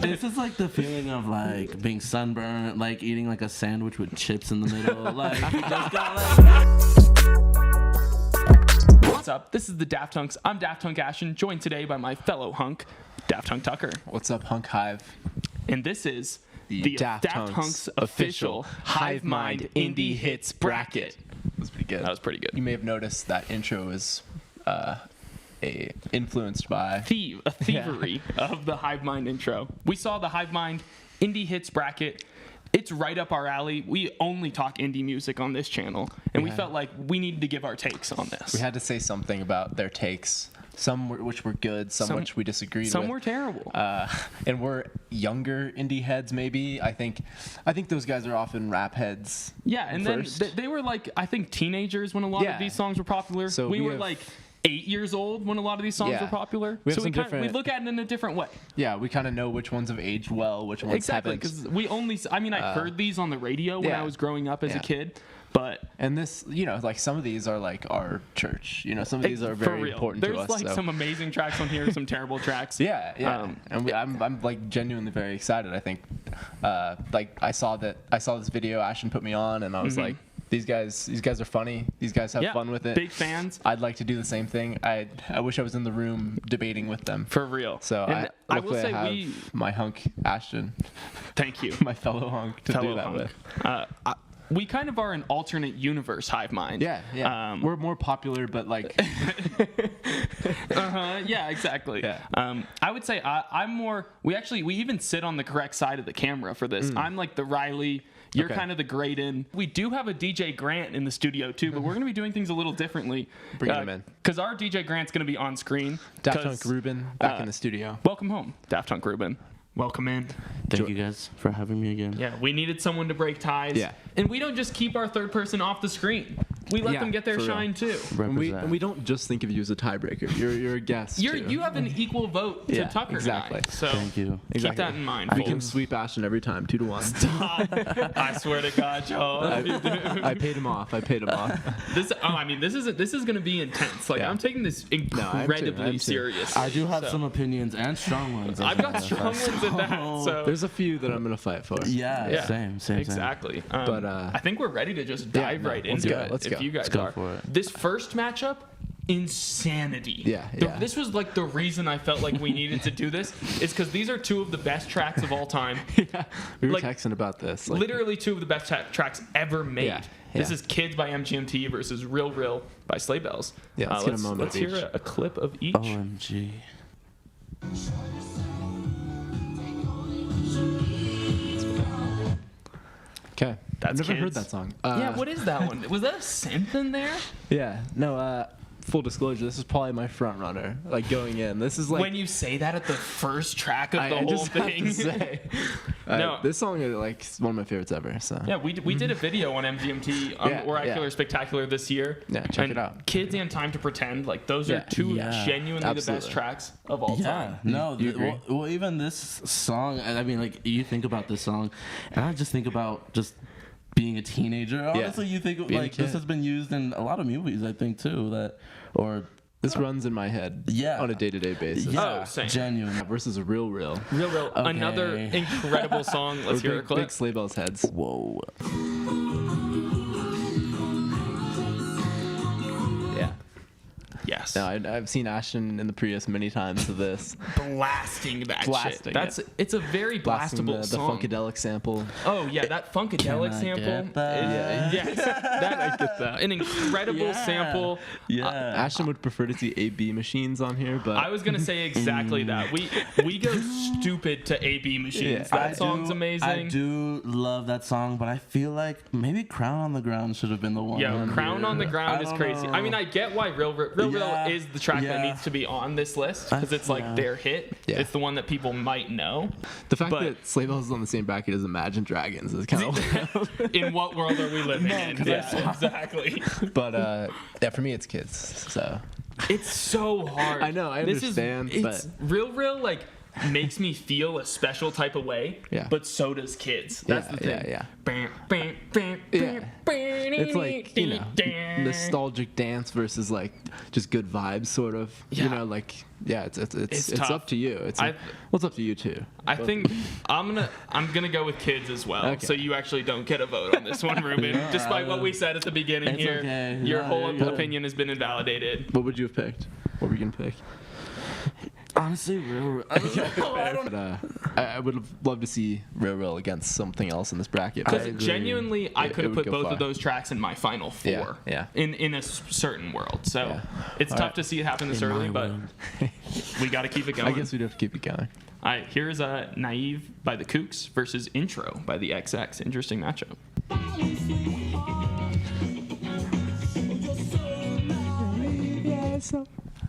This is like the feeling of like being sunburned, like eating like a sandwich with chips in the middle. Like you just got like. What's up? This is the Daft Hunks. I'm Daft Hunk Ashton, joined today by my fellow hunk, Daft Hunk Tucker. What's up, Hunk Hive? And this is the Daft Hunks official Hivemind Indie Hits Bracket. That was pretty good. That was pretty good. You may have noticed that intro is influenced by A thievery of the Hivemind intro. We saw the Hivemind Indie Hits Bracket. It's right up our alley. We only talk indie music on this channel, and we felt like we needed to give our takes on this. We had to say something about their takes. Some which were good, some which we disagreed with. Some were terrible. And we're younger indie heads, maybe. I think those guys are often rap heads. Yeah, and first. then they were like, I think, teenagers when a lot of these songs were popular. So we were like 8 years old when a lot of these songs were popular. We so we look at it in a different way. Yeah, we kind of know which ones have aged well, which ones haven't. Because I heard these on the radio when I was growing up as a kid. And this, like some of these are like our church. Some of these are very important to us. There's like some amazing tracks on here, some terrible tracks. Yeah. I'm like genuinely very excited. I think, like I saw this video Ashton put me on, and I was like, these guys are funny. These guys have fun with it. Big fans. I'd like to do the same thing. I wish I was in the room debating with them. For real. So I will say I have my hunk Ashton. Thank you. My fellow hunk to do that with. We kind of are an alternate universe Hivemind. Yeah. We're more popular, but like. Yeah, exactly. Yeah. I would say I'm more. We even sit on the correct side of the camera for this. I'm like the Riley. You're kind of the Graydon. We do have a DJ Grant in the studio too, but we're going to be doing things a little differently. Bring him in. Because our DJ Grant's going to be on screen. Daft Hunk Ruben back in the studio. Welcome home, Daft Hunk Ruben. Welcome in. Thank you guys for having me again. Yeah, we needed someone to break ties. Yeah. And we don't just keep our third person off the screen. We let them get their shine too. And we don't just think of you as a tiebreaker. You're a guest. You have an equal vote to Tucker. Exactly. And I, so thank you. Keep that in mind. We can sweep Ashton every time, 2-1. Stop. I swear to God, y'all. I paid him off. This is going to be intense. Like I'm taking this incredibly serious. I do have some opinions and strong ones. I've got strong ones at that. So there's a few that I'm going to fight for. Yeah. Same. Exactly. But I think we're ready to just dive right into it. Let's go. You guys go for it. This first matchup, insanity. This was like the reason I felt like we needed to do this is because these are two of the best tracks of all time. We were texting about this. Literally two of the best tracks ever made. This is Kids by MGMT versus Real Real by Sleigh Bells. Yeah, let's get a moment Let's hear a clip of each. OMG. Okay. I've never heard that song. What is that one? Was that a synth in there? Yeah. No, full disclosure, this is probably my front runner. Like going in. This is like when you say that at the first track of the whole thing. No, this song is like one of my favorites ever. So yeah, we did a video on MGMT Oracular Spectacular this year. Yeah, check it out. Kids and Time to Pretend, like those are two genuinely the best tracks of all time. No, well, even this song. I mean, like you think about this song, and I just think about just being a teenager. Honestly, you think like this has been used in a lot of movies. I think too this runs in my head on a day-to-day basis. Yeah, same. Genuine versus a Real Real. Okay. Another incredible song. Let's hear a clip. Big Sleigh Bells heads. Whoa. Yeah. Yes. No, I've seen Ashton in the Prius many times to this. Blasting shit. It's a very blastable song. The Funkadelic sample. Oh yeah, that Funkadelic sample. Yes, I get that. An incredible sample. Yeah. Ashton would prefer to see AB machines on here, but I was gonna say exactly that. We go stupid to AB machines. That song's amazing. I do love that song, but I feel like maybe Crown on the Ground should have been the one. Yeah, Crown on the Ground is crazy. I mean, I get why Real is the track that needs to be on this list because it's like their hit. Yeah. It's the one that people might know. The fact that Sleigh Bells is on the same bracket as Imagine Dragons is kind of in what world are we living in? Yeah, exactly. But for me, it's Kids. So it's so hard. I know. I understand. It's Real like makes me feel a special type of way. Yeah. But so does kids. That's the thing. Yeah. Yeah. It's like, you know, nostalgic dance versus like just good vibes, sort of. Yeah. You know, like, yeah, it's tough. up to you. It's up to you too. I think I'm gonna go with kids as well. Okay. So you actually don't get a vote on this one, Ruben. Despite what we said at the beginning It's here, okay. your Yeah, whole you're good. opinion has been invalidated. What would you have picked? What were you gonna pick? Honestly, real. I would have loved to see Real against something else in this bracket. Because agree. genuinely, I could have would put go both far. of those tracks in my final four. Yeah. In a certain world. So Yeah. it's tough to see it happen this early, but we got to keep it going. I guess we'd have to keep it going. All right, here's Naive by the Kooks versus Intro by the XX. Interesting matchup.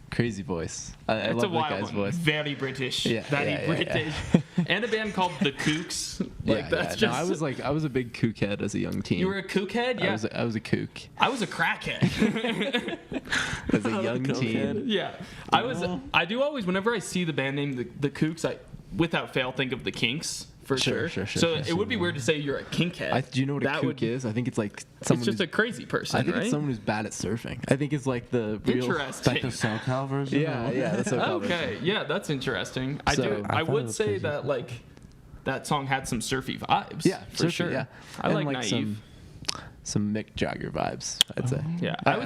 Crazy voice. I It's a love that wild guy's one. voice. Very British. Yeah, Very yeah, yeah, British. And a band called the Kooks. Like that's just. No, I was a big kook head as a young teen. You were a kook head? Yeah. I was a kook I was a crackhead. as a young teen. Yeah. I do always, whenever I see the band name the Kooks, I without fail think of the Kinks. For sure. So it would be weird to say you're a kinkhead. Do you know what a kook is? I think it's like someone. It's just a crazy person, I think right? it's someone who's bad at surfing. I think it's like the real. Interesting. Like the SoCal version. Yeah, that's so Okay, yeah, that's interesting. So- I I thought it would was say crazy. that like that song had some surfy vibes. Yeah, for surfy, sure. Yeah, I and like Naive. some Mick Jagger vibes. I'd say. Yeah, I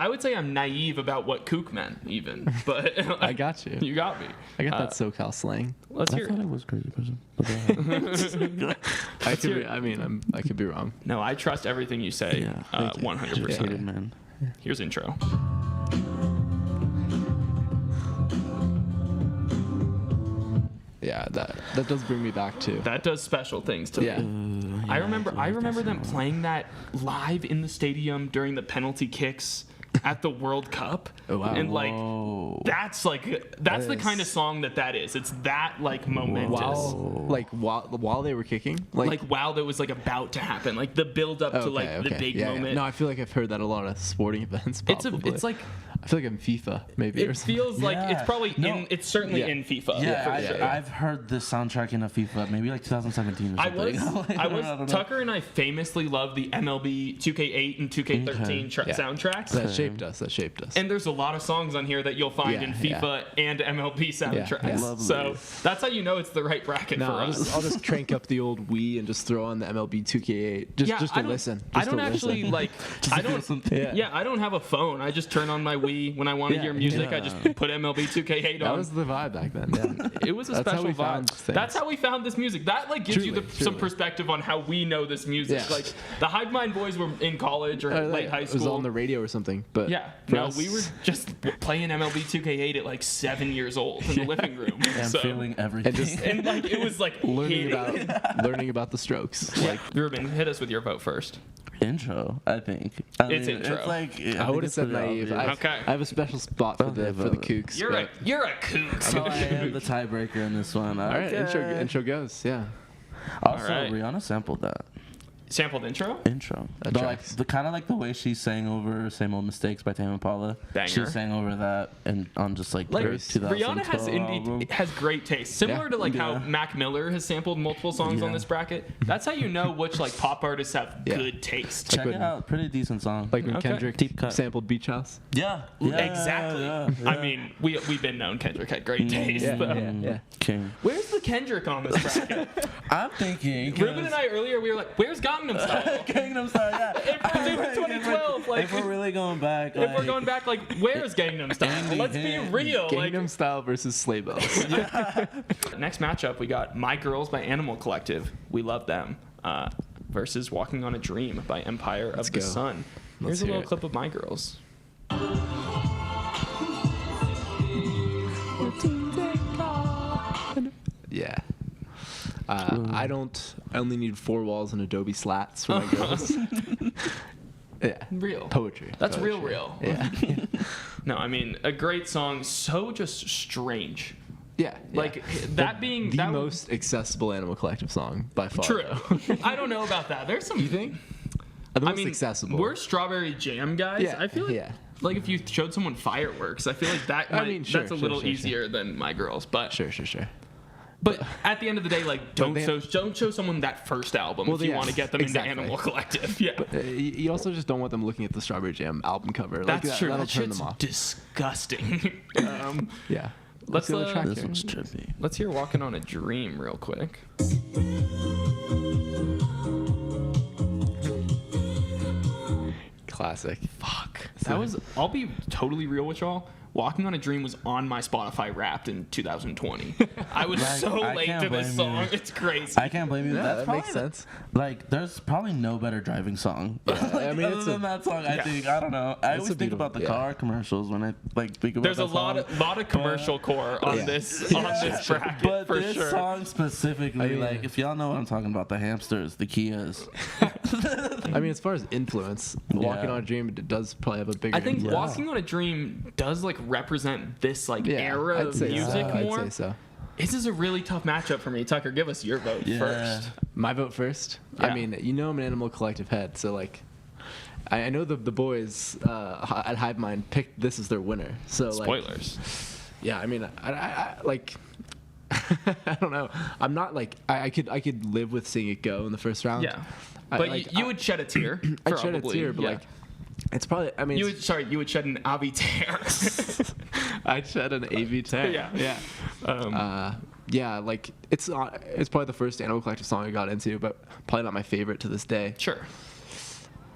would say I'm naive about what kook meant, even. But I got you. You got me. I got that SoCal slang. Let's I hear thought it. it was crazy person. I could hear be. it. I mean, I could be wrong. No, I trust everything you say. Yeah, thank you. 100%. Educated man. Here's intro. Yeah, that does bring me back to. That does special things to Yeah. me. I remember them playing that live in the stadium during the penalty kicks at the World Cup. Oh, wow. And like Whoa. that's the kind of song that is. It's that like momentous. While they were kicking, Like while that was like about to happen, like the build up to like the big yeah, moment. Yeah. No, I feel like I've heard that a lot of sporting events. Probably. It's like I feel like I'm FIFA maybe. or it something. feels like it's Yeah. probably No. it's certainly Yeah. in FIFA. Yeah, for sure. I've heard this soundtrack in a FIFA, maybe like 2017 or I something. was don't know. Tucker and I famously love the MLB 2K8 and 2K13 Yeah. soundtracks. That shaped us. And there's a lot of songs on here that you'll find Yeah, in FIFA and MLB soundtracks. yeah. Lovely. So that's how you know it's the right bracket No, for I'll us. just crank up the old Wii and just throw on the MLB 2K8 just to listen. I don't actually like. I don't. Yeah. Yeah, I don't have a phone. I just turn on my Wii when I want to Yeah, hear music. yeah. I just put MLB 2K8 That on. was the vibe back then. Yeah. It was a That's how special we found vibe. things. That's how we found this music. That like gives you Truly, some truly. perspective on how we know this music. Yeah. Like the Hivemind boys were in college or late high It was school. on the radio or something. But Yeah, for no, us- we were just playing MLB 2K8 at like 7 years old in the living room. I'm so, feeling everything. and just and like it was like learning hitting. learning about the strokes. Yeah. Like Ruben, hit us with your vote first. intro, I think. It's intro. It's like, I would have said naive. Okay. I have a special spot for the Kooks. You're a kook. So I am the tiebreaker in this one. All right, intro goes. Yeah. Also, All right. Rihanna sampled that Sampled intro? intro. That But like tracks. the kind of like the way she sang over "Same Old Mistakes" by Tame Impala. Banger. She sang over that and on just like Like her 2012 Rihanna has album. has great taste. Similar Yeah. to like how Yeah. Mac Miller has sampled multiple songs on Yeah. this bracket. That's how you know which like pop artists have Yeah. good taste. Check when- it out, pretty decent song. Like when Okay. Kendrick Deep cut. sampled Beach House. yeah, Exactly. yeah. I mean, we've been known Kendrick had great taste. Yeah, though. yeah. King. Where's the Kendrick on this bracket? I'm thinking. Ruben and I earlier we were like, "Where's Gangnam Style?" Gangnam Style, yeah. If we're doing 2012, like if we're really going back, if we're going back, like, where's Gangnam Style? Andy Let's be Hill. real. Like, Gangnam Style versus Sleigh Bells. next matchup, we got My Girls by Animal Collective. We love them. Versus Walking on a Dream by Empire of the go. Sun. Let's Here's a hear little it. clip of My Girls. Yeah. I only need 4 walls and Adobe slats for my girls. Yeah. Real. Poetry. That's Poetry. real. Yeah. No, I mean, a great song, so just strange. Yeah. Like, that being... the that most accessible Animal Collective song by far. True. though. I don't know about that. There's some... You think? The most I mean, accessible. we're Strawberry Jam guys. Yeah, I feel like, yeah. like if you showed someone Fireworks, I feel like that I might, mean, sure, that's a sure, little sure, easier than My Girls. But Sure. But at the end of the day, like, don't show someone that first album if you want to get them into Animal Collective. Yeah. But, you also just don't want them looking at the Strawberry Jam album cover. That's true. That'll That turn shit's them off. Disgusting. Yeah. Let's this one's trippy. Let's hear "Walking on a Dream" real quick. Classic. Fuck. That was. I'll be totally real with y'all. "Walking on a Dream" was on my Spotify Wrapped in 2020. I was so late to this song. It's crazy. I can't blame you. Yeah, That's that makes sense. Like, there's probably no better driving song. I mean, other than that song, I think, I don't know. I always think about the car commercials when I think about There's a that song. lot of commercial core on this bracket, but for this sure. song specifically, like, if y'all know what I'm talking about, the hamsters, the Kias. I mean, as far as influence, "Walking on a Dream" does probably have a bigger I think influence. "Walking on a Dream" does like represent this like era I'd of say music so. more. I'd say so. This is a really tough matchup for me. Tucker, give us your vote first. My vote first. Yeah. I mean, I'm an Animal Collective head, so like, I know the boys at Hivemind picked this as their winner. So Spoilers. Like, yeah, I mean, I like. I don't know. I'm not like I could live with seeing it go in the first round. Yeah, but you would shed a tear. I'd shed a probably. tear, but like, it's probably. I mean, you would shed an Avi tear. I'd shed an AV tear. Yeah. Yeah, like it's probably the first Animal Collective song I got into, but probably not my favorite to this day. Sure.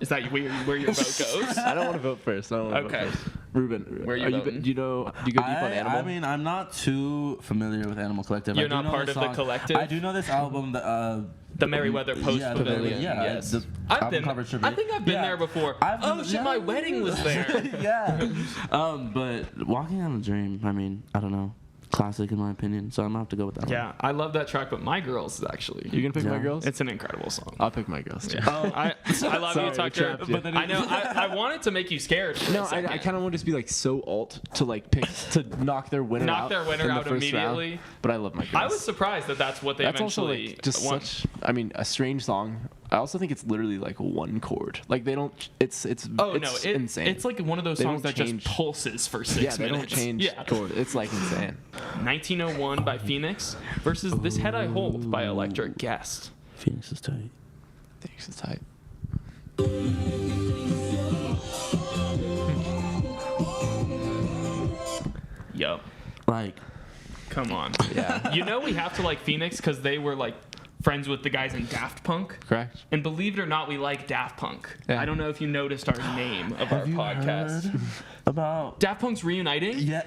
Is that where your vote goes? I don't want to vote first. Okay. Ruben, Where are you voting? do you go deep on Animal? I mean, I'm not too familiar with Animal Collective. You're I do not know part this of the song. collective? I do know this album. The Merriweather Post Pavilion. Yes. the I've album been. cover tribute. I think I've been there before. My wedding was there. Yeah. But "Walking on a Dream," I mean, I don't know. Classic in my opinion, so I'm gonna have to go with that one. Yeah, I love that track, but "My Girls" is actually. You gonna pick My Girls? It's an incredible song. I'll pick My Girls too. I love you, Tucker. But I know. I wanted to make you scared. For No, a second. I kind of want to just be like so alt to like pick to knock their winner out. Knock their winner in the out first immediately. round, but I love My Girls. I was surprised that that's what they That's also eventually like just won. such. I mean, a strange song. I also think it's literally like one chord. Like they don't. It's insane. It's like one of those They songs don't that change- just pulses for 6 yeah, they minutes. don't change chord. It's like insane. 1901 by Phoenix versus "This Head I Hold" by Electric Guest. Phoenix is tight. Thanks, it's tight. Yup. Like, Come on. Yeah. You know we have to like Phoenix because they were like friends with the guys in Daft Punk. Correct. And believe it or not, we like Daft Punk. Yeah. I don't know if you noticed our name of our have you podcast. heard about? Daft Punk's reuniting? Yeah.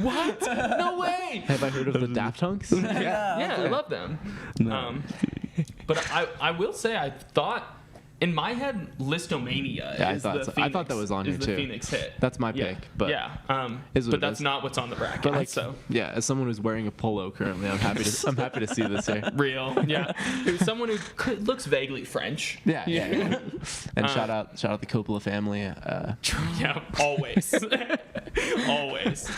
What? No way. Have I heard of the Daft Hunks? Yeah, I love them. No. But I will say I thought in my head Listomania Yeah, I is thought the so. Phoenix, I thought that was on is here, the too. Phoenix hit. That's my Yeah. pick, but yeah, is what but it that's is. not what's on the bracket. But like, so yeah, as someone who's wearing a polo currently, I'm happy to see this here. real, yeah. Who's someone who looks vaguely French. Yeah. And shout out the Coppola family. Yeah, always, always.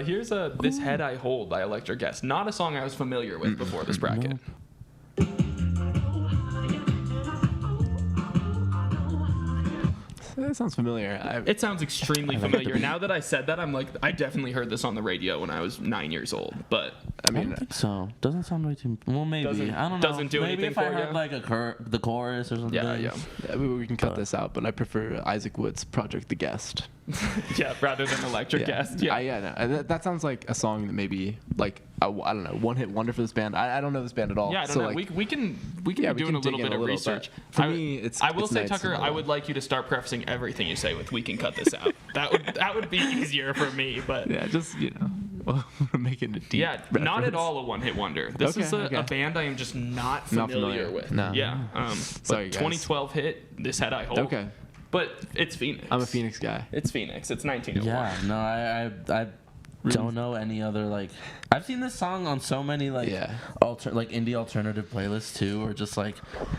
Here's "This Head I Hold" by Electric Guest. Not a song I was familiar with before this bracket. That sounds familiar. It sounds extremely familiar. Now that I said that, I'm like, I definitely heard this on the radio when I was 9 years old. But I I mean, don't think so. Doesn't sound way too. Well, maybe. I don't know. Doesn't do maybe anything if I for heard you? like the chorus or something. yeah. we can cut this out, but I prefer Isaac Wood's Project The Guest. Yeah, rather than Electric Guest. Yeah. No. That sounds like a song that maybe like I don't know, one-hit wonder for this band. I don't know this band at all. Yeah, I don't so know. Like, we can be doing a dig little in bit of research. but for me, I will it's say, nice Tucker, to know. I would like you to start prefacing everything you say with "We can cut this out." that would be easier for me. But Yeah, just making it deep. yeah, not at reference. all a one-hit wonder. This is a band I am just not familiar with. No. Yeah. Sorry, But guys. 2012 hit "This Head I Hold." Okay, But it's Phoenix. I'm a Phoenix guy. It's Phoenix. It's 1901. Yeah. No, I don't know any other like. I've seen this song on so many like indie alternative playlists too, or just like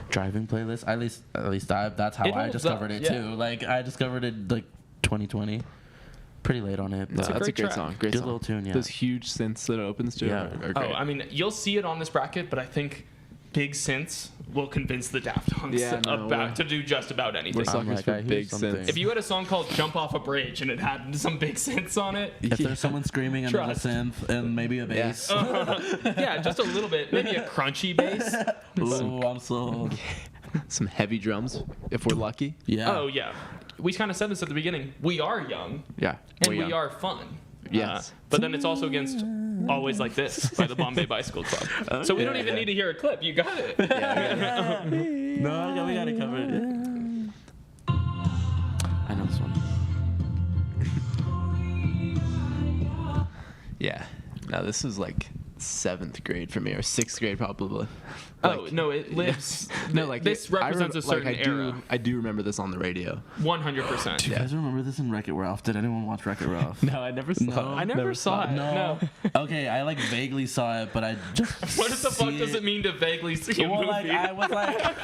driving playlists. At least that's how It I holds discovered up, it yeah. too. Like I discovered it like 2020. Pretty late on it. No, But a that's great a great track. song. Great Good song. little tune, yeah. Those huge synths that it opens to Yeah. are great. Oh, I mean, you'll see it on this bracket, but I think big synths will convince the Daft Hunks to do just about anything. We're suckers for big synths. If you had a song called "Jump Off a Bridge" and it had some big synths on it, if there's someone screaming and there's a synth and maybe a bass, yeah, just a little bit, maybe a crunchy bass. Ooh, I'm sold. Some heavy drums, if we're lucky. Yeah. Oh yeah, we kind of said this at the beginning. We are young. Yeah. And we are fun. Yes. But then it's also against Always Like This by the Bombay Bicycle Club. So we don't even need to hear a clip. You got it. No, we got it covered. I know this one. Yeah. Now this is like 7th grade for me, or 6th grade probably. Oh no, it lives. No, like this represents a certain era. I do remember this on the radio. 100%. Do you guys remember this in Wreck-It Ralph? Did anyone watch Wreck-It Ralph? No, I never saw it. I never saw it. No. Okay, I like vaguely saw it, but I just. What the fuck does it mean to vaguely see a movie? Like, I was like.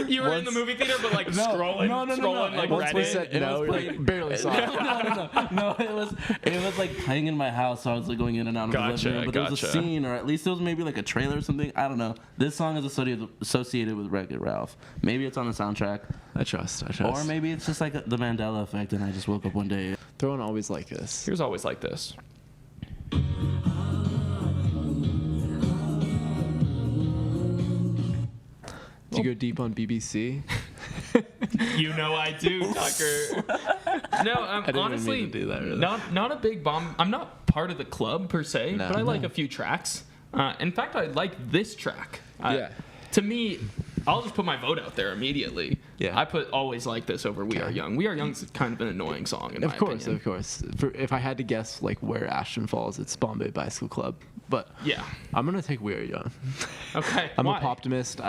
You were in the movie theater, but like scrolling like Once Reddit. we said no, we like barely saw it. No, it was like playing in my house, so I was like going in and out of the living room. But there was a scene, or at least there was maybe like a trailer or something. I don't know. This song is associated with Wreck-It Ralph. Maybe it's on the soundtrack. I trust. Or maybe it's just like the Mandela effect, and I just woke up one day. Throwing Always Like This. Here's Always Like This. Do you go deep on BBC? You know I do, Tucker. No, I'm honestly mean to do that, really. not a big bomb. I'm not part of the club per se, but I like a few tracks. In fact, I like this track. To me, I'll just put my vote out there immediately. Yeah. I put Always Like This over We Are Young. We Are Young's kind of an annoying song in my opinion. Of course. If I had to guess like where Ashton falls, it's Bombay Bicycle Club. But yeah, I'm gonna take We Are Young. Okay. I'm a poptimist.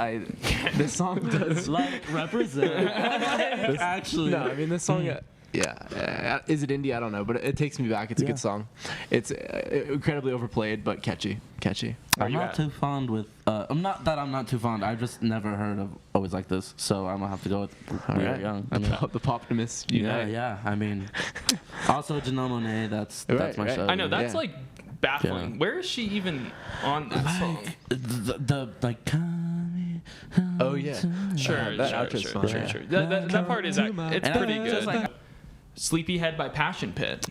This song does like represent. Actually, no, I mean this song. Yeah, is it indie? I don't know, but it takes me back. It's a good song. It's incredibly overplayed, but catchy. I'm not too fond with. I'm not too fond. I've just never heard of Always Like This, so I'm gonna have to go with We Are Young. I mean, the poptimists. Yeah. I mean, also Janelle Monáe. That's my show. I know that's like baffling. Yeah. Where is she even on that song? The like. Oh yeah, sure. That part is it's pretty good. Like, Sleepyhead by Passion Pit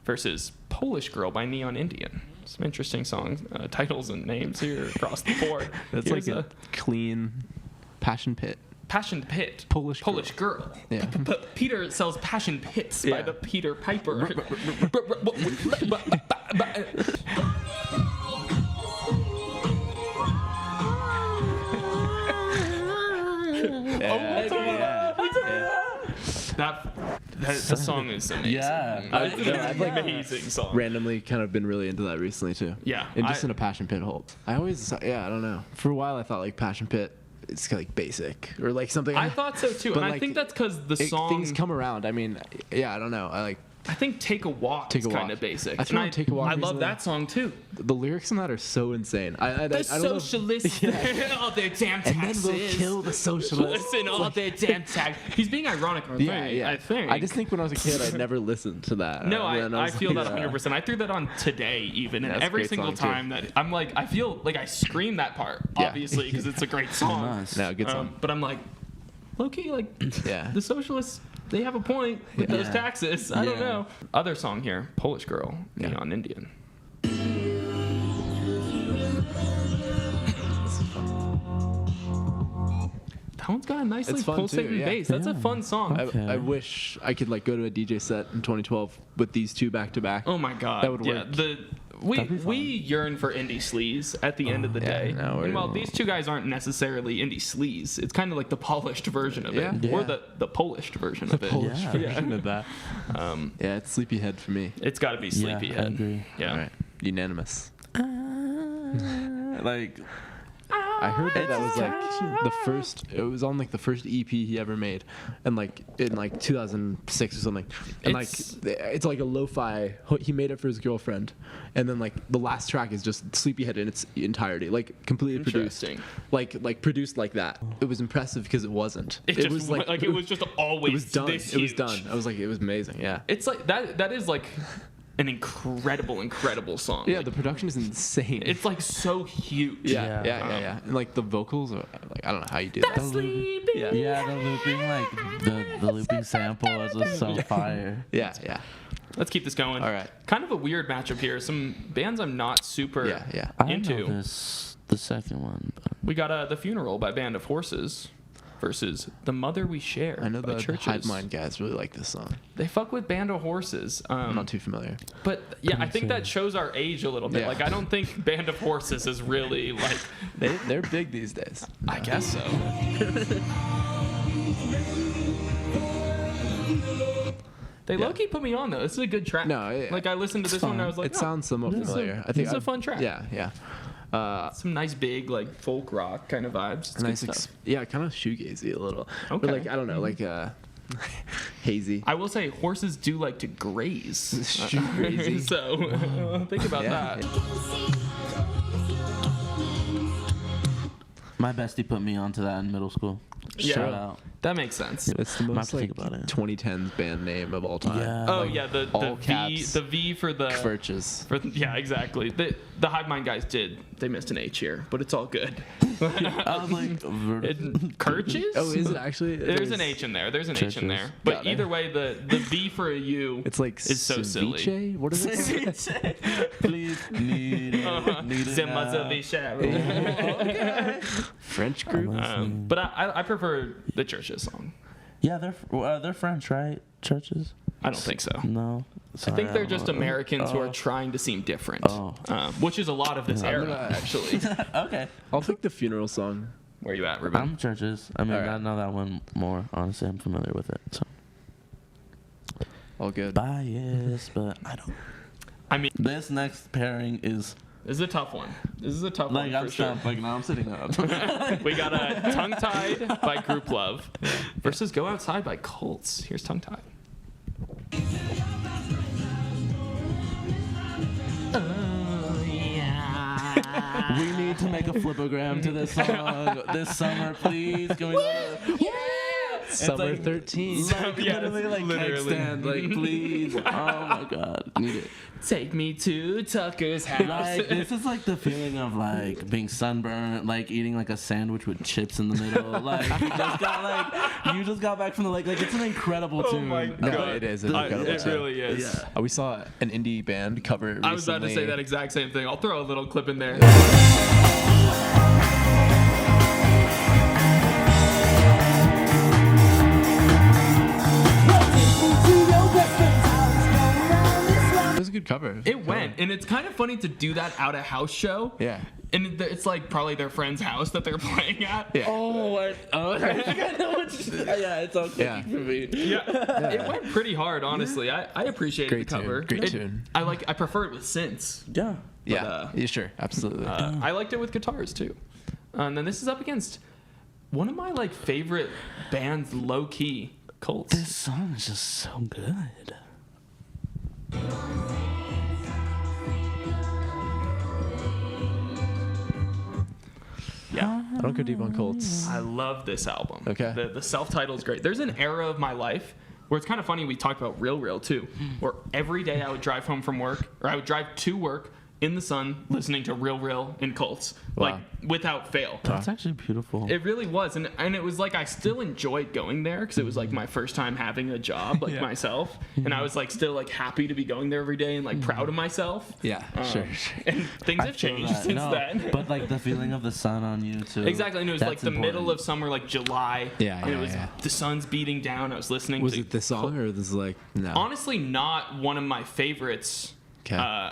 versus Polish Girl by Neon Indian. Some interesting song titles and names here across the board. That's like a clean Passion Pit. Passion Pit. Polish Girl. Yeah. Peter sells Passion Pits by the Peter Piper. That song is amazing. Yeah, I've like amazing song. Randomly, kind of been really into that recently too. Yeah, and just in a Passion Pit hole. I don't know. For a while, I thought like Passion Pit, it's like basic or like something. I thought so too, and like, I think that's because the song things come around. I mean, I don't know. I think Take a Walk is kind of basic. I think Take a Walk. I love that song too. The lyrics in that are so insane. The socialists, all their damn taxes. And then we'll kill the socialists. Listen, all their damn taxes. He's being ironic, I think. I just think when I was a kid, I'd never listened to that. No, I feel that 100%. I threw that on today even, and every single time that I'm like, I feel like I scream that part, obviously, because it's a great song. No, good song. But I'm like, low-key, like, the socialists, they have a point with those taxes. I don't know. Other song here, Polish Girl, Neon Indian. That one's got a nicely pulsating bass. That's a fun song. I wish I could like go to a DJ set in 2012 with these two back to back. Oh my god, that would work. We yearn for indie sleaze at the end of the day. No, and while these two guys aren't necessarily indie sleaze, it's kind of like the polished version of it, or the polished version of it. Polish version of that. It's Sleepyhead for me. It's got to be Sleepyhead. I agree. Yeah, all right. Unanimous. Like. I heard that was like the first. It was on like the first EP he ever made, and like in like 2006 or something. And it's like a lo-fi. He made it for his girlfriend, and then like the last track is just Sleepyhead in its entirety, like completely produced, like produced like that. It was impressive because it wasn't. It was like it was just always. It was done. This it was huge. done. I was like, it was amazing. Yeah. It's like that. That is like. an incredible song. Yeah, Like, the production is insane. it's like so huge. Yeah. And like the vocals are like I don't know how you do that. Yeah, the looping, like the looping sample is just so fire. Yeah. Let's keep this going. All right. Kind of a weird matchup here. Some bands I'm not super I into. know the second one. But. We got The Funeral by Band of Horses versus The Mother We Share I know by the Churches. Hivemind guys really like this song. They fuck with Band of Horses. I'm not too familiar. But yeah, I think that shows our age a little bit. Yeah. Like I don't think Band of Horses is really like. They're big these days. I guess so. They low-key put me on though. This is a good track. No, like I listened to this one and I was like, It sounds somewhat familiar. I think it's a fun track. Yeah. Some nice big like folk rock kind of vibes. It's good stuff. Kind of shoegazy a little. Okay. But like I don't know, like hazy. I will say horses do like to graze. Shoegazy. So think about Yeah. that. My bestie put me onto that in middle school. Yeah. Shout out. That makes sense. It's the Might have most to like think about it. 2010s band name of all time. Yeah. Oh like, yeah, the all V caps. the V for the Churches. yeah, exactly. The Hivemind guys they missed an H here, but it's all good. I was like, Kirches? Oh, is it actually? There's an H in there. There's an H in there. But Got it. either way, the V for a U It's like is so silly. ceviche? What is it? Please need it. Need it now. Okay. French group? But I prefer the Churches song. Yeah, they're French, right? Churches? I don't think so. No. I Sorry, think they're don't just know. Americans who are trying to seem different, which is a lot of this era, actually. Okay. I'll pick the funeral song. Where you at, Ruben? I'm Churches. I mean, All right. I know that one more. Honestly, I'm familiar with it. So All good. biased, but I don't. I mean, This next pairing is this is a tough one. This is a tough like one I'm for sure. stumped. Like now I'm sitting up. We got a Tongue Tied by Grouplove versus Go Outside by Kooks. Here's Tongue Tied. We need to make a flipogram to this song this summer, please. Can we go to Summer like- 13. like, Yeah, literally like literally. kickstand, like please. Oh my god, need it. Take me to Tucker's house. Like this is like the feeling of like being sunburned, like eating like a sandwich with chips in the middle. Like you just got back from the lake. Like it's an incredible tune. my No, God. it is. It's incredible. It really is. Yeah. We saw an indie band cover it recently. I was about to say that exact same thing. I'll throw a little clip in there. It was a good cover. It went, and it's kind of funny to do that at a house show. Yeah. And it's like probably their friend's house that they're playing at. Yeah. Oh, I know what yeah, it's all Yeah. for me. Yeah. It went pretty hard, honestly. I appreciated Great the cover. tune. Great tune. I prefer it with synths. Yeah. Yeah. Yeah, sure. Absolutely. I liked it with guitars too. And then this is up against one of my like favorite bands, low key, Kooks. This song is just so good. Yeah. I don't go deep on Kooks. I love this album. Okay. The self-title is great. There's an era of my life where it's kind of funny. We talked about Real too, where every day I would drive home from work, or I would drive to work in the sun, listening to Real and Kooks, like without fail. That's actually beautiful. It really was, and it was like I still enjoyed going there because it was like my first time having a job like myself, and I was like still like happy to be going there every day and like proud of myself. Yeah, sure. And things I have feel changed that. since No, then. But like the feeling of the sun on you too. Exactly, and it was That's like the important. middle of summer, like July. Yeah, and it yeah, was yeah. the sun's beating down. I was listening. Was to it this song or this like no? Honestly, not one of my favorites. Okay.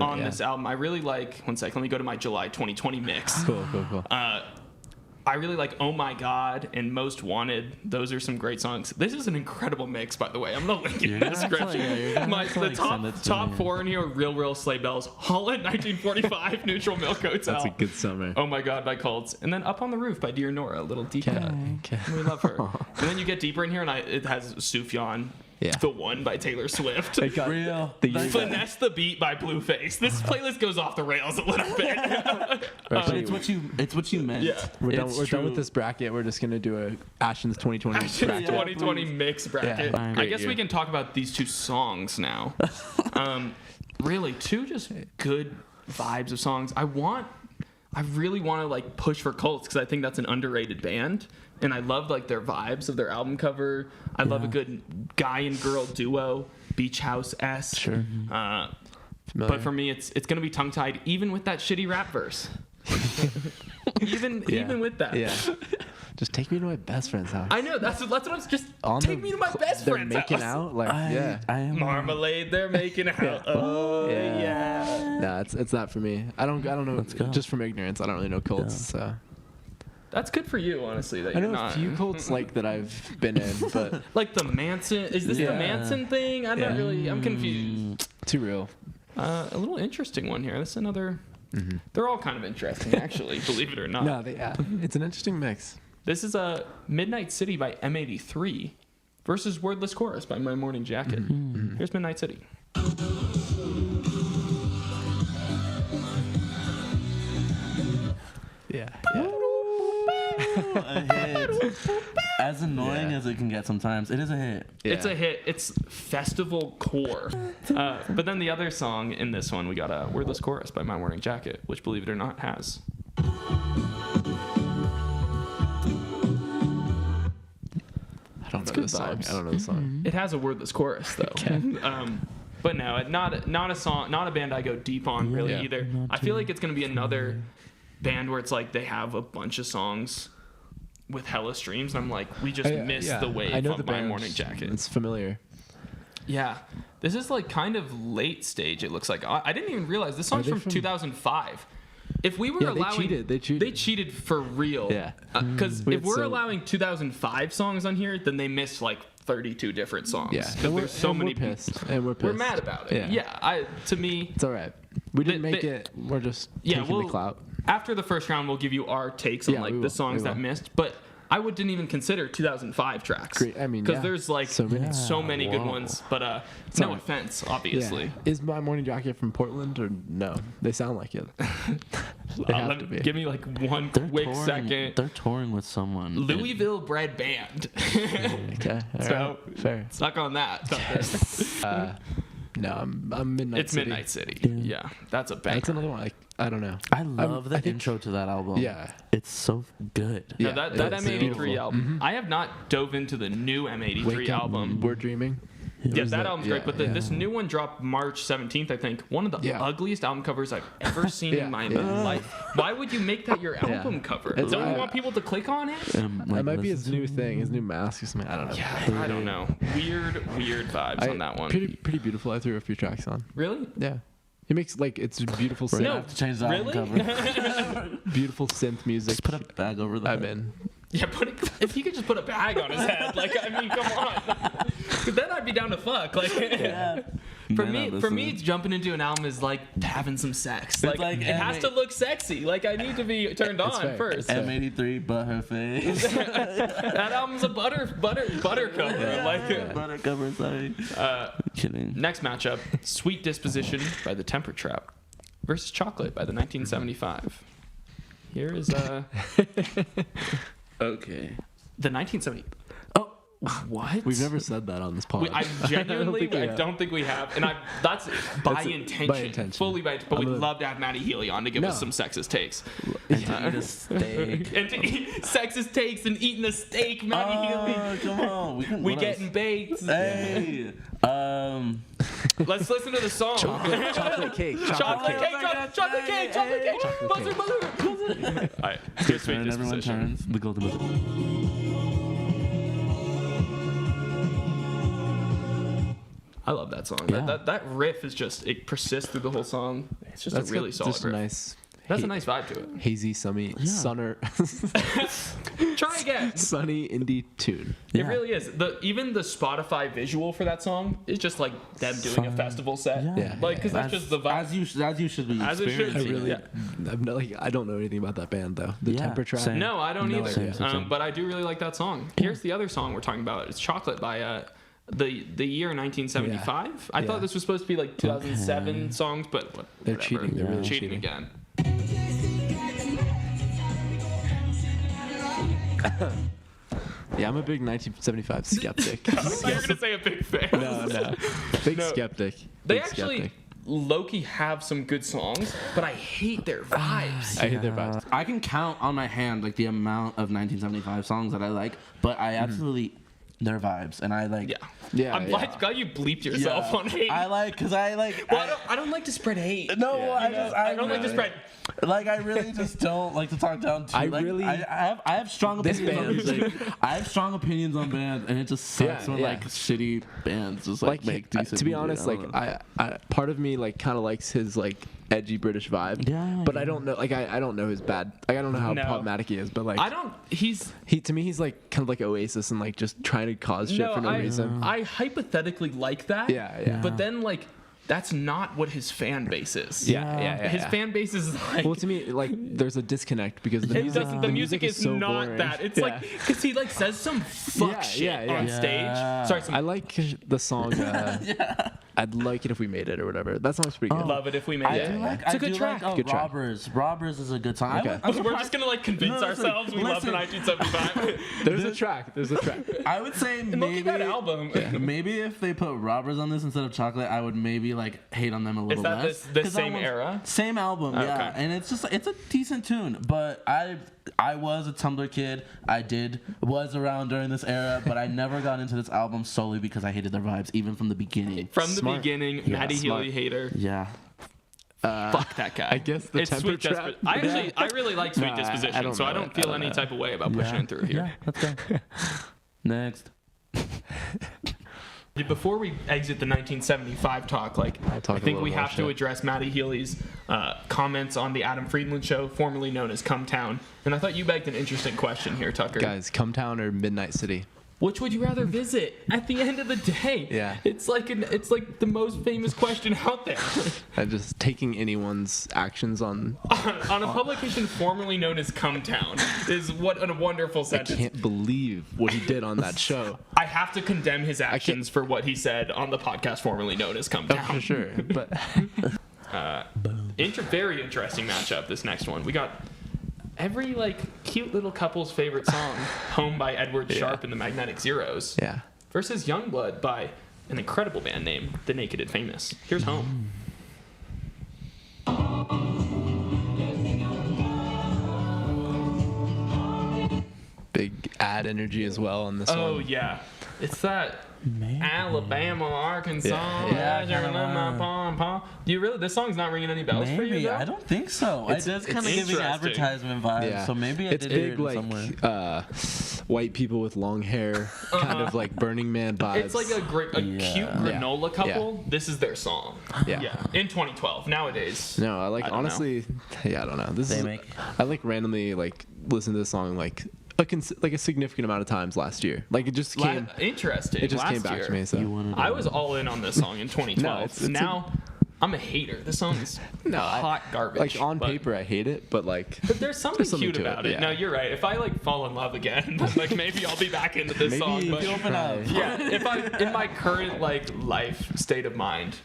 On yeah. this album, I really like. One sec, let me go to my July 2020 mix. Cool. I really like Oh My God and Most Wanted. Those are some great songs. This is an incredible mix, by the way. I'm gonna link it in the description. The top four in here are Real Sleigh Bells, Holland 1945, Neutral Milk Coats That's a Out. good summer. Oh My God by Kooks. And then Up on the Roof by Dear Nora, a little deep cut. Okay. We love her. And then you get deeper in here, and it has Sufjan The One by Taylor Swift. Real. Finesse the Beat by Blueface. This playlist goes off the rails a little bit. But it's what you meant. Yeah. We're done with this bracket. We're just gonna do a Ashton's 2020 bracket. 2020 mix bracket. Yeah. I guess we can talk about these two songs now. Really, two just good vibes of songs. I really want to like push for Kooks because I think that's an underrated band, and I love like their vibes of their album cover. I love a good guy and girl duo, beach house-esque. Sure. But for me, it's gonna be tongue tied, even with that shitty rap verse. even with that. Yeah. Just take me to my best friend's house. I know that's what I was just. Take me to my best they're friend's making house. out. Like I am Marmalade, they're making out. Oh yeah. Yeah, it's that for me. I don't know. Let's go. Just from ignorance, I don't really know Kooks. So That's good for you, honestly. That I you're know not a few Kooks like that I've been in, but like the Manson. Is this the Manson thing? I'm not really. I'm confused. too real. A little interesting one here. This is another. They're all kind of interesting, actually. Believe it or not. No, it's an interesting mix. This is a Midnight City by M83 versus Wordless Chorus by My Morning Jacket. Here's Midnight City. Yeah. a hit. As annoying as it can get sometimes, it is a hit. Yeah. It's a hit. It's festival core. But then the other song in this one, we got a Wordless Chorus by My Morning Jacket, which, believe it or not, has. I don't know the song. vibes. I don't know the song. It has a wordless chorus though. But no, not a song, not a band I go deep on really Yeah. either. I feel like it's gonna be another band where it's like they have a bunch of songs with hella streams, and I'm like, we just missed the wave I know of the My band. Morning Jacket. It's familiar. Yeah, this is like kind of late stage. It looks like I didn't even realize this song's from 2005. If we were allowing, they cheated. They cheated for real. Yeah. Because if we're allowing 2005 songs on here, then they missed like 32 different songs. Yeah. Because there's so many. We're pissed. And we're pissed. We're mad about it. Yeah. To me, It's all right. We didn't make it. We're just taking the clout. After the first round, we'll give you our takes on like the songs that missed. But I didn't even consider 2005 tracks. Great. I mean, because there's like so many good Whoa. ones. But no offense, obviously. Yeah. Is My Morning Jacket from Portland or no? They sound like it. They have to be. Give me like one quick second. They're touring with someone. Louisville bred band. Okay. All So right. Fair. suck on that. No, I'm Midnight It's City. Midnight City. Yeah, that's a banger. That's another one. I don't know. I love the I think- intro to that album. Yeah. It's so good. No, Yeah, that it's M83 beautiful. album. I have not dove into the new M83 Wake Up, album. We're Dreaming. Yeah, Was that that- album's yeah, great, but yeah. this new one dropped March 17th, I think. One of the ugliest album covers I've ever seen in my life. Why would you make that your album cover? It's- Don't you want people to click on it? That might be his new thing, his new mask or something. I don't know. Yeah, I don't know. Weird vibes on that one. Pretty beautiful. I threw a few tracks on. Really? Yeah. He makes like it's beautiful synth, No. I have to change the album Really? cover. beautiful synth music. Just put a bag over that. I'm in. Yeah, if he could just put a bag on his head, like I mean, come on. 'Cause then I'd be down to fuck. Like, for me, it's jumping into an album is like having some sex. Like, like it has to look sexy. Like I need to be turned on fair. first. M83, but her face. That album's a butter cover. Yeah. Like, Butter cover, sorry. Kidding. next matchup: Sweet Disposition by the Temper Trap versus Chocolate by the 1975. Here is Okay. the 1970. Oh, what? We've never said that on this pod. I genuinely, think we I have. don't think we have, and that's by intention, fully by. But we'd love to have Matty Healy on to give us some sexist takes. And to eat a steak. And to eat sexist takes and eating a steak, Matty Healy. Oh, come on. We getting baked. Hey. Let's listen to the song. chocolate cake. Chocolate cake. Buzzer. All right, here's Sweet And everyone Disposition. turns the golden buzzer. I love that song. Yeah. That riff is just, it persists through the whole song. It's just a really solid just riff. nice. That's a nice vibe to it. Hazy, sunny Try again. sunny indie tune. It really is. Even the Spotify visual for that song is just like them doing a festival set. Yeah. Like, because that's just the vibe. As you should be As it should experiencing. be. it. Yeah. I don't know anything about that band though. The Yeah, Temper Trap. same. No, I don't No either. idea. But I do really like that song. Here's the other song we're talking about. It's Chocolate by the year 1975. I thought this was supposed to be like 2007 songs, but They're whatever. cheating. They're really cheating cheating again. Yeah, I'm a big 1975 skeptic. I thought you were gonna say a big fan. No. Big skeptic. They Big actually skeptic. low-key have some good songs, but I hate their vibes. I hate their vibes. I can count on my hand like the amount of 1975 songs that I like, but I absolutely their vibes, and I like. Yeah. I'm glad you bleeped yourself on hate. I like because I like. Well, I don't like to spread hate. No, Yeah. I don't like to spread. Like I really just don't like to talk down to. I have strong opinions on music. I have strong opinions on bands, and it just sucks when like shitty bands just like make decent. To be music. honest, like I part of me like kind of likes his like edgy British vibe. Yeah. But I don't know. Like I don't know his bad. Like I don't know how problematic he is. But like He's to me he's like kind of like Oasis and like just trying to cause shit for no reason. I hypothetically like that. Yeah. But then like. That's not what his fan base is. Yeah. His fan base is like. Well, to me, like, there's a disconnect because the music is so not boring. that. It's like because he like says some fuck shit on stage. Sorry, I like the song. I'd like it if we made it or whatever. That song's pretty good. Love it if we made it. It's a good track. Good Robbers. Robbers is a good song. Okay. We're just gonna like convince ourselves we love the 1975. There's a track. I would say maybe that album. Maybe if they put Robbers on this instead of Chocolate, I would maybe like hate on them a little less. Is that the same era? Same album, yeah. Okay. And it's a decent tune. But I was a Tumblr kid. Was around during this era, but I never got into this album solely because I hated their vibes, even from the beginning. From the beginning, Matty Healy hater. Yeah. Fuck that guy. I guess the it's temper Sweet trap. I really like Sweet Disposition, so I don't feel any type of way about pushing it through here. Yeah, let's go. Next. Before we exit the 1975 talk, I think we have to address Matty Healy's comments on the Adam Friedland show, formerly known as Come Town. And I thought you begged an interesting question here, Tucker. Guys, Come Town or Midnight City? Which would you rather visit? At the end of the day, it's like the most famous question out there. And just taking anyone's actions on a publication formerly known as Come Town is what a wonderful sentence. I can't believe what he did on that show. I have to condemn his actions for what he said on the podcast formerly known as Come Town. For sure, but very interesting matchup. This next one, we got. Every cute little couple's favorite song, Home by Edward Sharpe and the Magnetic Zeros, versus Youngblood by an incredible band named The Naked and Famous. Here's Home. Big ad energy as well on this one. Oh yeah, it's that. Alabama, Arkansas, my pom pom. Do you really? This song's not ringing any bells for you? Though? I don't think so. It's kind of giving advertisement vibes, so maybe I did hear it somewhere. White people with long hair, kind of like Burning Man vibes. It's like a cute granola couple. Yeah. This is their song. Yeah. In 2012. Nowadays. No, I like honestly. I don't know. I randomly listen to this song a significant amount of times last year. It just came interesting. It just came back to me. So I was all in on this song in 2012. Now I'm a hater. This song is hot garbage. On paper, I hate it, but there's something cute about it. No, you're right. If I fall in love again, maybe I'll be back into this song. But open up. Yeah, if I in my current life state of mind.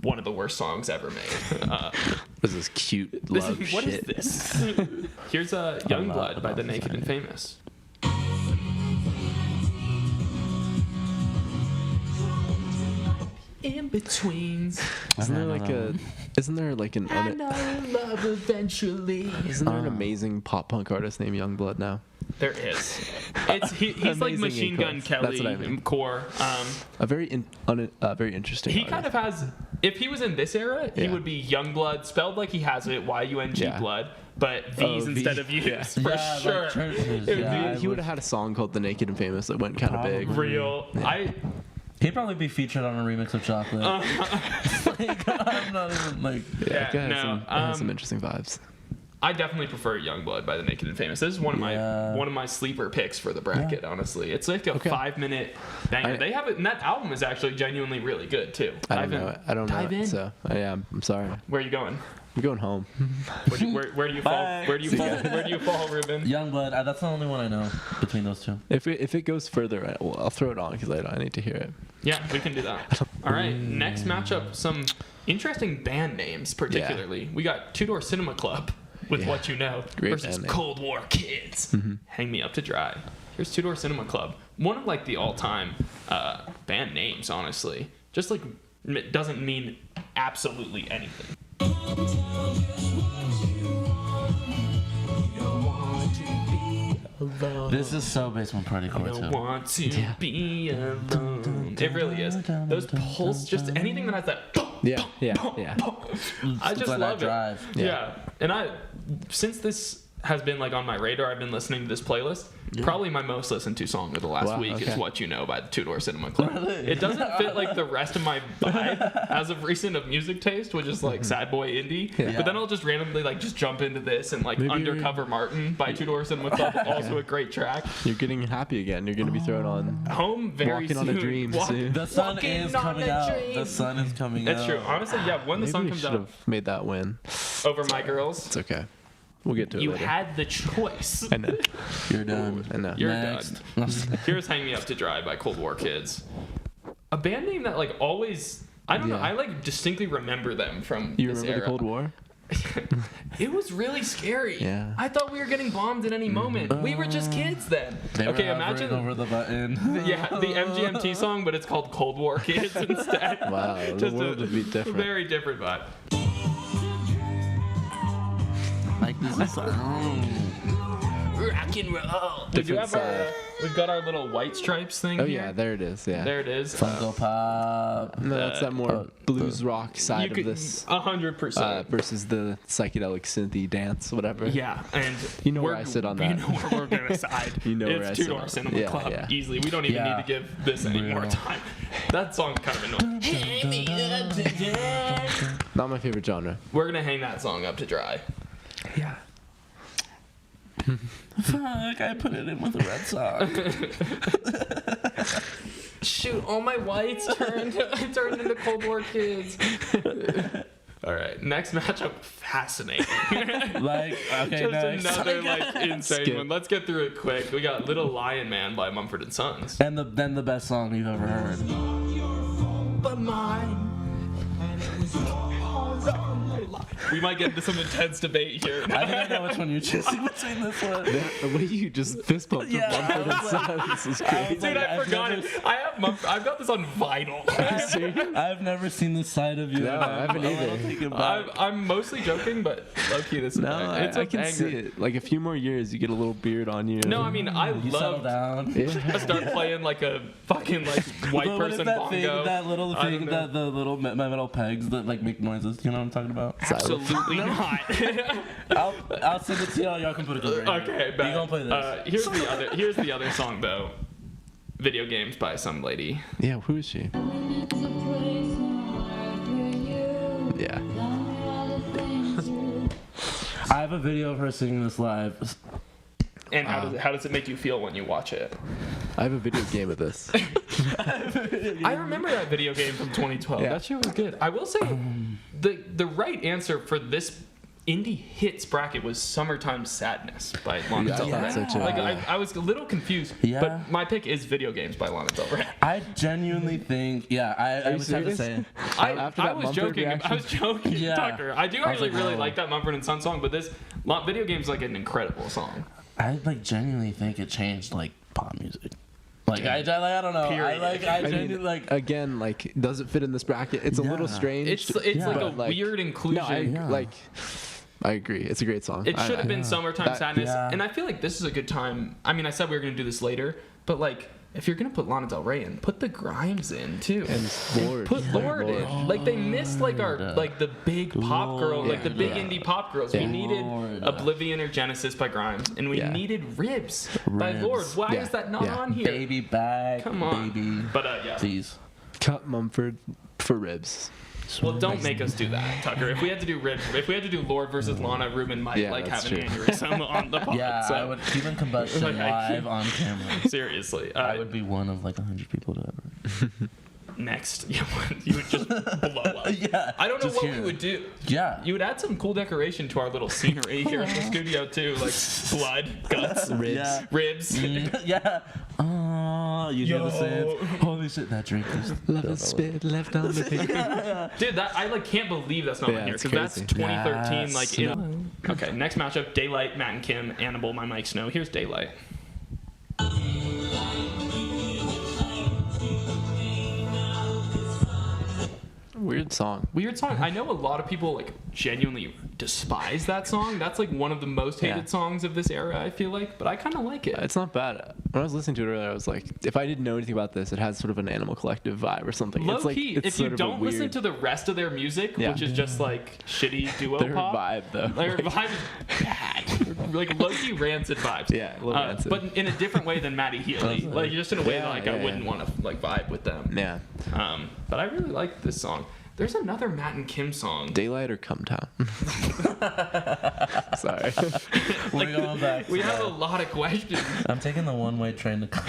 One of the worst songs ever made. This is cute love shit. What is this? Here's Youngblood by The Naked and Famous. In betweens. Isn't there love eventually? Isn't there an amazing pop punk artist named Youngblood now? There is. He's like Machine Gun Kelly. That's what I mean. Core. A very interesting. He kind of has. If he was in this era, he would be Youngblood, spelled like he has it, Y-U-N-G blood, but V's instead of U's for sure. He would have had a song called "The Naked and Famous" that went kind of big. Real. Yeah. He'd probably be featured on a remix of Chocolate. I'm not even Some interesting vibes. I definitely prefer Youngblood by the Naked and Famous. This is one of my sleeper picks for the bracket. Honestly, it's like a 5-minute banger. They have it, and that album is actually genuinely really good too. I don't know it. So yeah, I'm sorry. Where are you going? I'm going home. Where do you fall? Where do you fall? Where do you fall, Ruben? Youngblood. That's the only one I know between those two. If it goes further, I'll throw it on because I need to hear it. Yeah, we can do that. All right, next matchup. Some interesting band names, particularly. We got Two Door Cinema Club with What You Know versus Cold War Kids. Hang Me Up to Dry. Here's Two Door Cinema Club. One of like the all-time band names, honestly. Just like it doesn't mean absolutely anything. This is so Basement Party Core too. I don't want to be alone. It really is. Those pulls, just anything that has that. Yeah. I just love it. Drive. Yeah, and since this has been like on my radar, I've been listening to this playlist. Probably my most listened to song of the last week is What You Know by the Two Door Cinema Club. Really? It doesn't fit like the rest of my vibe as of recent of music taste, which is like sad boy indie. Yeah. But then I'll just randomly like just jump into this and like Undercover Martin by Two Door Cinema Club, also a great track. You're getting happy again. You're gonna be thrown on Home very Walking soon. on a Dream soon. The sun is coming out. The sun is coming out. That's true. Honestly, yeah. When the sun comes out, should have made that win. Over My Girls. It's okay. We'll get to it You later. had the choice. I know. You're done. I know. You're Next. done. Here's Hang Me Up to Dry by Cold War Kids. A band name that like always, I don't know, I like distinctly remember them from You this remember era. the Cold War? It was really scary. Yeah. I thought we were getting bombed at any moment. We were just kids then. They Okay, were imagine hovering over the button. the MGMT song, but it's called Cold War Kids instead. Wow, the Just world would be different. Very different vibe. Like this is Rock and roll. Did you have we've got our little White Stripes thing Oh here. yeah, there it is. Yeah. There it is. Funko Pop. No, that's that more blues rock side of this 100%. versus the psychedelic synthy dance, whatever. Yeah, and You know where I sit on that. You know where we're gonna side. You know where I it's sit Two Door on it. Cinema Yeah, Club yeah. easily. We don't even Yeah. need to give this any more Real. time. That song's kind of annoying. Not my favorite genre. We're gonna hang that song up to dry. Yeah. Fuck, I put it in with a red sock. Shoot, all my whites turned into Cold War Kids. All right, next matchup, fascinating. Like, okay, Just next. another like insane Skip. one. Let's get through it quick. We got Little Lion Man by Mumford & Sons. And then the best song you've ever heard. But mine. We might get into some intense debate here. I think I know which one you're choosing between this one. The way you just fist bumped Yeah, Mumford I and was Sons is crazy. Dude, I forgot it. I've got this on vinyl. I've never seen this side of you. No, I haven't either. I'm mostly joking, but low key this is No, it's I can see it. Like a few more years, you get a little beard on you. No, I mean I You settle love down. I start playing like a fucking like white But what person if that bongo. thing, that little I thing, don't know. that the little metal pegs that like make noises? You know what I'm talking about? Absolutely not. I'll send it to y'all. Y'all can put it right Okay, here. bet. You gonna play this? Here's the other song though. Video Games by some lady. Yeah, who is she? Yeah. I have a video of her singing this live. And how does it make you feel when you watch it? I have a video game of this. I remember that video game from 2012. Yeah. That shit was good. I will say the right answer for this indie hits bracket was Summertime Sadness by Lana Yeah, I Del Rey. thought so too. Like I was a little confused, Yeah. but my pick is Video Games by Lana Del Rey. I genuinely think, I you was have to serious? say, After I that was Mumford joking. reaction? I was joking, Yeah. Tucker. I do I was actually like, really whoa. like that Mumford & Sons song, but this Video Games is like an incredible song. I like genuinely think it changed like pop music. Like I don't know. Period. I I genuinely mean, like. again, like, does it fit in this bracket? It's a little Yeah. strange. It's Yeah. like a But, like, weird inclusion. No, I agree. It's a great song. It should have been Summertime That- Sadness. yeah. And I feel like this is a good time. I mean, I said we were going to do this later, but like, if you're going to put Lana Del Rey in, put the Grimes in too. And Lord. Put Lord Lord. in. Like, they missed like the big pop girl, like the big Yeah. indie pop girls. We Yeah. needed Lord. Oblivion or Genesis by Grimes, and we Yeah. needed Ribs by Ribs. Lord. Why Yeah. is that not Yeah. on here? Baby back. Come on. Baby. But yeah. Please. Cut Mumford for ribs. Well, don't make us do that, Tucker. If we had to do Lord versus Lana, Ruben might have an aneurysm on the pod. Yeah, so. I would human combustion live on camera. Seriously, I would be one of like 100 people to ever. Next, you would just blow up. Yeah, I don't know what we would do. Yeah, you would add some cool decoration to our little scenery here in the studio too, like blood, guts, ribs. Yeah. Oh, you hear the sounds. Holy shit, that drink is love is spit left on the paper. Dude, I can't believe that's not on here because that's 2013. Yes. Okay, next matchup: Daylight, Matt and Kim, Annabelle, My Mike Snow. Here's Daylight. Weird song. I know a lot of people like genuinely despise that song. That's like one of the most hated songs of this era, I feel like, but I kind of like it. It's not bad. When I was listening to it earlier, I was like, if I didn't know anything about this, it has sort of an Animal Collective vibe or something. Low it's like, key, it's if you sort of don't listen to the rest of their music, which is just like shitty duo their pop. vibe though. Their vibe is bad. Like low key rancid vibes. Yeah, a little rancid. But in a different way than Matty Healy. Like just in a way that like I wouldn't want to like vibe with them. Yeah. But I really like this song. There's another Matt and Kim song. Daylight or Come Town? Sorry. We're going back. We have a lot of questions. I'm taking the one-way train to come.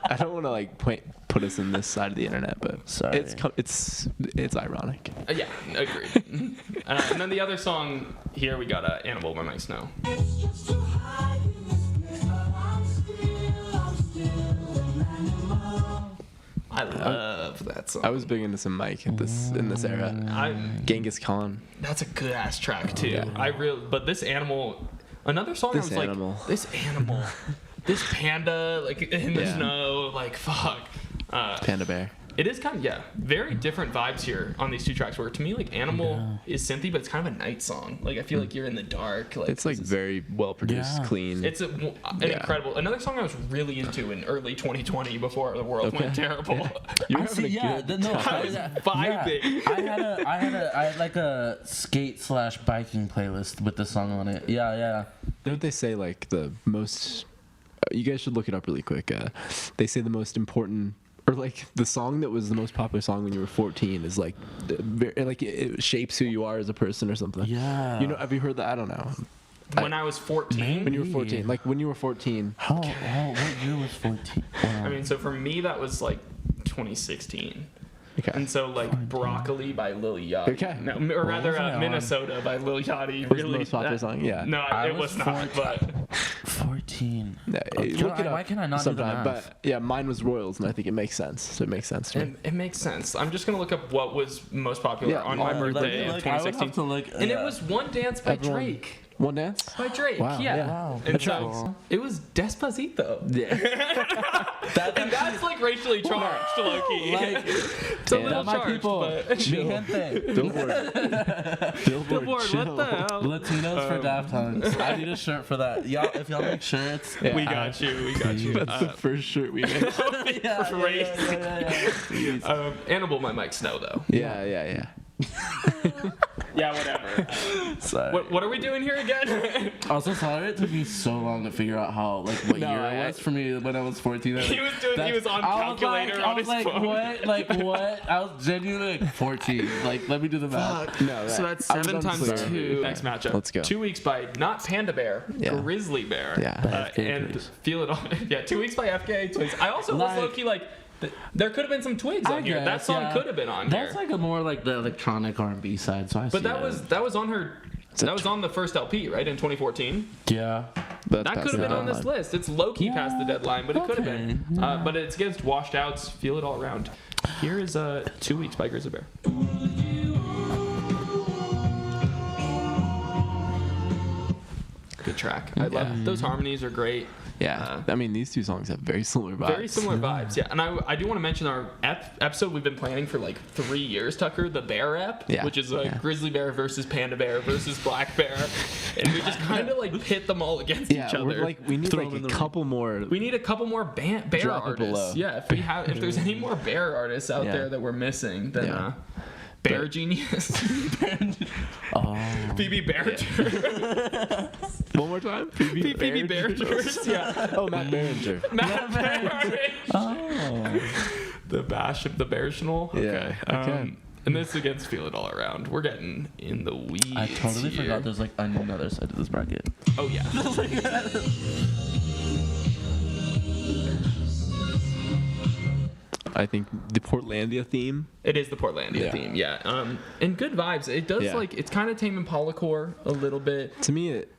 I don't want to like put us in this side of the internet, but sorry. It's ironic. Yeah, agreed. And then the other song here we got Annabelle by Mike Snow. I love that song. I was big into some Mike in this era. Genghis Khan. That's a good ass track too. Yeah. But this animal, another song. This animal, this panda, like in the snow, like fuck. Panda bear. It is kind of very different vibes here on these two tracks. Where to me, like Animal is synthy, but it's kind of a night song. Like I feel like you're in the dark. Like it's like very well produced, clean. It's an incredible. Another song I was really into in early 2020 before the world went terrible. Yeah. You're having a good time. I was vibing. Yeah. I had like a skate/biking playlist with the song on it. Yeah. Don't they say like the most? You guys should look it up really quick. They say the most important. Or like the song that was the most popular song when you were 14 is like, it shapes who you are as a person or something. Yeah. You know, have you heard that? I don't know. When I was 14. When you were 14, like when you were 14. What year was 14? I mean, so for me that was like 2016. Okay. And so like Broccoli by Lil Yachty. Okay. No, or rather Minnesota by Lil Yachty. Was the most popular song? Yeah. No, it was not. But 14. Yeah, look it up why can I not sometime, do the math? But yeah, mine was Royals, and I think it makes sense. So it makes sense to me. It makes sense. I'm just gonna look up what was most popular on my birthday of 2016. And it was One Dance by Drake. One Dance? By Drake, wow, yeah. Wow. And so it was Despacito. Yeah. And that's like racially charged, low-key. Like, it's a little charged, but... Billboard, Billboard, what the hell? Latinos for Daft Hunk. I need a shirt for that. Y'all, if y'all make shirts, we got you. That's the first shirt we made. Crazy. Annabelle by Mike Snow, though. Yeah. Yeah, whatever. Sorry. What are we doing here again? Also, sorry it took me so long to figure out what year it was for me when I was 14. He was on calculator on his phone. What? I was genuinely like 14. Like, let me do the math. No, so that's 7 times 2. Next matchup. Let's go. 2 Weeks by not Panda Bear, Grizzly Bear. Yeah. And Feel It All. Yeah, 2 Weeks by FKA Twigs. I also was low-key like, there could have been some Twigs on here. That song could have been on here. That's like a more like the electronic R&B side. So I see that was on her. That was on the first LP, right, in 2014. Yeah. That could have been on this list. It's low-key past the deadline, but it could have been. But it's against Washed Out's Feel It All Around. Here is 2 Weeks by Grizzly Bear. Good track. I love those harmonies are great. Yeah, I mean, these two songs have very similar vibes. Very similar vibes, yeah. And I do want to mention our episode we've been planning for like 3 years, Tucker, the Bear ep, which is Grizzly Bear versus Panda Bear versus Black Bear. And we just kind of like pit them all against each other. We need like a couple more. We need a couple more bear artists. Yeah, if there's any more bear artists out there that we're missing, then... Bear Genius. Phoebe Bearinger. One more time? Phoebe Bearinger. Yeah. Oh, Matt Bearinger. Matt Bearinger. The bash of the Beartional. Okay. Yeah, okay. And this against Feel It All Around. We're getting in the weeds. I totally here. forgot there's like another side to this bracket. Oh yeah. I think the Portlandia theme. It is the Portlandia theme, yeah. And good vibes. It does like it's kind of Tame Impala core a little bit. To me, it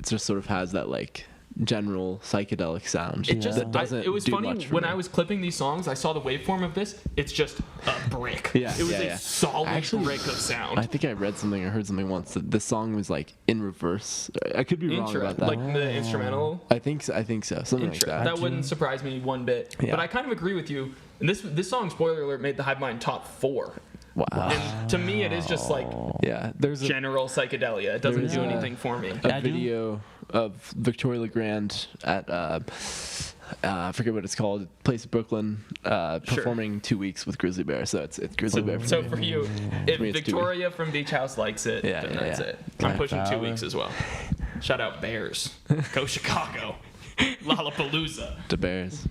just sort of has that like general psychedelic sound. It just it was do funny much for when me. I was clipping these songs. I saw the waveform of this. It's just a brick. Yeah, it was yeah, a yeah. solid brick of sound. I think I read something or heard something once that the song was like in reverse. I could be wrong about that. Like the instrumental. I think so. Something like that. That wouldn't surprise me one bit. Yeah. But I kind of agree with you. And this song, spoiler alert, made the Hivemind top 4. Wow. And to me, it is just like there's a general psychedelia. It doesn't do anything for me. a video of Victoria LeGrand at I forget what it's called, place in Brooklyn, performing 2 weeks with Grizzly Bear. So it's Grizzly Bear. So for you, if me, it's 2 Victoria from Beach House likes it, then that's it. I'm pushing 2 weeks as well. Shout out Bears. Go Chicago. Lollapalooza. The Bears.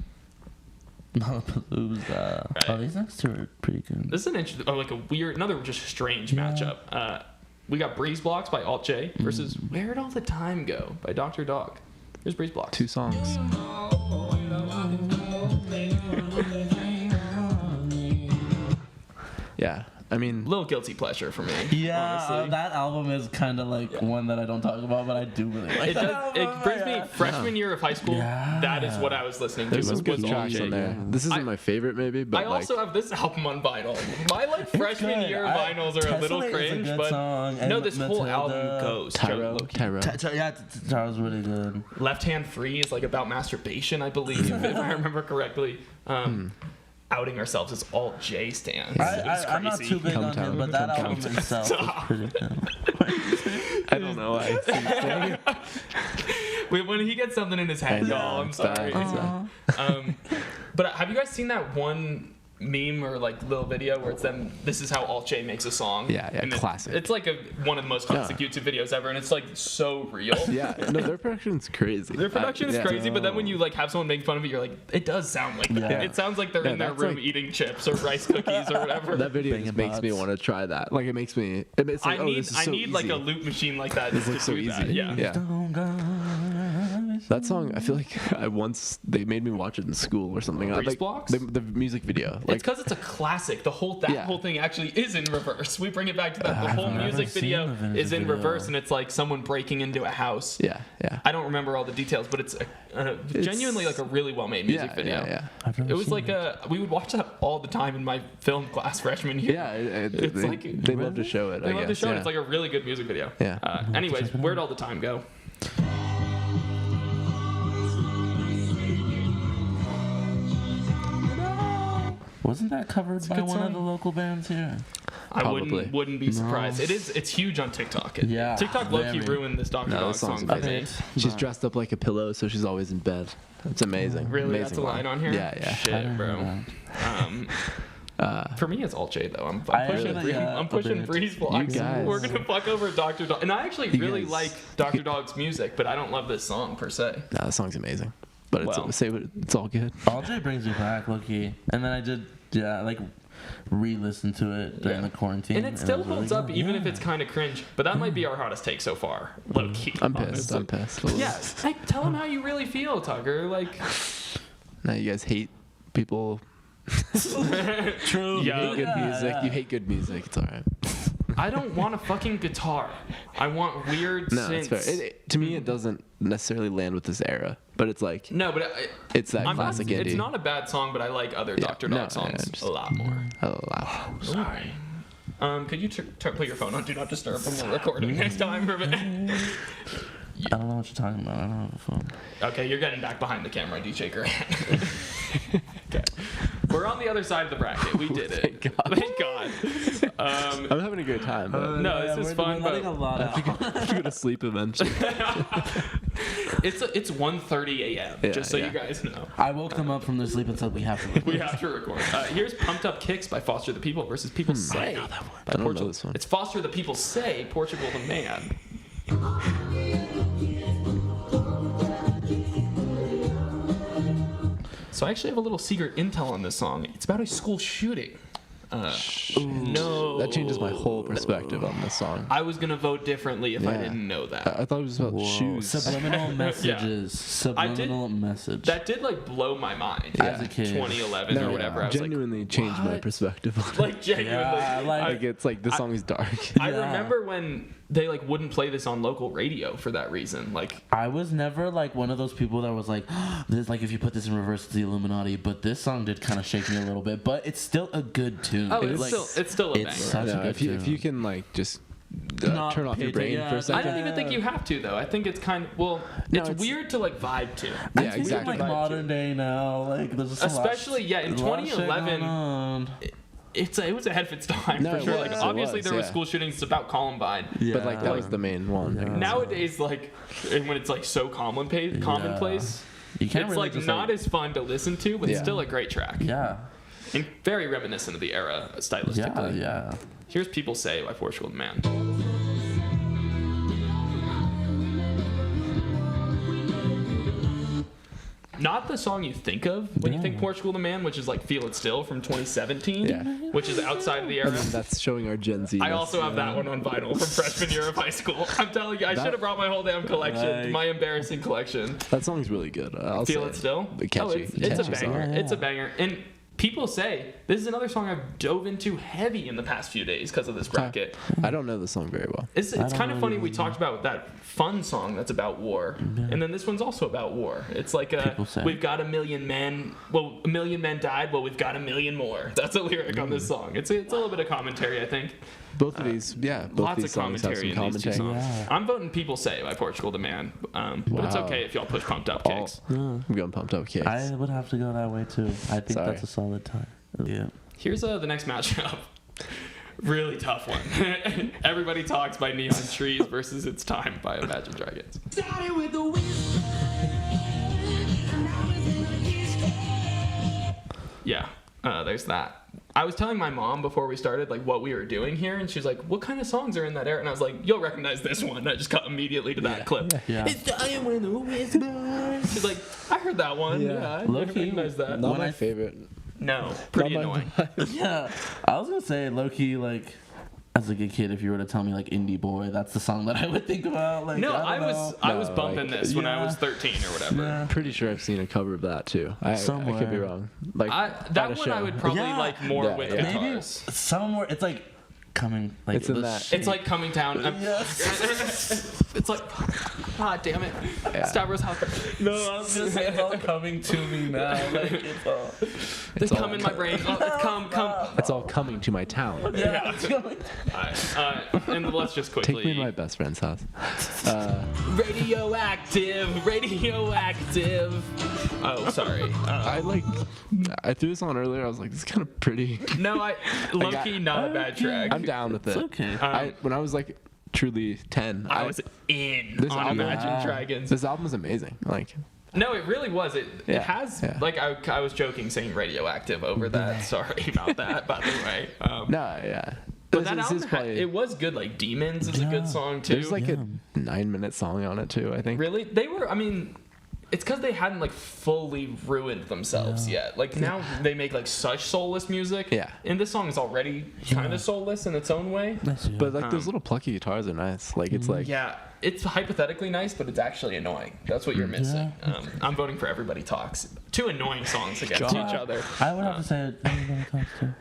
Lollapalooza. Right. Oh, these next two are pretty good. This is an interesting, like a weird, another just strange matchup. We got Breeze Blocks by Alt J versus Where'd All the Time Go by Dr. Dog. Here's Breeze Blocks. 2 songs. Yeah, I mean, Little guilty pleasure for me. Yeah, honestly. that album is kind of like one that I don't talk about, but I do really like. It brings me freshman year of high school. Yeah. That is what I was listening to. there's some good was tracks Alt J. on there. This isn't my favorite, maybe, but I like, also have this album on vinyl. My like freshman good. year vinyls are a little Tessellate is a cringe, good but song, no, and this whole Matilda. album goes. Tyro. Yeah, Tyro's really good. Left Hand Free is like about masturbation, I believe, if I remember correctly. Outing ourselves as Alt J stands. I'm not too big on him, but that album itself is pretty good. I don't know why. When he gets something in his head, y'all, I'm sorry. But have you guys seen that one meme or like little video where it's them? This is how Alt J makes a song. Yeah, And classic. It's like one of the most classic YouTube videos ever, and it's like so real. Yeah, no, their production's crazy. Their production is yeah. crazy, but then when you like have someone make fun of it, you're like, it does sound like that. Yeah. It sounds like they're in their that's room like- eating chips or rice cookies or whatever. That video Banging just makes me pots. want to try that. Like, it makes me. It's like, I this is so need like easy. a loop machine like that just to looks so do that. easy. Yeah. Yeah. That song, I feel like they made me watch it in school or something. Breeze Like, Blocks? the music video. It's Like, because it's a classic. The whole thing actually is in reverse. We bring it back to that. The whole I've never music seen video the music is in video. reverse, and it's like someone breaking into a house. yeah. I don't remember all the details, but it's genuinely like a really well-made music video. Yeah. I've never It was seen like we would watch that all the time in my film class freshman year. Yeah, It's they, like- they love to show it. They I love guess. to show it. Yeah. It's like a really good music video. Yeah. Anyways, Where'd All the Time Go? Wasn't that covered by good one of song. the local bands here? I Probably. wouldn't be surprised. It's huge on TikTok. Yeah, TikTok low-key very. ruined this Dr. No, Dog this song's song for me. amazing. She's dressed up like a pillow, so she's always in bed. It's amazing. Really, amazing that's a line on here? Yeah. Shit, bro. For me, it's Alt J though. I'm a pushing bit. Breeze Blocks. You guys. We're gonna fuck over Dr. Dog, and I actually really guys- like Dr. Dog's music, but I don't love this song per se. No, the song's amazing. But it's Well. it's all good. All J brings me back, low-key. And then I did, like, re-listen to it during the quarantine. And it still was really holds up, good. even if it's kind of cringe. But that might be our hottest take so far, low key. I'm pissed. I'm pissed. Yeah, hey, tell them how you really feel, Tucker. Like, Now you guys hate people. True. You Yeah. hate good music. You hate good music. It's all right. I don't want a fucking guitar. I want weird No, synths. it's fair. To me, it doesn't necessarily land with this era, but it's like No, but it's that I'm not, classic indie. it's not a bad song, but I like other Dr. No, Dog songs just- a lot more. Oh, wow. Sorry. Could you put your phone on Do Not Disturb when we're recording next time, Ruben? I don't know what you're talking about. I don't have a phone. Okay, you're getting back behind the camera, DJ Grant. Okay. We're on the other side of the bracket. We did it. Thank God. I'm having a good time. But No, this is fun, We're letting a but lot out. I have to go to sleep eventually. it's 1:30 a.m. Yeah, just so yeah. you guys know. I woke them up from their sleep and said we have to record. We have to record. Here's Pumped Up Kicks by Foster the People versus People Say. I by don't know Portugal. this one. It's Foster the People Say, Portugal the Man. So I actually have a little secret intel on this song. It's about a school shooting. No. That changes my whole perspective on this song. I was going to vote differently if I didn't know that. I thought it was about shoes. Subliminal messages. Subliminal message. That did like blow my mind as a kid. 2011 or whatever. I was genuinely changed my perspective on it. Like genuinely. Yeah, like it's like this song is dark. I remember when they like wouldn't play this on local radio for that reason. Like I was never like one of those people that was like, this, like if you put this in reverse, it's the Illuminati. But this song did kind of shake me a little bit. But it's still a good tune. Oh, it's still a banger. Such a good tune. If you can like just turn off your brain for a second. I don't even think you have to though. I think it's kind of it's weird to like vibe to. Yeah, exactly. Like modern day now, like there's just especially in 2011. It was ahead of its time for sure. Like obviously there were school shootings about Columbine, but like that was the main one. Yeah. Nowadays, like and when it's like so commonplace, you can't it's really like not as fun to listen to, but still a great track. Yeah, and very reminiscent of the era stylistically. Yeah. Here's People Say by Portugal the Man. Not the song you think of when you think Portugal the Man, which is like Feel It Still from 2017, which is outside of the era. That's showing our Gen Z. I also have that one on vinyl from freshman year of high school. I'm telling you, I should have brought my whole damn collection, my embarrassing collection. That song's really good. Feel It Still? Catchy. It's a banger. It's a banger. And People Say, this is another song I've dove into heavy in the past few days because of this bracket. I don't know the song very well. It's kind of funny we talked about that fun song that's about war, and then this one's also about war. It's like we've got 1 million men. Well, 1 million men died. Well, we've got 1 million more. That's a lyric on this song. It's a little bit of commentary, I think. Both of these, lots these of commentary in these two songs. Yeah. I'm voting People Say by Portugal the Man, but it's okay if y'all push Pumped Up Kicks. I'm going Pumped Up Kicks. I would have to go that way too. I think that's a solid time. Yeah. Here's the next matchup. Really tough one. Everybody Talks by Neon Trees versus It's Time by Imagine Dragons. Yeah, there's that. I was telling my mom before we started like what we were doing here, and she was like, "What kind of songs are in that era?" And I was like, "You'll recognize this one." And I just cut immediately to that clip. Yeah. It's time when the whispers. She's like, "I heard that one. Yeah, I recognize that." Not my favorite. No, pretty annoying. Yeah, I was gonna say low key like. As a good kid, if you were to tell me like Indie Boy, that's the song that I would think about. Like, no, I was bumping this when I was 13 or whatever. Yeah. I'm pretty sure I've seen a cover of that too. I could be wrong. Like that one, I would probably like more with guitars. Maybe somewhere it's like coming. Like it's in that. It's like Coming Down. Yes. It's like, ah, damn it. Stavros Hopper. No, I was gonna say it's all coming to me now. Like it's come in my brain. Oh, it's come. It's all coming to my town. Yeah. And let's just quickly. Take me to my best friend's house. Radioactive. Oh, sorry. I threw this on earlier. I was like, this is kind of pretty. No, low-key not a bad track. I'm down with it. It's okay. When I was like truly 10, I was in on Imagine Dragons. This album is amazing. Like. No, it really was. It has like I was joking saying Radioactive over that. Sorry about that, by the way. But that album it was good. Like Demons is a good song too. There's like a 9-minute song on it too, I think. Really? They were. I mean, it's because they hadn't like fully ruined themselves yet. Like now they make like such soulless music. Yeah. And this song is already kind of soulless in its own way. But like those little plucky guitars are nice. Like it's like. Yeah. It's hypothetically nice, but it's actually annoying. That's what you're missing. I'm voting for Everybody Talks. 2 annoying songs against each other. I would have to say Everybody Talks too.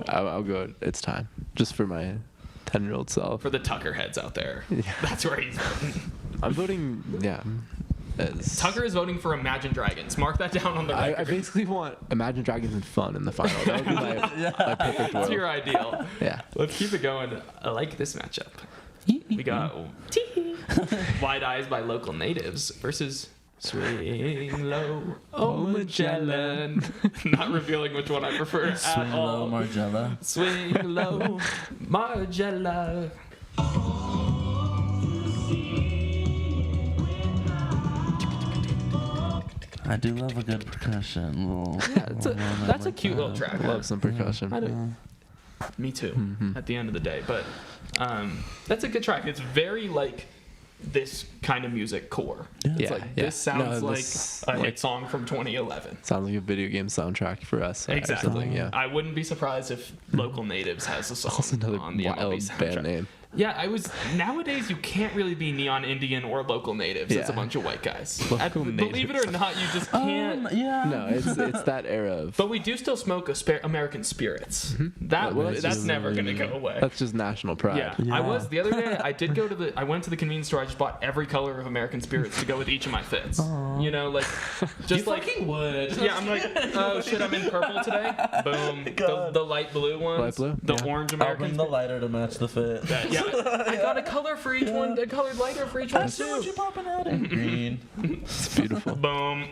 I'll go. It's Time, just for my 10-year-old self. For the Tucker heads out there, that's where he's voting. I'm voting. Yeah. Tucker is voting for Imagine Dragons. Mark that down on the record. I basically want Imagine Dragons and fun in the final. That would be my perfect world. That's your ideal. Yeah. Let's keep it going. I like this matchup. We got Wide Eyes by Local Natives versus Swing Low, Oh Magellan. Not revealing which one I prefer at Swing all. Low, Margella. Swing Low, Margella. I do love a good percussion. That's a cute little track. Love some percussion. I do. Me too. At the end of the day, but that's a good track. It's very like this kind of music core. Yeah. It's like this sounds like a hit song from 2011. Sounds like a video game soundtrack for us. Exactly. Yeah. I wouldn't be surprised if Local Natives has a song That's another on the wild MLB soundtrack. band name. Yeah, nowadays you can't really be Neon Indian or Local Natives. It's a Yeah. bunch of white guys. Local Believe it or not, you just can't. Yeah. No, it's that era of. But we do still smoke American Spirits. That's never gonna go away. That's just national pride. Yeah. I was the other day. I went to the convenience store. I just bought every color of American Spirits to go with each of my fits. You know, like just You like fucking would. yeah. I'm like, oh shit, I'm in purple today. Boom. The light blue ones. Light blue? The Yeah. orange I'll American. bring the lighter to match the fit. Yeah, I got a color for each one. A colored lighter for each one That's what too. you popping out in. Green. It's beautiful. Boom.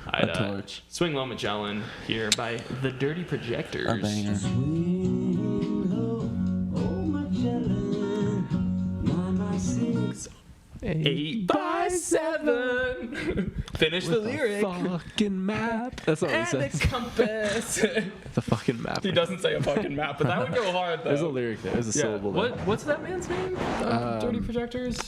A torch. Swing Low Magellan here by the Dirty Projectors. A banger. 8x7. Finish the lyric. Fucking map. That's not what he And a says. compass. The fucking map. He doesn't say a fucking map, but that would go hard though. There's a lyric there. There's a Yeah. syllable there. What's that man's name? Dirty Projectors?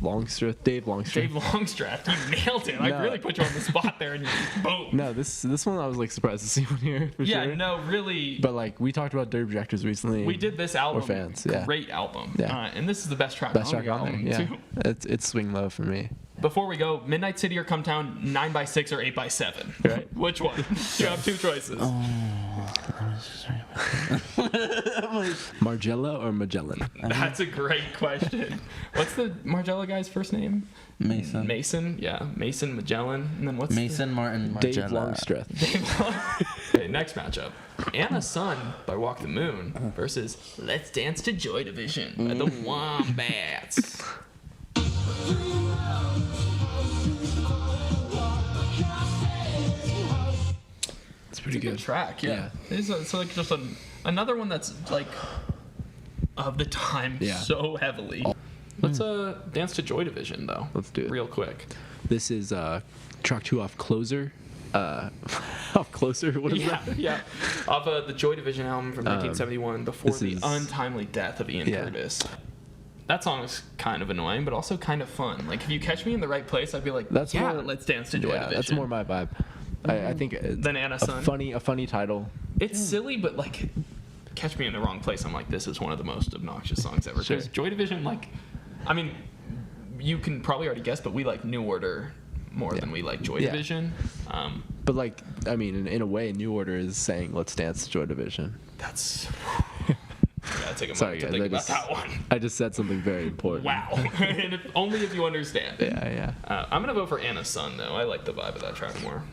Longstreth. Dave Longstreth. Dave Longstreth. You nailed it. I No. really put you on the spot there, and you boom. No, this one I was like surprised to see one here. For Yeah, sure. no, really. But like we talked about Dirty Projectors recently. We did this album. We're fans, yeah. Great album. Yeah. And this is the best track Best on track the on there. album, Yeah, too. it's Swing Low for me. Before we go, Midnight City or Come Town, 9x6 or 8x7. Right. Which one? You have two choices. Margella or Magellan? That's a great question. What's the Margella guy's first name? Mason. Mason. Yeah, Mason Magellan. And then what's Mason Martin Dave Margella. Longstreth. Okay, next matchup. Anna Sun by Walk the Moon versus Let's Dance to Joy Division by the Wombats. It's pretty Good good. track, yeah. It's like just another one that's like of the time Yeah. so heavily. Let's dance to Joy Division though. Let's do it. Real quick. This is track 2 off Closer. Off Closer? What is that? Yeah. Of the Joy Division album from 1971 before this the is- untimely death of Ian Yeah. Curtis. That song is kind of annoying, but also kind of fun. Like if you catch me in the right place, I'd be like, That's yeah, more- let's dance to Joy Yeah, Division. that's more my vibe. I think it's Than Anna Sun. a funny title. It's silly, but like, catch me in the wrong place. I'm like, this is one of the most obnoxious songs ever. Sure. Because Joy Division, like, I mean, you can probably already guess, but we like New Order more than we like Joy Yeah. Division. But like, I mean, in a way, New Order is saying "Let's Dance to Joy Division." That's. Gotta take a Sorry, moment to guys, think about that one. I just said something very important. Wow. And only if you understand. Yeah. I'm gonna vote for Anna Sun though. I like the vibe of that track more.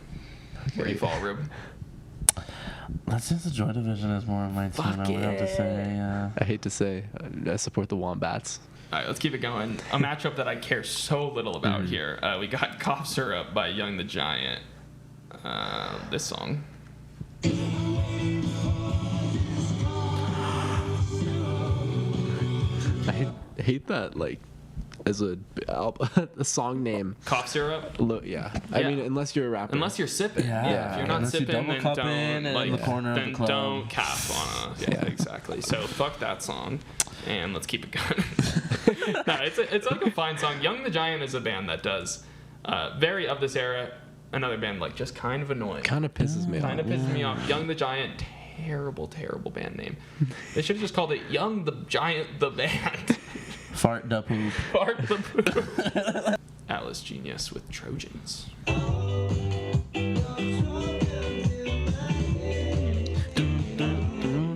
Where do you fall, Ruben? Let's Dance to Joy Division is more of my team. I would have to say, yeah. I hate to say, I support the Wombats. All right, let's keep it going. A matchup that I care so little about here. We got Cough Syrup by Young the Giant. This song. I hate that, like, as a song name. Cough Syrup? Yeah. I Yeah. mean, unless you're a rapper. Unless you're sipping. Yeah. If you're not Unless you sipping, double then cup don't. in and like, in the corner of the then club. don't calf on us. Yeah, exactly. So fuck that song. And let's keep it going. No, it's like a fine song. Young the Giant is a band that does very of this era. Another band like just kind of annoying. Kind of pisses me Kind off. of pisses me off. Young the Giant, terrible band name. They should have just called it Young the Giant the Band. Fart da poop. Fart the Poop. Atlas Genius with Trojans.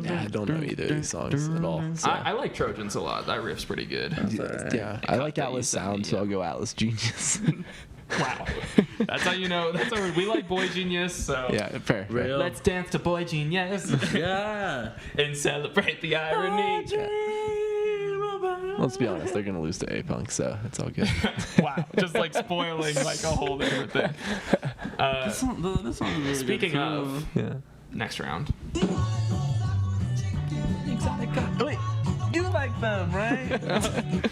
Yeah, I don't know either of these songs at all. So. I like Trojans a lot. That riff's pretty good. Yeah, I like that you Atlas sent me, Sound, so yeah. I'll go Atlas Genius. Wow. That's how you know. That's how we like Boy Genius. So Yeah, fair. Real. let's dance to Boy Genius Yeah. and celebrate the irony. Let's be honest, they're gonna lose to A-Punk, so it's all good. Wow. Just like spoiling like a whole different thing. This song is really Speaking good of, too. Yeah. next round. Wait, you like them, right?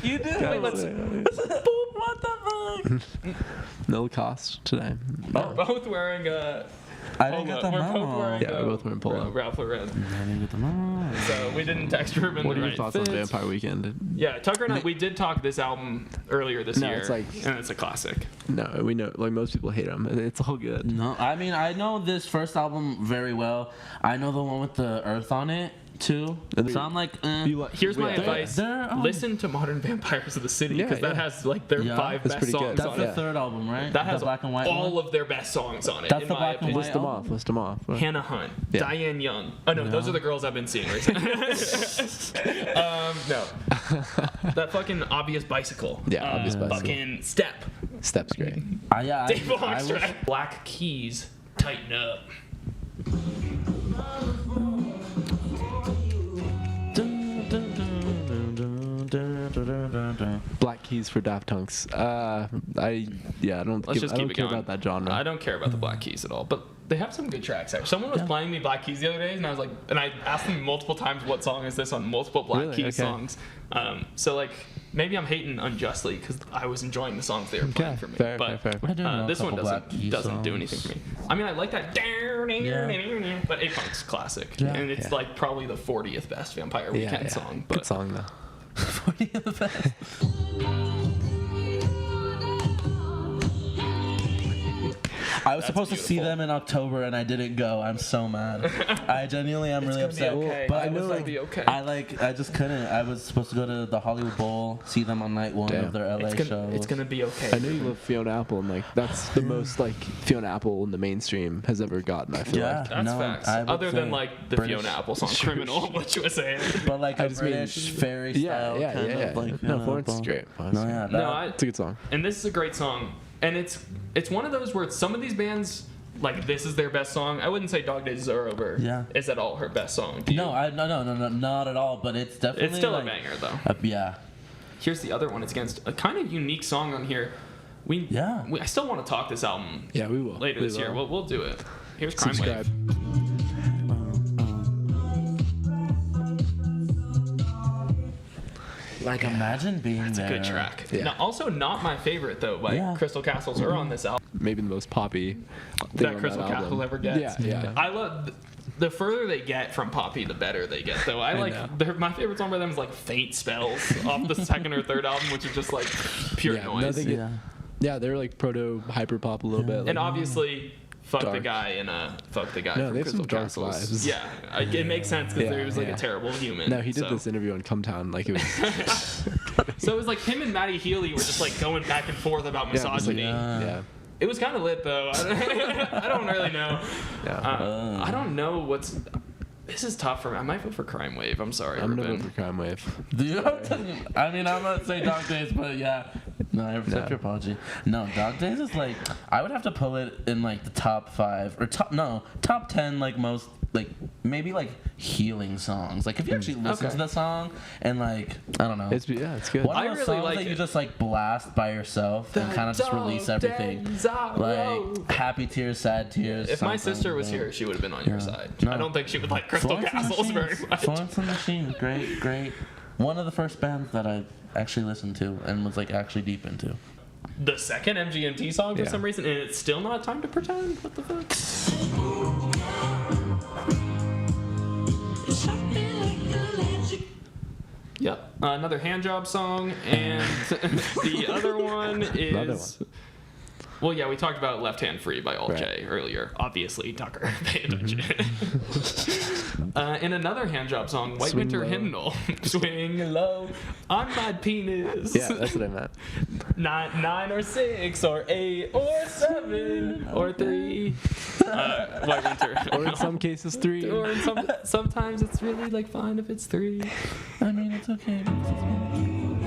You do. Wait, let's. What the fuck? No cost today. We're both wearing I didn't get the We're both memo. wearing Yeah, we're both wearing polo. Ralph Lauren. I didn't get the memo. So we didn't text Ruben What the are your right thoughts on fits. Vampire Weekend? Yeah, Tucker and I, we did talk this album earlier this year. it's like- and it's a classic. No, we know. Like most people hate him. It's all good. No, I mean I know this first album very well. I know the one with the Earth on it too. So I'm like, Here's my advice: they're, listen to Modern Vampires of the City, Yeah, because that yeah. has like their Yeah. 5 That's best pretty good. songs that's on the it. third album, right? That has the black and white all one? of their best songs on it. That's in the my black and opinion. white List them off. Hannah Hunt, Yeah. Diane Young. Oh no, those are the girls I've been seeing recently. No, that fucking Obvious Bicycle. Yeah, Obvious Bicycle. Fucking Step. Step's great. Yeah, Dave I wish, Longstrap. Black Keys. Tighten Up. Black Keys for Daft Hunks. I don't Let's just keep it care going. about that genre. I don't care about the Black Keys at all, but they have some good tracks. Actually, someone was playing me Black Keys the other day, and I was like, and I asked them multiple times what song is this on multiple Black Really? Keys Okay. songs. So like maybe I'm hating unjustly because I was enjoying the songs they were playing for me. fair, but fair. I do know a this one couple Black Keys doesn't do songs. anything for me. I mean, I like that, but A-Punk's classic, Yeah. and it's Yeah. like probably the 40th best Vampire Weekend song. But Good song though. I was supposed to see them in October and I didn't go. I'm so mad. I genuinely am really gonna be upset. okay. But I It's was gonna like, be okay. I just couldn't. I was supposed to go to the Hollywood Bowl, see them on night 1 Damn. of their LA show. It's gonna be okay. I know you love Fiona Apple, and like that's the most like Fiona Apple in the mainstream has ever gotten. I feel Yeah. like. That's No, facts. I would Other than say like the British- Fiona Apple song "Criminal," what you were saying. But like I a just mean- British fairy Yeah, style kind of like No, Fiona Florence is Apple. great. No, yeah, that, It's a good song. And this is a great song. And it's one of those where some of these bands, like, this is their best song. I wouldn't say Dog Days Are Over is at all her best song. Do you? no, no, not at all. But it's definitely It's still like, a banger, though. Yeah, Here's the other one. It's against a kind of unique song on here. I still want to talk this album Yeah, we will later this year. We'll do it. Here's Crime Subscribe. Wave. like imagine being It's a there. good track. Yeah. Now, also not my favorite, though, by Crystal Castles are on this album. Maybe the most poppy thing That on Crystal that album. Castles ever gets. Yeah. I love the further they get from poppy, the better they get. Though I like my favorite song by them is like "Faint Spells" off the second or third album, which is just like pure Yeah, noise. no, they get- Yeah, they're like proto hyper pop a little bit. Like, and obviously, fuck the Dark. guy and fuck the guy No, from they have Crystal some dark Castles. vibes. Yeah, it makes sense because Yeah, he was like yeah. a terrible human. no, he did so. this interview on Come Town. Like it was. So it was like him and Matty Healy were just like going back and forth about misogyny. Yeah. It was kind of lit though. I don't really know. Yeah. I don't know what's. This is tough for me. I might vote for Crime Wave. I'm sorry, I'm gonna Ruben. vote for Crime Wave. Do you know I mean, I'm not saying Dog Days, but yeah. No, I accept your apology. No, Dog Days is like, I would have to pull it in like the top 5 or top 10, like most, like maybe like healing songs. Like if you actually listen to the song and like, I don't know. It's good. One I of those really songs like that you it. just like blast by yourself and kind of just release everything. Like happy tears, sad tears. If my something, sister was yeah. here, she would have been on your side. No. I don't think she would like Crystal Florence and the Castles very Machine. much. Florence and the Machine, great. One of the first bands that I actually listened to and was like actually deep into. The second MGMT song for Yeah. some reason, and it's still not Time to Pretend. What the fuck? Yep, another hand job song, and the other one is. Another one. Well, yeah, we talked about Left Hand Free by Alt J earlier. Obviously, Tucker, pay attention. And another hand job song, White Swing Winter Low. Hymnal. Swing low on my penis. Yeah, that's what I meant. 9 or 6 or 8 or 7 or 3. White Winter. Or in some cases 3. Or in sometimes it's really like fine if it's 3. I mean, it's okay. And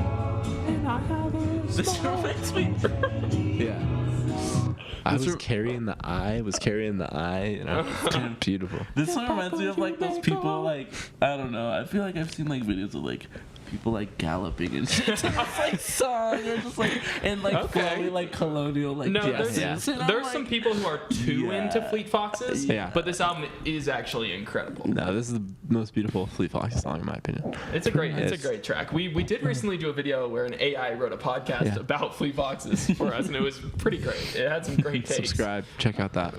I have a This small- reminds me. Yeah. I was carrying the eye. You know, beautiful. This one reminds me of like those people like I don't know. I feel like I've seen like videos of like people like galloping and shit. It's like song or just like and like flowy like colonial like No, dresses. And I'm there's like, some people who are too into Fleet Foxes, Yeah. but this album is actually incredible. No, this is the most beautiful Fleet Foxes song in my opinion. It's a great track. We did recently do a video where an AI wrote a podcast about Fleet Foxes for us, and it was pretty great. It had some great takes. Subscribe. Check out that.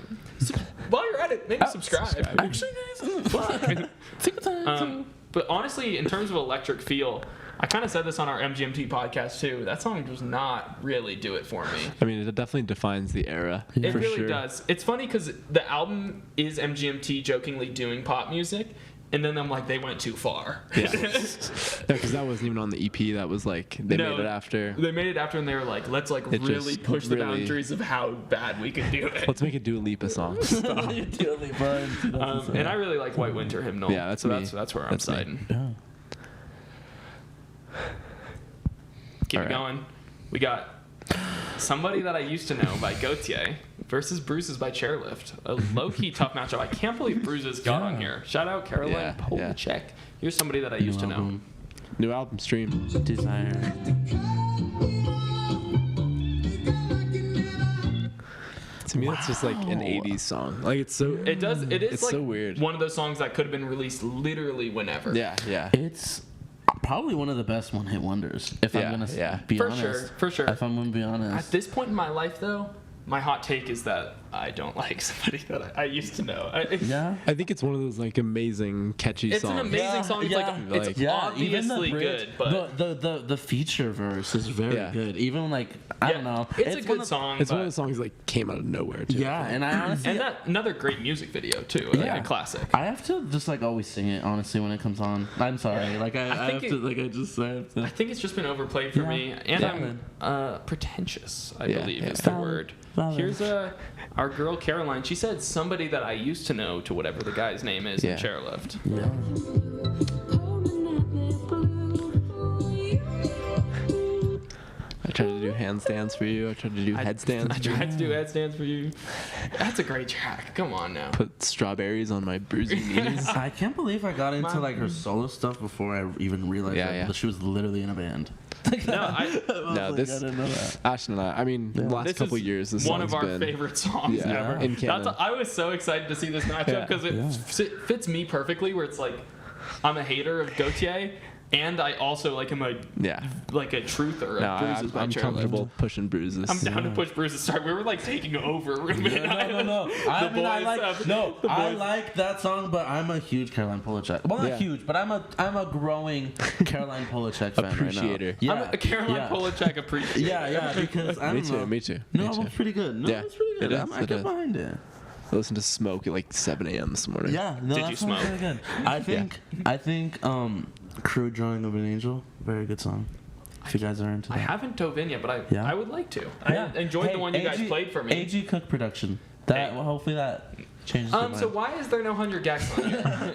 while you're at it, maybe subscribe. Actually, guys, take the time. But honestly, in terms of electric feel, I kind of said this on our MGMT podcast too. That song does not really do it for me. I mean, it definitely defines the era. It for really sure. does. It's funny because the album is MGMT jokingly doing pop music, and then I'm like, they went too far. Yeah, because that wasn't even on the EP. That was like they made it after. They made it after, and they were like, let's like It really just push the really- boundaries of how bad we can do it. Let's make a Dua Lipa song. And I really like White Winter Hymnal. Yeah, that's so me. that's where I'm That's me. siding. Yeah. Keep All it right. going. We got Somebody That I Used to Know by Gautier versus Bruises by Chairlift. A low-key tough matchup. I can't believe Bruises got on here. Shout out Caroline Yeah, Polachek. Here's Somebody That I Used to Know. New album stream. Desire. To me, that's just like an '80s song. Like it's so. It does. It is It's like so weird. one of those songs that could have been released literally whenever. Yeah, yeah. It's probably one of the best one-hit wonders. If Yeah, I'm gonna yeah. be For honest. sure, for sure. If I'm gonna be honest. At this point in my life, though, my hot take is that I don't like Somebody That I Used to Know. Yeah. I think it's one of those like amazing, catchy It's songs. an amazing song. It's Like- it's even obviously the bridge, good, but the feature verse is very Yeah. good. Even like I don't know, it's a one good of- song. It's but, one of those songs like came out of nowhere too. Yeah, and I honestly, and that another great music video too. Yeah. Like a classic. I have to just like always sing it honestly when it comes on. I'm sorry, like I think have to like I have to. I think it's just been overplayed for Yeah. me, and Yeah. I'm pretentious. I Yeah, believe yeah. is the Valid. word. Valid. Here's our girl Caroline. She said Somebody That I Used to Know to whatever the guy's name is in Yeah. Chairlift. Yeah. I tried to do handstands for you. I tried to do headstands. I tried to do headstands for you. That's a great track. Come on now. Put strawberries on my bruising knees. I can't believe I got into like her solo stuff before I even realized Yeah, yeah. that she was literally in a band. No, I, No, I this- didn't know that. Ashton and I mean, the last this couple is years, this one song's of our been favorite songs Yeah. ever. In canon. I was so excited to see this matchup Yeah. because it fits me perfectly. Where it's like I'm a hater of Gautier, and I also like am a like a truther of No, Bruises by I'm Chairlift. comfortable pushing bruises. I'm down to push Bruises. Sorry, we were like taking over. Ruben and I. No. I mean, I like The I boys- like that song, but I'm a huge Caroline Polachek. Well, not Yeah. huge, but I'm a growing Caroline Polachek fan Appreciator. right now. I'm a Caroline Polachek appreciator. Yeah, because I Me don't too, know. me too. No, me too. it's pretty good. No, Yeah, it's pretty good. it is, I it get is. behind it. I listened to Smoke at like 7 a.m. this morning. Yeah, no, Did that you song's smoke? really good. I think Crude Drawing of an Angel, very good song. If you guys are into I that. haven't dove in yet, but Yeah. I would like to. I enjoyed the one you guys played for me. AG Cook production. That Hey. well, hopefully that changes your mind. So why is there no 100 gags on here?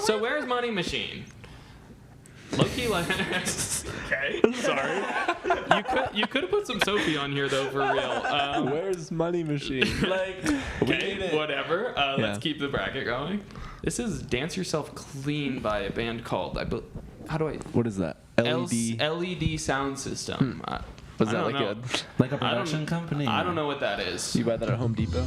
So where's Money Machine? Low-key like okay, sorry. You could have put some Sophie on here though for real. Where's Money Machine? like Okay, whatever. Yeah. Let's keep the bracket going. This is "Dance Yourself Clean" by a band called how do I What is that? LED. LED Sound System. Was I that don't like know. a? like a I don't- production company. I don't know what that is. You buy that at Home Depot?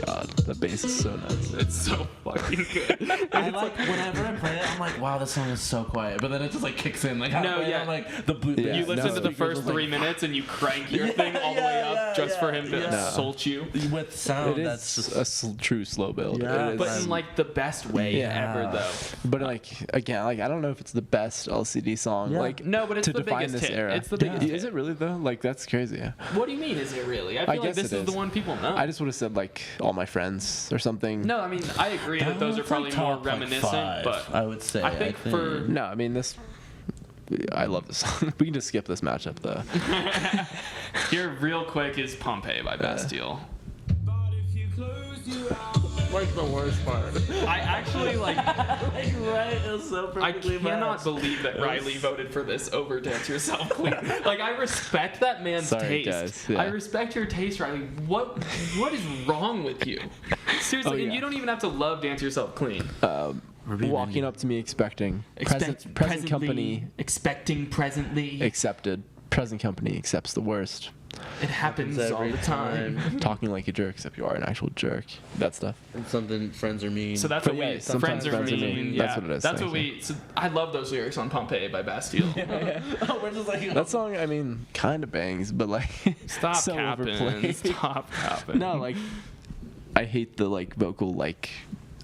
God, that bass is so nice. It's so fucking good. I like whenever I play it, I'm like, wow, this song is so quiet. But then it just like kicks in, like halfway, and yeah. I'm like the blue. Yeah, You listen to the speakers first just, like, 3 minutes and you crank your Yeah, thing all the way up yeah, just for him to yeah. insult you. with sound. It that's is just a true slow build. Yeah, It is. But in like the best way Yeah. ever though. But like again, like I don't know if it's the best LCD song. Yeah. Like No, but it's to the define biggest this hit. era. It's the biggest hit. Is it really though? Like that's crazy. What do you mean is it really? I feel like guess this it is the is. one people know. I just would have said like All My Friends or something. No, I mean I agree that those are That's, like, probably more top, like, reminiscent, 5, but I would say. I think for No, I mean this. I love this song. We can just skip this matchup though. here real quick is Pompeii by Bastille. like the worst part. I actually like right, is so I perfectly cannot matched. believe that Riley voted for this over Dance Yourself Clean. Like, I respect that man's Sorry, taste. guys, yeah. I respect your taste, Riley. What is wrong with you? Seriously, Oh, and yeah. you don't even have to love Dance Yourself Clean. Walking up to me expecting present company expecting presently. accepted. Present company accepts the worst. It happens all every the time. Talking like a jerk, except you are an actual jerk. That stuff. And something friends are mean. So that's But what yeah, we sometimes friends are friends are mean. mean. Yeah, That's what it is. That's Thank what we. So I love those lyrics on Pompeii by Bastille. Oh, we're just like That song, I mean, kind of bangs, but like Stop so capping. overplayed. Stop capping. No, like I hate the like vocal like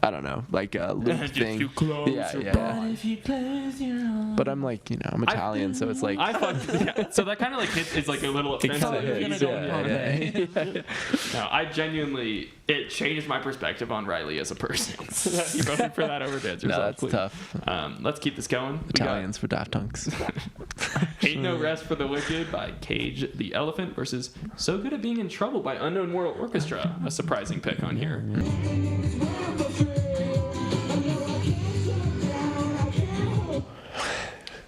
I don't know like loop If thing. you close Yeah, your yeah. body. if you close your eyes. But I'm like I'm Italian, so it's like I fucked. Yeah, so that kind of like hits. It's like a little it offensive. kinda You're hits, gonna go yeah, with yeah. No, I genuinely. It changed my perspective on Riley as a person. You voted for that over Dance No, Yourself, that's please. tough. Let's keep this going. We Italians for Daft Hunks. got Ain't No Rest for the Wicked by Cage the Elephant versus So Good at Being in Trouble by Unknown Mortal Orchestra. A surprising pick on here.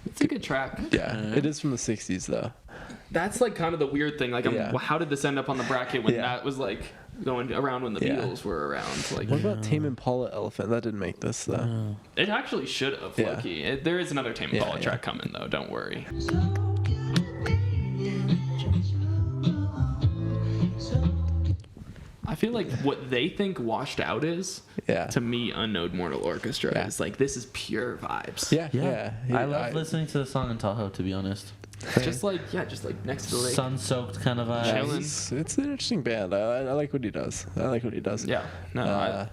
It's a good track. Yeah, it is from the '60s though. That's like kind of the weird thing. Like, Yeah. how did this end up on the bracket when Yeah. that was like going around when the Yeah. Beatles were around? Like, What about Tame Impala Elephant? That didn't make this though. it actually should have. Yeah. Low-key. There is another Tame Yeah, Impala yeah. track coming though. Don't worry. I feel like what they think Washed Out is, Yeah. to me, Unknown Mortal Orchestra Yeah. is like, this is pure vibes. Yeah, Yeah, yeah. I love listening to the song in Tahoe, to be honest. Just like next to the lake. Sun-soaked kind of vibe. Yeah, Chillin'. it's an interesting band. I like what he does. I like what he does. Yeah. No,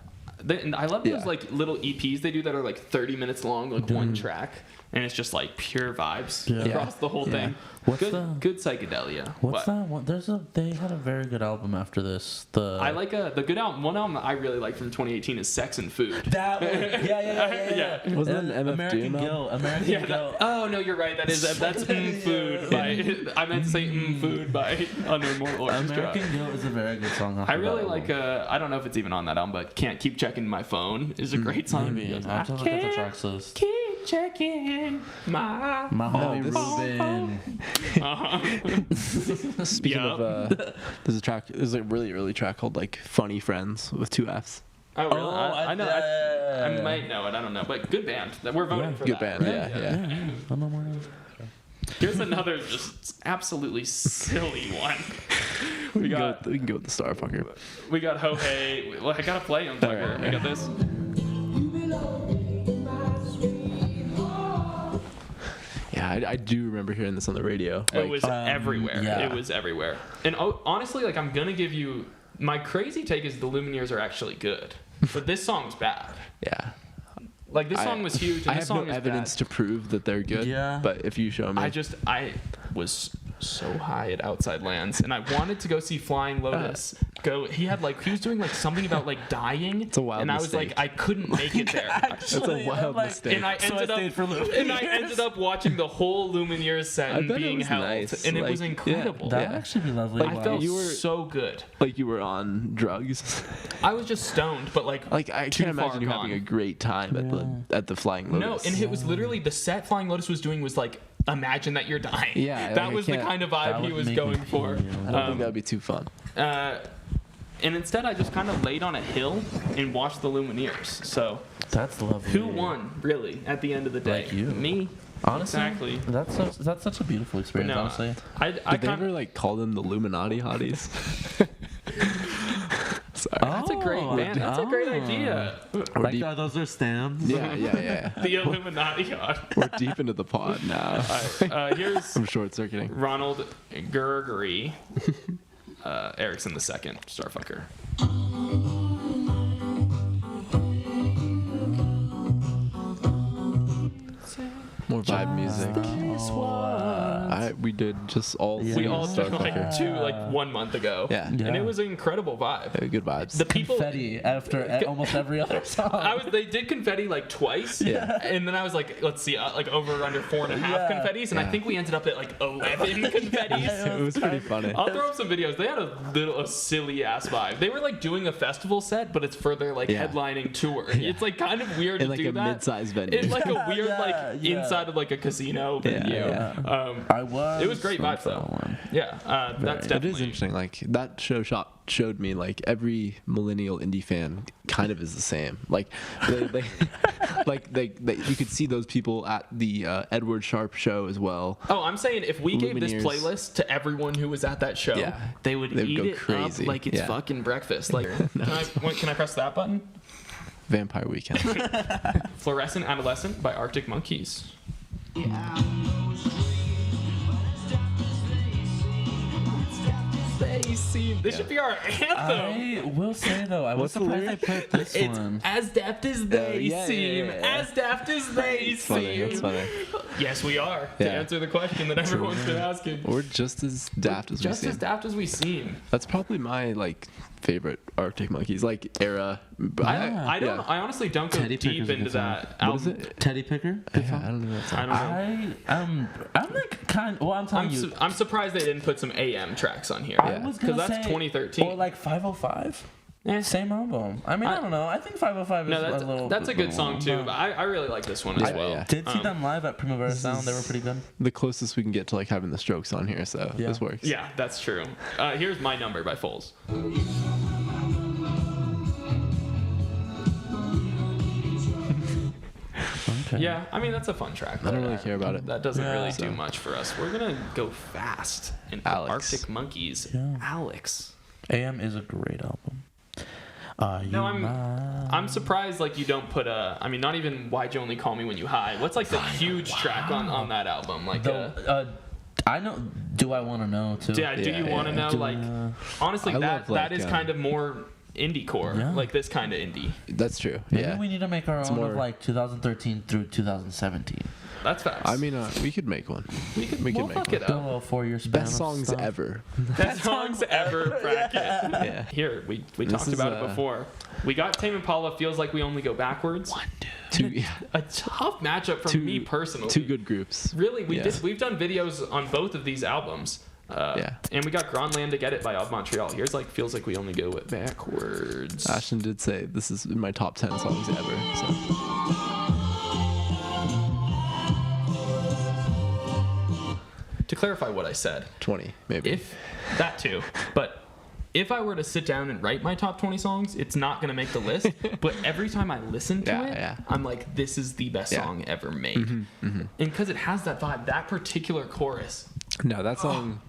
and I love those yeah. like little EPs they do that are like 30 minutes long, like one track, and it's just like pure vibes Yeah. across the whole thing. What's good, the- good psychedelia. What's What? that one? They had a very good album after this. I like the good album. One album that I really like from 2018 is Sex and Food. that one. Yeah. Wasn't And that an MF American Doom Girl. American Yeah. Girl. Oh no, you're right. That's Food by. I meant to say Food by Unknown Mortal Orchestra. American Girl is a very good song. Off I of really that like. album. I don't know if it's even on that album, but Can't Keep Checking My Phone is a great song. Maybe. Goes, I have to look at the tracks list. Keep checking my. My homie this- Ruben. Speaking Yup. of, there's a really early track called like Funny Friends with 2 F's. Oh really? Oh, I know. I might know it. I don't know, but good band. We're voting for Good that. band, right? yeah. I know more. Here's another just absolutely silly one. We can go with the Starfucker. We got Ho Hey. Well, I gotta play him. Like, Alright. we got this. Yeah, I do remember hearing this on the radio. It was Um, everywhere. yeah. It was everywhere. And honestly, like I'm gonna give you my crazy take is the Lumineers are actually good, but this song's bad. Yeah. Like this song was huge. And I this have no song is evidence bad. to prove that they're good. Yeah. But if you show me, I was so high at Outside Lands, and I wanted to go see Flying Lotus. He was doing like something about like dying. It's a wild and I was mistake. like, I couldn't make it there. that's a wild mistake. And I So I ended stayed for up, Lumineers. and I ended up watching the whole Lumineers set I and bet it being was held, nice. and it Like, was incredible. That Yeah. would actually be lovely. Like, to I felt watch. you were- so good. like you were on drugs. I was just stoned, but like Like I too can't far imagine you gone. having a great time at the Flying No, Lotus. and it was literally the set Flying Lotus was doing was like, imagine that you're dying. Yeah, that like, I was the can't- kind of That vibe he would was make me going feel, for. yeah. I don't think that would be too fun. And instead, I just kind of laid on a hill and watched the Lumineers. So, That's lovely. who won, really, at the end of the day? Like you. Me. Honestly, Exactly. That's such a beautiful experience. No, honestly, I Did they kind ever like call them the Illuminati hotties? Sorry. That's a great band. That's a great idea. We're like deep, those are stands. yeah. The Illuminati God. We're deep into the pod now. Here's I'm short circuiting. Ronald Gregory Erickson II, Starfucker. More vibe music. We did just all. Yeah. We three all did Starfucker. like 1 month ago. Yeah. And it was an incredible vibe. Yeah, good vibes. The people. Confetti after almost every other song. They did confetti like twice. Yeah. And then I was like, let's see, like over or under 4.5 Yeah. confettis. And I Yeah. think we ended up at like 11 confettis. it was pretty funny. I'll throw up some videos. They had a silly ass vibe. They were like doing a festival set, but it's for their like Yeah. headlining tour. It's like kind of weird In to like do a that. mid-sized venue. In like a weird Yeah, like yeah. inside sounded like a casino venue. Yeah. I was. It was great vibes though. One. Yeah, that's definitely. It is interesting. Like that showed me like every millennial indie fan kind of is the same. Like they you could see those people at the Edward Sharpe show as well. Oh, I'm saying if we gave this Lumineers. playlist to everyone who was at that show, Yeah. they would They'd eat go it crazy. up like it's Yeah. fucking breakfast. Like, can I press that button? Vampire Weekend. Fluorescent Adolescent by Arctic Monkeys. This should be our anthem. I will say though, I was What's the surprised I lyric? picked this It's one. as daft as they yeah, seem. yeah, yeah. As daft as they It's funny. seem. It's funny. Yes, we are. To Yeah. answer the question that everyone's been asking. We're just as daft as we Just seem. as daft as we seem. That's probably my like favorite Arctic Monkeys like era. But I don't. yeah. I honestly don't go Teddy deep Picker's a into good song. that What is album. it? Teddy Picker. Good Yeah, song. I don't know that song. I don't know. I'm like kind. Well, I'm telling you. I'm surprised they didn't put some AM tracks on here. I was gonna Because that's say- 2013. Or like 505. Eh. Same album. I mean, I don't know. I think 505 is No, a little. that's a good song too. But I really like this one as Yeah, well. yeah. Did see them live at Primavera Sound. They were pretty good. The closest we can get to like having the Strokes on here, so Yeah. this works. Yeah, that's true. Here's My Number by Foles. Okay. Yeah, I mean that's a fun track. I don't but, really care about it. That doesn't Yeah. really So- do much for us. We're gonna go fast and put Alex. Arctic Monkeys. Yeah. Alex. AM is a great album. No, I'm surprised like you don't put I mean not even Why'd You Only Call Me When You High. What's like the huge track on that album? Like I know. Do I want to know too? yeah, do you want to know? Do, Like honestly, I that love, that like, is kind of more indie core, Yeah. like this kind of indie. That's true. Maybe yeah. we need to make our own more- of like 2013 through 2017. That's fast. I mean, we could make one. we could we we'll can fuck make it Do a up. little 4-year span. Best of songs stuff. ever. Best songs ever bracket. Yeah. Here we This talked is, about it before. We got Tame Impala. Feels Like We Only Go Backwards. Two A tough matchup for me personally. two good groups. Really, Yeah. we've done videos on both of these albums. Yeah. And we got Grandland to Get It by Of Montreal. Here's like Feels Like We Only Go It Backwards. Ashton did say this is in my top 10 songs ever. So To clarify what I said, 20 maybe. if that too, but if I were to sit down and write my top 20 songs, it's not going to make the list. But every time I listen to Yeah, it, yeah. I'm like, this is the best Yeah. song ever made. And because it has that vibe, that particular chorus. No, that song.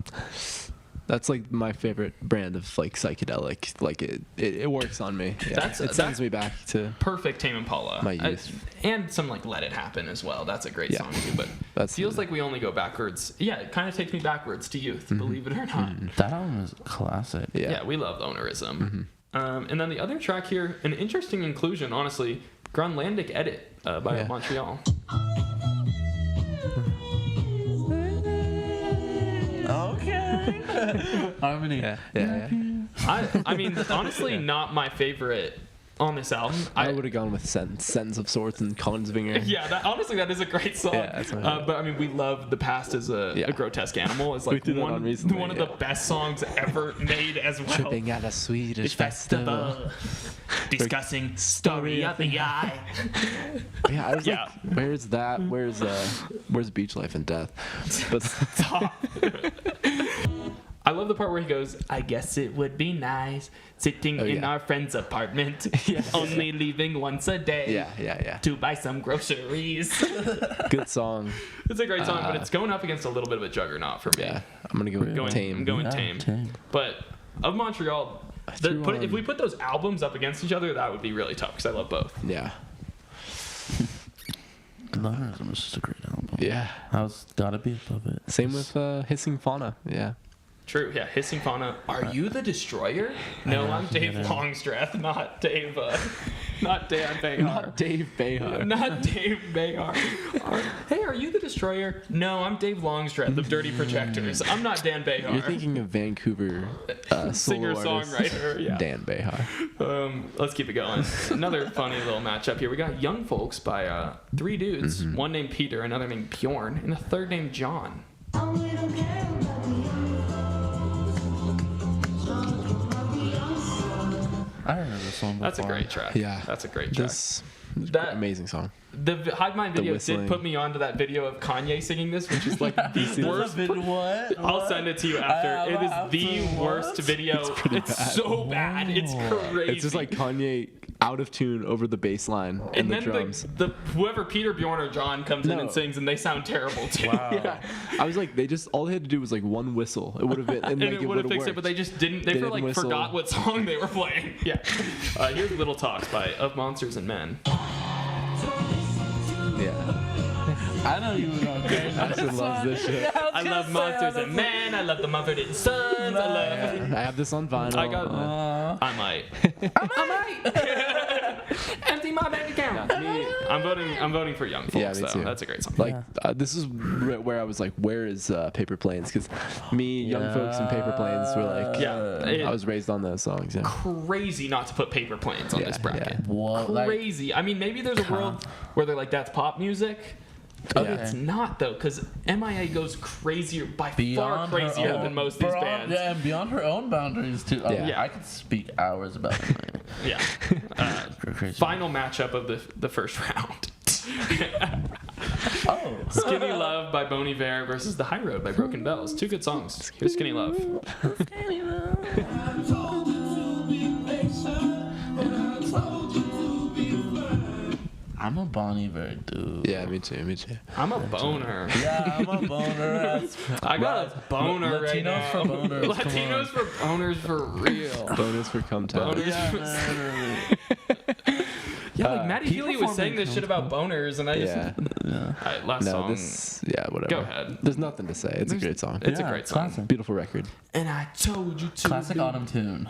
That's like my favorite brand of like psychedelic. Like it works on me. Yeah. It sends me back to. Perfect Tame Impala. My youth. And some like Let It Happen as well. That's a great Yeah. song too. But That's- Feels Like We Only Go Backwards. Yeah, it kind of takes me backwards to youth, believe it or not. That album is classic. Yeah. Yeah, we love Ownerism. And then the other track here, an interesting inclusion, honestly, Grandlandic Edit by Yeah. Montreal. Okay. Harmony. Yeah. I mean, honestly, not my favorite on this album. I would have gone with Sentence of Sorts and Consvinger. Yeah, honestly, that is a great song. Yeah, that's my favorite. But I mean, we love The Past as a grotesque animal. It's We like did that one on recently, of yeah. the best songs ever made as well. Tripping at a Swedish festival. Discussing Story of the Eye. Yeah, I was Yeah. like, where's that? Where's Beach Life and Death? But Top. I love the part where he goes, I guess it would be nice sitting in yeah. our friend's apartment, only leaving once a day yeah. to buy some groceries. Good song. It's a great song, but it's going up against a little bit of a juggernaut for me. Yeah, I'm gonna go with Tame. I'm going Yeah, Tame. Tame. But of Montreal, threw if on- we put those albums up against each other, that would be really tough because I love both. Yeah, Ownerism is just a great album. yeah. House gotta be above it. Same with Hissing Fauna. Yeah. True, yeah. Hissing Fauna. Are you the Destroyer? No, I'm Dave Longstreth, not Dave. Not Dan Behar. Not Dave Behar. Not Dave Behar. Hey, are you the Destroyer? No, I'm Dave Longstreth of Dirty Projectors. I'm not Dan Behar. You're thinking of Vancouver Singer solo artist, songwriter. Yeah. Dan Behar. Let's keep it going. Another funny little matchup here. We got Young Folks by three dudes. One named Peter, another named Bjorn, and a third named John. I heard this song before. That's a great track. Yeah. That's a great track. This That- amazing song. the Hivemind video whistling. did put me onto that video of Kanye singing this, which is like the worst. What? I'll send it to you after. It is the worst video. It's so bad. It's crazy. It's just like Kanye out of tune over the bass line and the then drums. the whoever Peter Bjorn or John comes in No. and sings, and they sound terrible too. Wow. Yeah. I was like, all they had to do was like one whistle. It would have been, and like, it would have fixed it, but they just didn't. They didn't whistle. forgot what song they were playing. Yeah. Here's Little Talks by Of Monsters and Men. Yeah. I know you were going crazy. Austin loves this shit. I love Monsters and Men. I love the Mumford and Sons. I love. I have this on vinyl. I got. I might. I might. Empty my bank account. I'm voting for Young Folks. Yeah, me though. too. That's a great song. Like this is where I was like, where is Paper Planes? Because me, Young Folks, and Paper Planes were like, Yeah. I was raised on those songs. Yeah. Crazy not to put Paper Planes on this bracket. Yeah. Whoa, like, Crazy. I mean, maybe there's a world where they're like, that's pop music. But Okay. it's not though, because MIA goes crazier by far beyond her crazier own- than most of these bands. Yeah, and beyond her own boundaries too. Yeah. I could speak hours about it. Yeah. Crazy. Final matchup of the first round. Oh. Skinny Love by Bon Iver versus The High Road by Broken Bells. Two good songs. Here's Skinny Love. I'm a Bon Iver dude. Yeah, me too. Me too. I'm a boner. Yeah, I'm a boner. I got a boner right Latinos now. for boners, come Latinos for boners for real. Bonus for Come Town. Boners. Yeah, man. Yeah, like Matty people Healy was forming saying this shit about boners, and I just. Yeah. Yeah. All right, last No, song. whatever. Go ahead. There's nothing to say. It's a great song. It's a Yeah, great song. classic. Beautiful record. And I told you to. Classic autumn tune.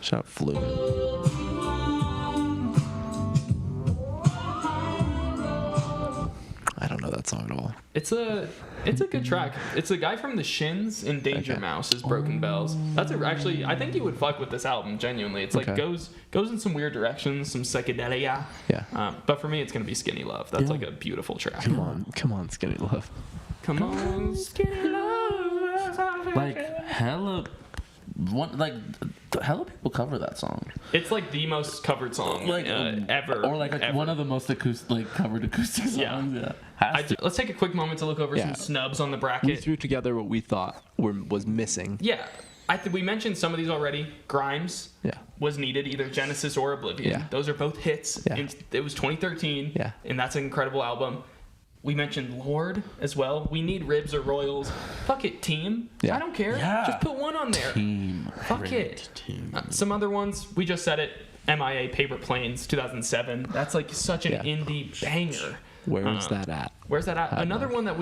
Shout out Flume. I don't know that song at all. It's a good track. It's the guy from the Shins in Danger Okay. Mouse is Broken Bells. That's actually I think you would fuck with this album genuinely. It's like Okay. goes in some weird directions, some psychedelia. Yeah. But for me, it's gonna be Skinny Love. That's Yeah. like a beautiful track. Come on, Skinny Love. Come on, Skinny Love. Like hella people cover that song. It's like the most covered song ever. Or like ever. one of the most covered acoustic songs. Yeah. Yeah. Has to. Let's take a quick moment to look over Yeah. some snubs on the We bracket. threw together what we thought was missing. Yeah, we mentioned some of these already. Grimes Yeah. was needed, either Genesis or Oblivion. Yeah. Those are both hits. Yeah. It was 2013, Yeah. and that's an incredible album. We mentioned Lord as well. We need Ribs or Royals. Fuck it, Team. Yeah. I don't care. Yeah. Just put one on there. Team. Fuck Great it. Team. Some other ones, we just said it. MIA Paper Planes 2007. That's like such an Yeah. indie banger. Where's that at? Where's that at? Another one that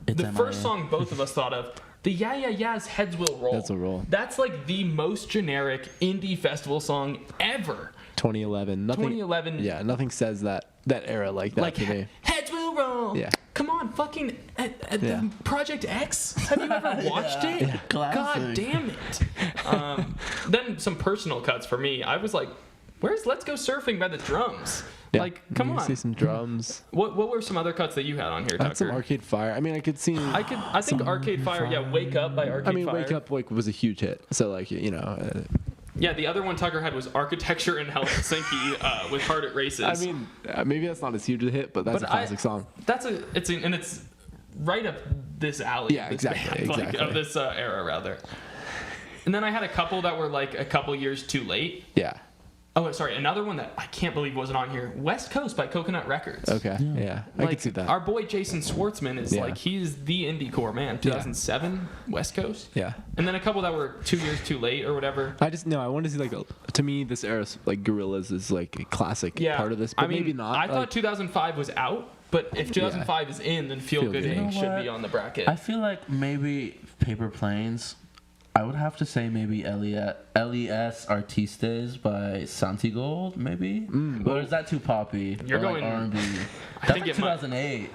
It's the first MIA. song both of us thought of, the Yeah Yeah Yeahs Heads Will Roll. Heads Will Roll. That's like the most generic indie festival song ever. 2011. Nothing. 2011. Yeah, nothing says that era like that Like to me. Heads Will Roll. Yeah. Come on, fucking Yeah. Project X. Have you ever watched it? Yeah. God Classic. damn it. Then some personal cuts for me. I was like, where's Let's Go Surfing by the Drums? Yeah. Like, come You on. see some drums. What were some other cuts that you had on here, I had some Tucker? Arcade Fire. I mean, I could see. I think Arcade Fire, yeah, Wake Up by Arcade I mean, Fire. Wake Up was a huge hit. So like Yeah, the other one Tucker had was Architecture in Helsinki with Hard at Races. I mean, maybe that's not as huge a hit, but that's a classic song. It's right up this alley. Yeah, of this exactly, band, exactly. of this era rather. And then I had a couple that were like a couple years too late. Yeah. Oh, sorry, another one that I can't believe wasn't on here. West Coast by Coconut Records. Okay. Yeah. I Like, could see that. Our boy Jason Schwartzman is Yeah. he's the indie core man. 2007 West Coast. Yeah. And then a couple that were 2 years too late or whatever. I want to see to me this era like Gorillaz is like a classic Yeah, part of this, but I mean, maybe not. I thought 2005 was out, but if 2005 is in, then Feel Good Good. Inc. You know should what? be on the bracket. I feel like maybe Paper Planes. I would have to say maybe LES Artistes by Santigold, maybe. Or is that too poppy? You're Or like going- R&B. I That's think like it might- 2008.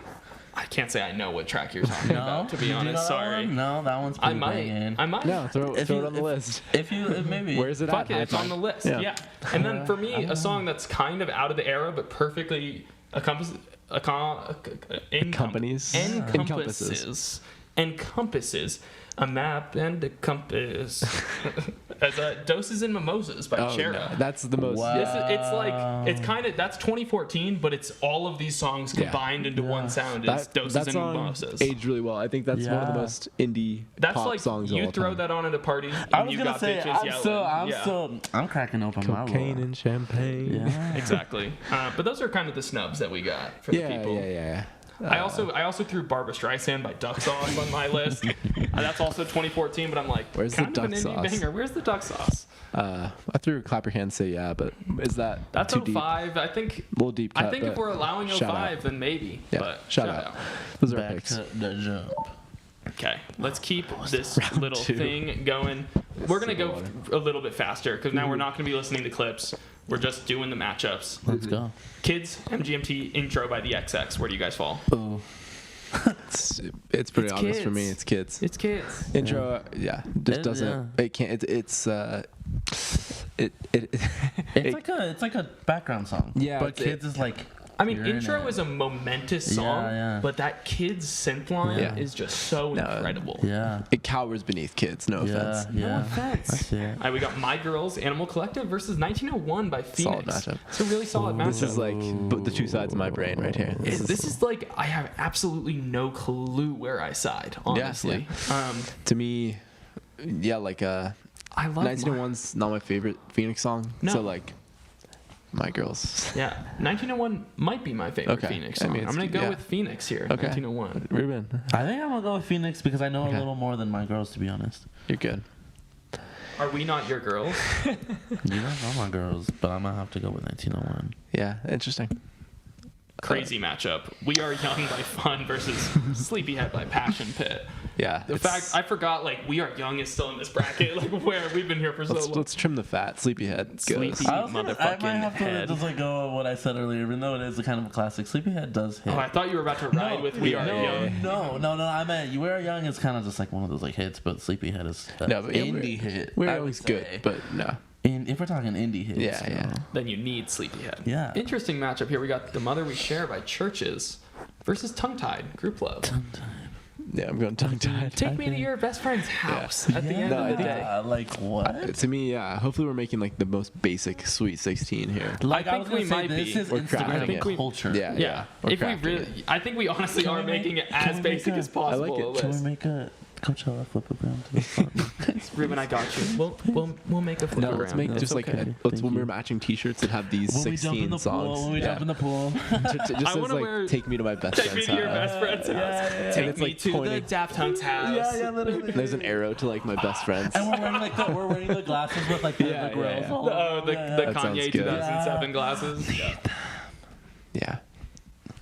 I can't say I know what track you're talking No, about, to be Did you honest. know that Sorry. one? No, that one's I pretty banging. might. no, throw If it you- on the list. If maybe. Where's it Fuck at? it, it's on the list. Yeah. Yeah. And then for me, a song that's kind of out of the era, but perfectly encompasses and compasses. A map and a compass. As Doses and Mimosas by Chera. No, that's the most. Wow. It's kind of, that's 2014, but it's all of these songs combined into one sound. It's Doses that and song Mimosas. aged really well. I think that's one of the most indie That's pop like songs of you all throw time. that on at a party and I was you gonna got say, bitches yelling. I'm cracking open Cocaine my and champagne. Yeah. Exactly. But those are kind of the snubs that we got for the people. Yeah. I also threw Barbra Streisand by Duck Sauce on my list. That's also 2014, but I'm like, Where's the kind of duck an indie sauce? banger. Where's the Duck Sauce? I threw Clap Your Hands, Say Yeah, but is that That's too deep? 05. I think. A little deep cut, I think if but we're allowing shout 05, out. then maybe. Yeah, But shout out. Those are Back picks. to the jump. Okay, let's keep this little two. thing going. We're gonna go a little bit faster because now we're not gonna be listening to clips. We're just doing the matchups. Let's go. Kids, MGMT intro by the XX. Where do you guys fall? Ooh. It's pretty It's obvious for kids. me. It's kids. It's kids. Intro, just doesn't. Yeah. It can't. It's It's like a background song. Yeah, But it's- kids is like. I mean, you're in intro it. is a momentous song, yeah. but that kid's synth line Yeah. is just so No, incredible. Yeah. it cowers beneath kids. No Yeah. offense. Yeah. No offense. I see it. All right, we got My Girls, Animal Collective versus 1901 by Phoenix. matchup. It's a really solid matchup. This is like the two sides of my brain right here. This is like, I have absolutely no clue where I side, honestly. To me, like I love 1901's not my favorite Phoenix song. No. So like, My Girls. Yeah, 1901 might be my favorite Okay. Phoenix I song. mean, I'm it's- going to go yeah. with Phoenix here, Okay. 1901. Ruben, I think I'm gonna go with Phoenix because I know Okay. a little more than my girls, to be honest. you're good. Are We Not Your Girls? You don't know my girls, but I'm gonna have to go with 1901. Yeah, interesting. Crazy matchup. We Are Young by Fun versus Sleepyhead by Passion Pit. Yeah. The fact, I forgot, like, We Are Young is still in this bracket. Like, where? We've been here for so long. let's trim the fat. Sleepyhead goes. Sleepy- I might Motherfucking have to head. just like go with what I said earlier, even though it is a kind of a classic. Sleepyhead does hit. Oh, I thought you were about to ride with We Are Young. No. I meant You Are Young is kind of just like one of those like hits, but Sleepyhead is No, but indie hit. We're I would always say. good, but no. If we're talking indie hits, Yeah, you yeah. know. Then you need Sleepyhead. Yeah. Interesting matchup here. We got The Mother We Share by Churches versus Tongue Tied, Grouplove. Yeah, I'm going tongue tied. Take me to your best friend's house at the end No, of I the think- day. Like what? To me, yeah. Hopefully, we're making like the most basic Sweet 16 here. Like I I think was gonna we say, might this be. is We're Instagram crafting it. We- culture. Yeah, Yeah, We're if we crafting really, it. I think we honestly Can are we make- making it can as we basic make a- as possible. I like it. a Can we list. make a Coachella flipogram to the front? Ruben, I got you. We'll make a flip No, around. let's make That's just like okay. let's Thank when you. we're matching T-shirts and have these When we jump in 16 the songs. pool, when we jump in the pool. Just I as wanna like wear- take me to my best Take me friend's to your house. best friend's house. yeah. Take And it's, me like, to the pointing. Daft Punk's house. literally. There's an arrow to like my best friends. And we're wearing the glasses with like the Yeah, grills. yeah. all over. The That sounds Kanye good. 2007 glasses. Yeah. Yeah.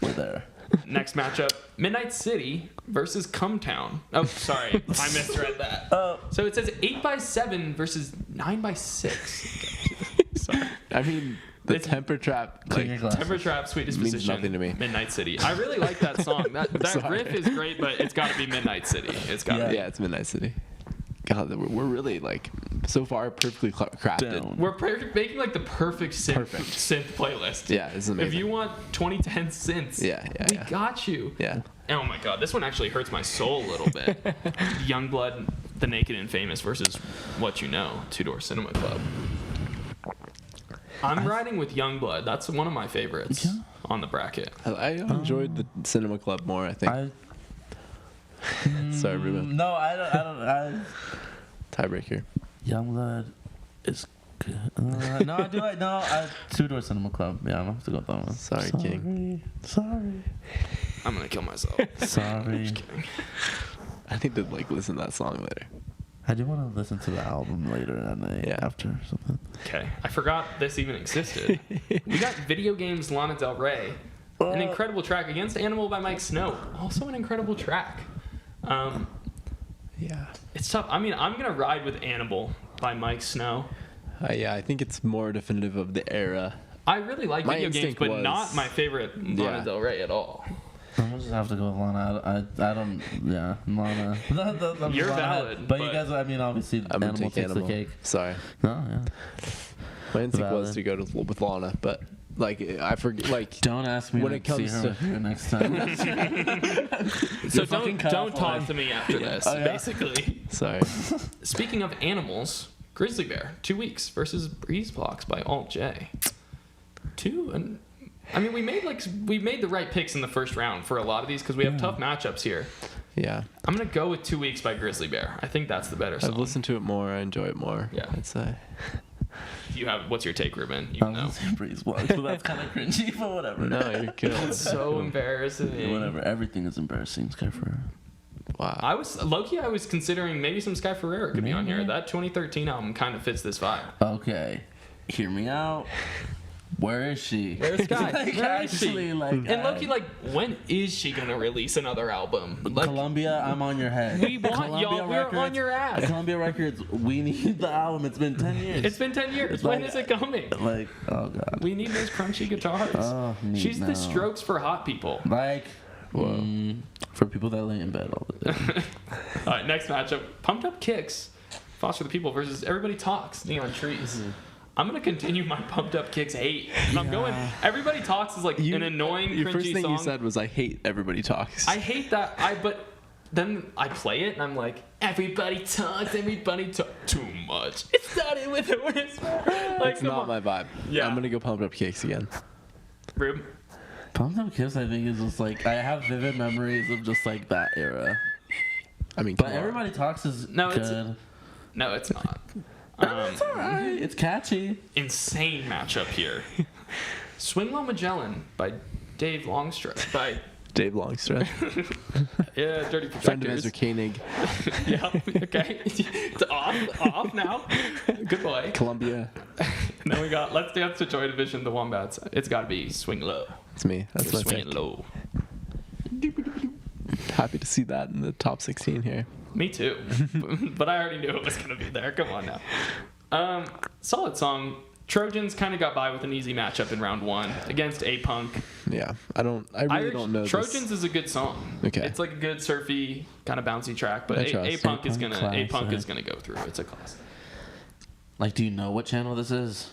We're there. Next matchup, Midnight City versus Cumtown. Oh, sorry, I misread that. So it says 8x7 versus 9x6. Sorry. I mean, the It's- temper trap. Clean your Like, glasses. Temper Trap, Sweet Disposition. Means nothing to me. Midnight City. I really like that song. That Sorry. riff is great, but it's got to be Midnight City. It's got to be. yeah, it's Midnight City. God, we're really like so far perfectly crafted. Down. We're making like the perfect synth playlist. Yeah, this is amazing. If you want 2010 synths, Yeah, we yeah. got you. Yeah. Oh my god, this one actually hurts my soul a little bit. Youngblood, The Naked and Famous versus What You Know, Two Door Cinema Club. I'm riding with Youngblood. That's one of my favorites on the bracket. I enjoyed the Cinema Club more. I think. Sorry, Ruben. No, I don't. Tiebreaker. Youngblood is good. No, I do like Two Door Cinema Club. Yeah, I'm gonna have to go with that one. Sorry, King. Sorry. I'm gonna kill myself. Sorry. Just kidding. I need to like listen to that song later. I do want to listen to the album later that night. Yeah. After or something. Okay, I forgot this even existed. We got Video Games Lana Del Rey, an incredible track against Animal by Mike Snow, also an incredible track. Yeah. It's tough. I mean, I'm gonna ride with Animal by Mike Snow. Yeah, I think it's more definitive of the era. I really like My video games, instinct but was- not my favorite Lana Yeah. Del Rey at all. I'm gonna just have to go with Lana. I don't. Yeah, Lana. You're Lana. valid, But you but- guys, I mean, obviously, I'm gonna Animal take takes Animal. the cake. Sorry. No, yeah. My instinct was Valid. to go with Lana, but Like I forget. Like Don't ask me when to it comes see her to- with you next time. So fucking don't cut off talk away. to me after this. Oh, yeah? Basically. sorry. Speaking of animals, Grizzly Bear 2 weeks versus Breeze Blocks by Alt J. And I mean, we made the right picks in the first round for a lot of these because we have tough matchups here. Yeah. I'm gonna go with 2 weeks by Grizzly Bear. I think that's the better song. I've listened to it more. I enjoy it more. Yeah. I'd say. What's your take, Ruben? I was gonna say Breeze Blocks, but that's kind of cringy, but whatever. No, you're good. It's so embarrassing. Whatever. Everything is embarrassing, Sky Ferreira. Wow. I was considering maybe some Sky Ferreira could be on here. Maybe. That 2013 album kind of fits this vibe. Okay, hear me out. Where is she? Where's Sky? Like, Where is actually, she? like, And Loki, like, when is she gonna release another album? Like, Columbia, I'm on your head. we want Columbia y'all. We're on Records- your ass. Columbia Records, we need the album. It's been 10 years. It's been 10 years. It's When like- is it coming? Like, oh god. We need those crunchy guitars. Oh, She's no. the Strokes for hot people. Like, for people that lay in bed all the time. All right, next matchup: Pumped Up Kicks, Foster the People versus Everybody Talks, Neon Trees. I'm gonna continue my Pumped Up Kicks hate. I'm going. Everybody Talks is like an annoying, Your cringy first thing song. you said was, "I hate Everybody Talks." I hate that. But then I play it and I'm like, everybody talks too much. It started with a whisper. Like, It's come not on. my vibe. Yeah. I'm gonna go Pumped Up Kicks again. Rube. Pumped Up Kiss, I think, is just like, I have vivid memories of just like that era. I mean, But come on. Everybody Talks is No, it's- good. No, it's not. It's alright. It's catchy. Insane matchup here. Swing Low Magellan by Dave Longstreth. By Dave Longstreth, Dirty friend of Projectors. Ezra Koenig, Yeah. Okay. It's off now. Good boy. Columbia. And then we got Let's Dance to Joy Division, the Wombats. It's got to be Swing Low. It's me. That's You're my swinging pick. low. Happy to see that in the top 16 here. Me too. But I already knew it was going to be there. Come on now. Solid song. Trojans kind of got by with an easy matchup in round 1 against A-Punk. Yeah, I really don't know. Trojans this. is a good song. Okay. It's like a good surfy, kind of bouncy track, but I trust. A-Punk is A-Punk gonna classic. go through. It's a class. Like, do you know what channel this is?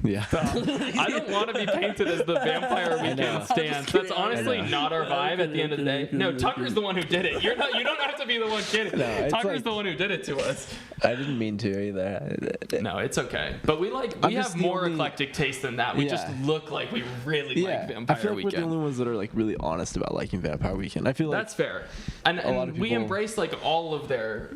Yeah. I don't want to be painted as the Vampire Weekend stance. That's honestly not our vibe at the end of the day. No, Tucker's the one who did it. You don't have to be the one kidding. No, it's Tucker's like- the one who did it to us. I didn't mean to either. No, it's okay. But we I'm have just the more only- eclectic taste than that. We just Yeah. look like we really like Yeah, Vampire I feel like we're the Weekend. only ones that are like really honest about liking Vampire Weekend. I feel like That's fair. And lot of we people- embrace like all of it.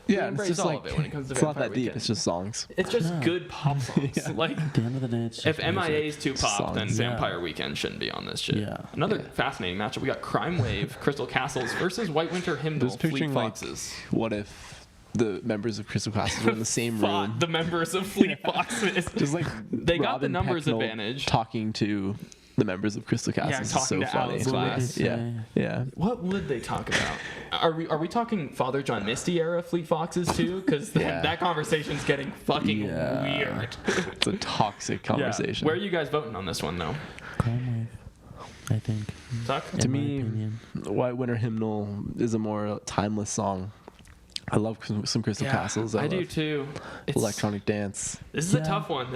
We yeah, it's embrace just all like of it when it comes to it's Vampire not that deep. Weekend. It's just songs. It's just good pop songs. Like At the end of the day, it's just if music. MIA is too pop, then songs. Vampire Weekend shouldn't be on this shit. Yeah. Another fascinating matchup. We got Crime Wave, Crystal Castles versus White Winter Hymnal, Just Fleet picturing like, Foxes. what if the members of Crystal Castles were in the same Fought room? the members of Fleet Foxes. Just like They got the Robin numbers Pecknold advantage. talking to the members of Crystal Castles. Is talking so to funny. Alice It's Louise. class. Yeah, yeah. What would they talk about? Are we talking Father John Misty era Fleet Foxes too? Because Yeah. that conversation's getting fucking Yeah. weird. It's a toxic conversation. Where are you guys voting on this one though? Crime Wave, I think. Tuck? To in my me, opinion. White Winter Hymnal is a more timeless song. I love some Crystal Castles. I do love too. It's, electronic dance. This is a tough one.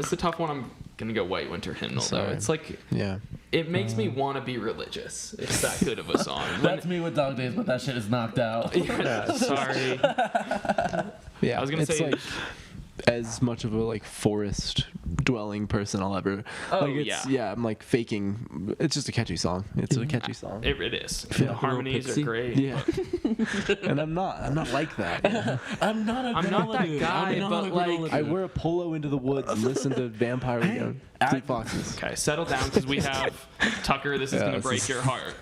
I'm gonna go White Winter Hymnal though. Sorry. It's like Yeah. it makes me want to be religious. It's that good of a song. That's me with Dog Days, but that shit is knocked out. Yeah, sorry. Yeah. I was gonna it's say- like as much of a like forest dwelling person I'll ever. Oh, like it's, yeah. I'm like faking. It's just a catchy song. It's a catchy song. It is. Feel The like a real harmonies are pixie. great. Yeah. And I'm not like that. I'm not that dude. guy, I'm not but, a like, gorilla I dude. wear a polo into the woods and listen to Vampire Weekend. Fleet Foxes. Okay, settle down because we have Tucker. This is Yeah, gonna this break is- your heart.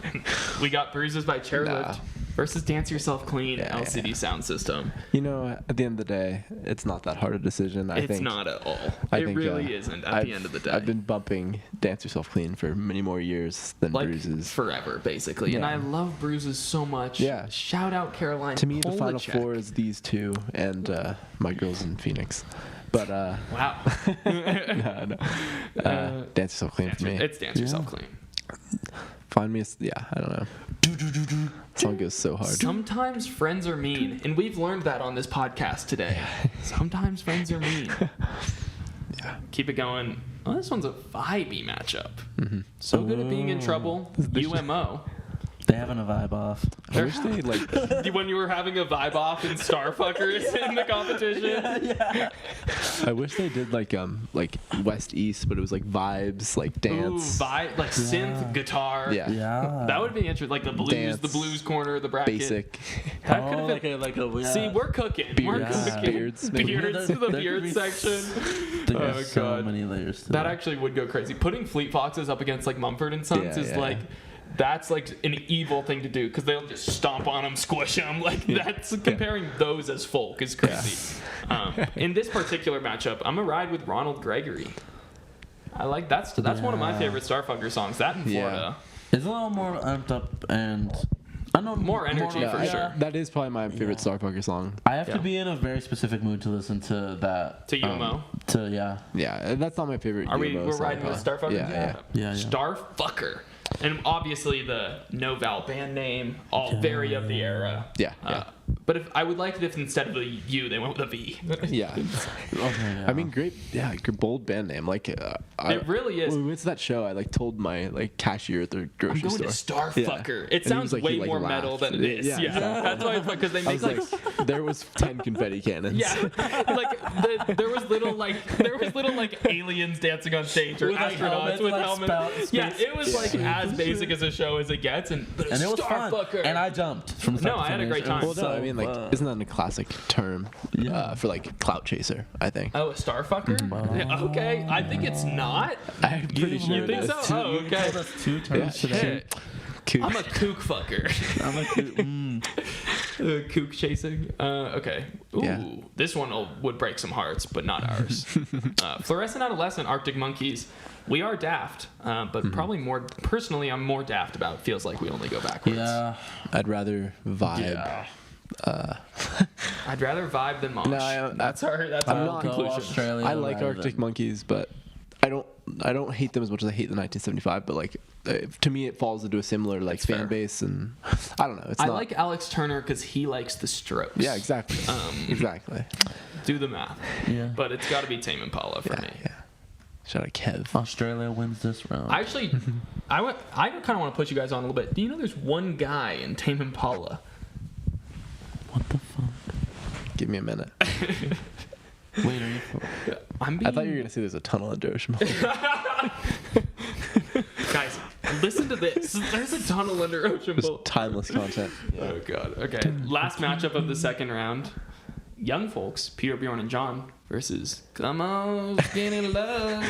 We got Bruises by Chairlift Nah. versus Dance Yourself Clean Yeah, LCD Sound System. You know, at the end of the day, it's not that hard a decision. I It's think not at all. I It think, really isn't at the end of the day. I've been bumping Dance Yourself Clean for many more years than like Bruises. forever, basically. And Yeah. I love Bruises so much. Yeah. Shout out Caroline. To me, the final Polachek. four is these two and My Girls in Phoenix. But Wow. no. Dance Yourself Clean for me. It's Dance Yourself Clean. Find me, I don't know. Song goes so hard. Sometimes friends are mean, and we've learned that on this podcast today. Sometimes friends are mean. Yeah. keep it going. Oh, this one's a vibey matchup. So good at being in trouble. UMO. They having a vibe off. I wish they like. When you were having a vibe off in Starfuckers in the competition. Yeah. I wish they did like West East, but it was like vibes, like dance. Ooh, vibe, like synth, guitar. Yeah. Yeah. That would be interesting. Like the blues corner of the bracket. Basic. That could Oh, have been. yeah. See, we're cooking. We're Beards. cooking. Beards, maybe. Beards to the There beard could be section. There's so God. many layers to That actually would go crazy. Putting Fleet Foxes up against like Mumford and Sons Yeah, is yeah. like. That's like an evil thing to do because they'll just stomp on them, squish them. Like that's comparing those as folk is crazy. In this particular matchup, I'm gonna ride with Ronald Gregory. I like that's one of my favorite Starfucker songs. That in Florida. It's a little more amped up and I know More energy for sure. That is probably my favorite Starfucker song. I have to be in a very specific mood to listen to that. To UMO. Yeah, that's not my favorite. We're song, riding with though. Starfucker? Yeah. Starfucker. And obviously the no vowel band name, all very of the era. Yeah. But if I would like it if instead of a U they went with a V. Yeah. Okay, I mean, great bold band name. Like, It really is. When we went to that show, I like told my cashier at the I'm grocery going store. to Starfucker. It And he sounds was like- way he, like, more laughed. metal than it is. Yeah. Yeah. That's why because they I make was like, there was 10 confetti cannons. yeah, like there was little like aliens dancing on stage or With, like, astronauts helmets, with like, helmets. Yeah, it was like as basic as a show as it gets, and And it was fun. Starfucker. And I jumped from start No, to I had a finish. great It time. was Well, no, so I mean, like, fun. isn't that a classic term for like clout chaser? I think. Oh, a Starfucker? Yeah, okay, I think it's not. I'm pretty sure. You it think is. so? Oh, okay. That's two terms Yeah. today. Kook. I'm a kook fucker. I'm like, Kook chasing. Okay. Ooh, Yeah. this one would break some hearts, but not ours. Fluorescent Adolescent, Arctic Monkeys. We are daft, but probably more personally, I'm more daft about. Feels like we only go backwards. yeah. I'd rather vibe. Yeah. I'd rather vibe than mosh. No, that's our I'm not- conclusion. Australia I like rather Arctic than- Monkeys, but I don't hate them as much as I hate the 1975. But like, to me, it falls into a similar like That's fan fair. base, and I don't know. It's I not, like Alex Turner because he likes the Strokes. Yeah, exactly. Exactly. Do the math. Yeah. But it's got to be Tame Impala for me. Yeah. Shout out Kev. Australia wins this round. I actually, I kind of want to put you guys on a little bit. Do you know there's one guy in Tame Impala? What the fuck? Give me a minute. Wait, are you? I'm being, I thought you were gonna say there's a tunnel under Ocean. Guys, listen to this. There's a tunnel under Ocean Bowl. Timeless content. Oh god. Okay. Last matchup of the second round. Young folks, Peter, Bjorn, and John versus Come On, Skinny Love.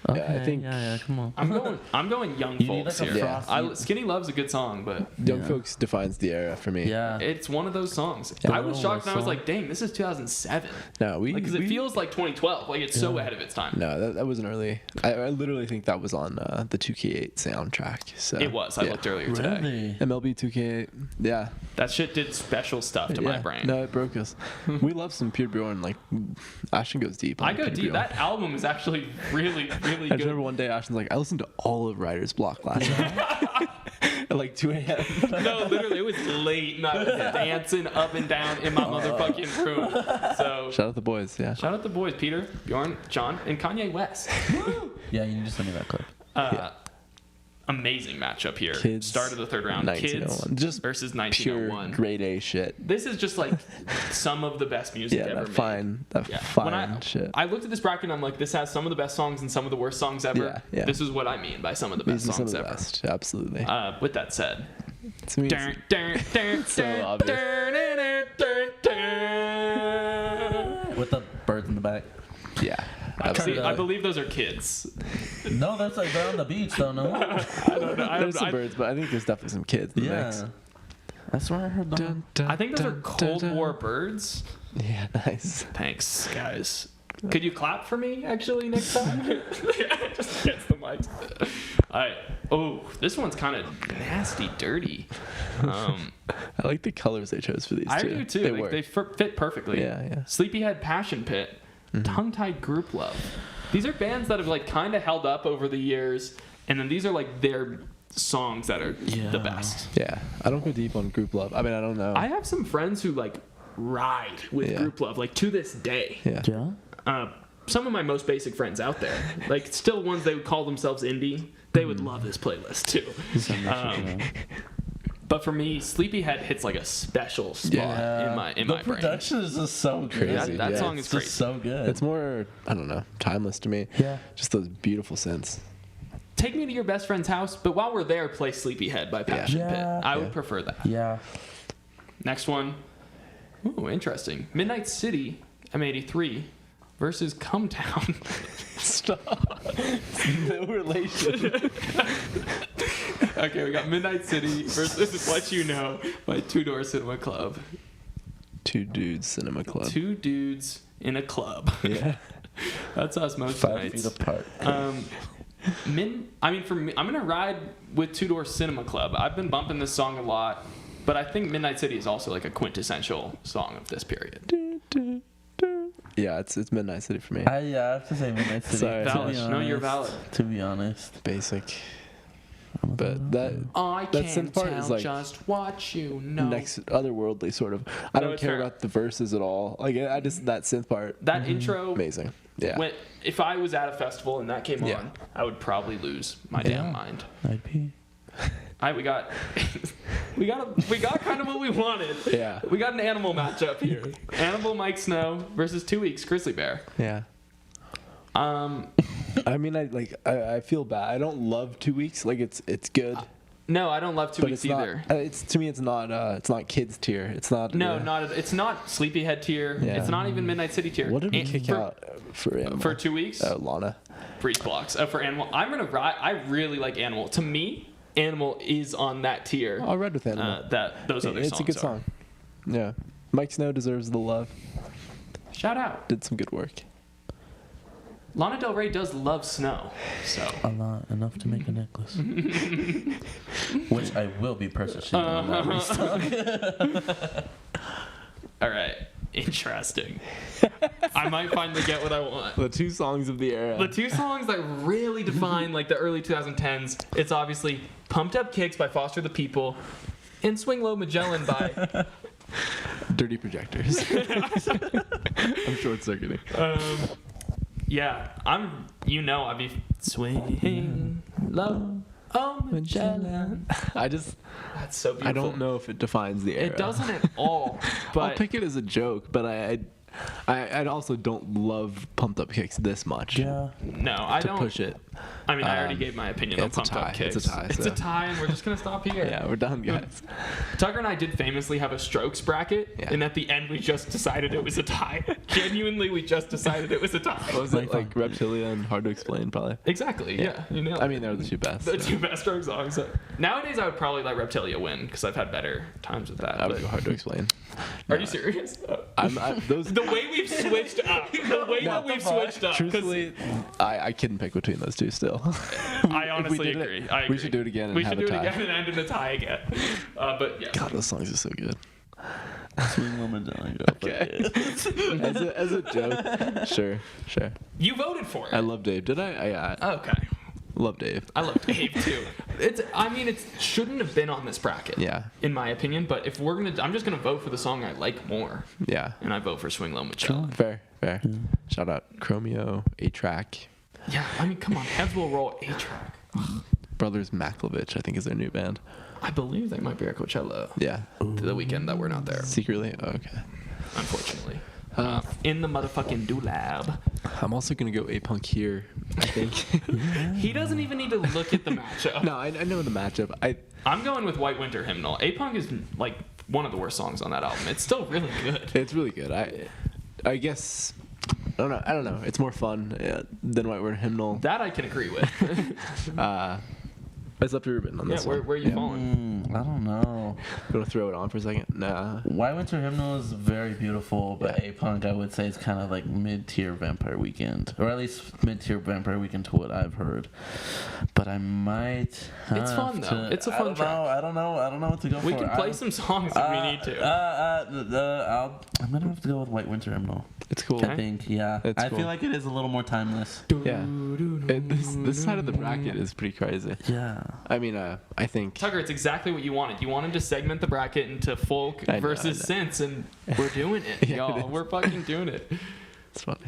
Okay, I think- Yeah, come on. I'm going Young You need Folks like a here. frosty- Skinny Love's a good song, but Young Yeah. Folks defines the era for me. Yeah. it's one of those songs. Yeah. I was shocked and I was Song. like, dang, this is 2007. No, Because it feels like 2012. Like it's so ahead of its time. No, that wasn't early. I literally think that was on the 2K8 soundtrack. So It was. I looked earlier today. Really? MLB 2K8. Yeah. That shit did special stuff to my brain. No, it broke us. We love some Peter Bjorn. Like Ashton goes deep. on I go Peter deep. Bjorn. That album is actually really, really I good. remember one day Ashton's like, I listened to all of Writer's Block last night at like 2 a.m. No, literally, it was late and I was dancing up and down in my motherfucking room. So Shout out the boys. Yeah. shout out the boys, Peter, Bjorn, John, and Kanye West. Yeah, you need to send me that clip. Amazing matchup here. Kids, Start of the third round. Kids 1901. Just versus Pure 1901. grade A shit. This is just like some of the best music Yeah, ever that made. fine, that Yeah. fine shit. I looked at this bracket and I'm like, this has some of the best songs and some of the worst songs ever. Yeah, yeah. This is what I mean by some of the best These are some songs of the ever. best. Absolutely. With that said, To me, it's- So obvious. With the birds in the back. yeah. See, Absolutely. I believe those are kids. No, that's like they're on the beach though, no? There's some birds, but I think there's definitely some kids in the mix. Yeah. That's where I heard the I think those are Cold War birds. Yeah, nice. Thanks, guys. Could you clap for me actually next time? Just against the mic. All right. Oh, this one's kind of nasty, dirty. I like the colors they chose for these I too. do too. They Like, work. they fit perfectly. Yeah. Sleepyhead, Passion Pit, Mm-hmm. Tongue-Tied Grouplove. These are bands that have like kind of held up over the years, and then these are like their songs that are the best. Yeah, I don't go deep on Grouplove. I mean, I don't know. I have some friends who like ride with Grouplove, like to this day. Yeah. Some of my most basic friends out there, like still ones they would call themselves indie, they would love this playlist too. But for me, Sleepyhead hits like a special spot in my brain. The production is just so crazy. That song is crazy. Just so good. It's more, I don't know, timeless to me. Yeah. Just those beautiful synths. Take Me to Your Best Friend's House, but while we're there, play Sleepyhead by Passion Pit. I would prefer that. Yeah. Next one. Ooh, interesting. Midnight City, M83, versus Come Town. Stop. No relation. Okay, we got Midnight City versus What You Know by Two Door Cinema Club. Two Dudes Cinema Club. Two dudes in a club. Yeah. That's us most 5 nights. feet apart. For me, I'm gonna ride with Two Door Cinema Club. I've been bumping this song a lot, but I think Midnight City is also like a quintessential song of this period. Yeah, it's Midnight City for me. I have to say Midnight City. Sorry. Valid. No, you're valid. To be honest. Basic. But that I that can't synth part tell is like just what you know. next otherworldly sort of. I don't it's care fair. about the verses at all. Like I just that synth part. That intro, Amazing. Yeah. if I was at a festival and that came on, I would probably lose my damn mind. I'd be. We got kind of what we wanted. Yeah. We got an animal matchup here. Animal Mike Snow versus 2 Weeks Grizzly Bear. Yeah. I mean, I feel bad. I don't love 2 weeks. Like it's good. No, I don't love 2 But Weeks it's either. not. It's to me. It's not kids tier. It's not. No, it's not Sleepyhead tier. Yeah. It's not even Midnight City tier. What did we kick for, out for Animal? for 2 weeks? Lana. Breeze blocks. For Animal, I'm gonna ride. I really like Animal. To me, Animal is on that tier. I'll ride with Animal. That those other songs. It's a good song. Yeah. Mike Snow deserves the love. Shout out. Did some good work. Lana Del Rey does love snow, so A lot. Enough to make a necklace. Which I will be purchasing on that restock. all right, interesting. I might finally get what I want. The two songs of the era. The two songs that really define like the early 2010s. It's obviously "Pumped Up Kicks" by Foster the People, and "Swing Low Magellan" by Dirty Projectors. I'm short circuiting. Yeah, I'd be swing low, oh Magellan. That's so beautiful. I don't know if it defines the era. It doesn't at all. But I'll pick it as a joke, but I also don't love Pumped Up Kicks this much. Yeah. No, I don't push it. I mean, I already gave my opinion on it's a Pumped Up tie. Kicks. It's a tie. It's a tie, and we're just gonna stop here. Yeah, we're done, guys. Tucker and I did famously have a strokes bracket, Yeah. and at the end we just decided it was a tie. Genuinely, we just decided it was a tie. What was it like? Reptilia and Hard to Explain, probably. Exactly. Yeah. You nailed it. I mean, they're the two best. The two best stroke songs. Nowadays, I would probably let Reptilia win because I've had better times with that. I would go Hard to Explain. Are you serious? Those. The way we've switched up. The way that we've switched up. 'cause Truthfully, I couldn't pick between those two still. I honestly did it, agree. I agree. we should do it again and we have should a do tie. it again and end in a tie again. But yeah. God, those songs are so good. Swing Low Magellan. Okay. as a joke, sure. You voted for it. I love Dave. Did I? Okay. Love Dave. I love Dave too. It shouldn't have been on this bracket. Yeah. In my opinion, but if I'm just gonna vote for the song I like more. Yeah. And I vote for Swing Low Magellan. Fair. Shout out Chromeo, A-Track. Yeah, I mean, come on, heads will roll A-Track. Brothers Maklovich, I think, is their new band. I believe they might be at Coachella. Yeah. The weekend that we're not there, Secretly? Oh, okay. unfortunately. In the motherfucking do-lab. I'm also going to go A-Punk here, I think. He doesn't even need to look at the matchup. No, I know the matchup. I'm going with White Winter Hymnal. A-Punk is like one of the worst songs on that album. It's still really good. It's really good. I guess... I don't know. It's more fun than White Word Hymnal. That I can agree with. It's up to Ruben on this one. Where are you falling? I don't know. You want to throw it on for a second? Nah. White Winter Hymnal is very beautiful, but A-Punk, I would say, is kind of like mid-tier Vampire Weekend. Or at least mid-tier Vampire Weekend to what I've heard. But I might have It's fun, though. It's a fun track. I don't know what to go for. We can play some songs if we need to. I'm going to have to go with White Winter Hymnal. It's cool. I think, yeah. I feel like it is a little more timeless. Yeah. This side of the bracket is pretty crazy. Yeah. I mean, I think... Tucker, it's exactly what what you wanted. You wanted to segment the bracket into folk versus synths, and we're doing it, y'all. We're fucking doing it. It's funny.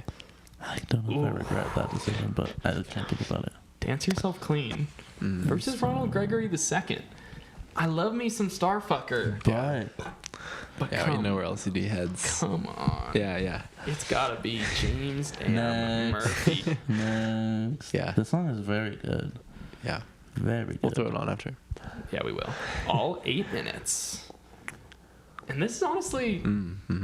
I don't know if I regret that decision, but I can't think about it. Dance Yourself Clean versus Ronald Gregory II. I love me some Starfucker. But Yeah, you know where LCD heads. Come on. Yeah. It's gotta be James and Murphy. Next. Yeah. This song is very good. Yeah. Very good. We'll throw it on after. Yeah, we will. All 8 minutes. And this is honestly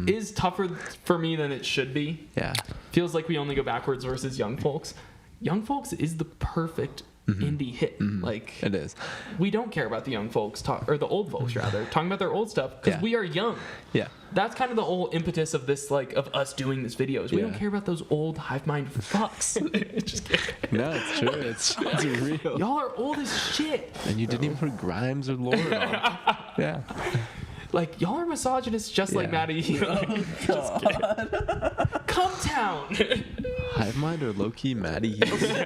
is tougher for me than it should be. Yeah. Feels like we only go backwards versus Young Folks. Young Folks is the perfect indie hit. Like, it is. we don't care about the young folks or the old folks rather talking about their old stuff because we are young. Yeah. That's kind of the whole impetus of this, like, of us doing this video is we don't care about those old Hivemind fucks. Just kidding. No, it's true. It's real. Y'all are old as shit. And you didn't even put Grimes or Lord on. Yeah. Like, y'all are misogynists just like Maddie. Oh, God. Come town. Hivemind or low-key Maddie Healy?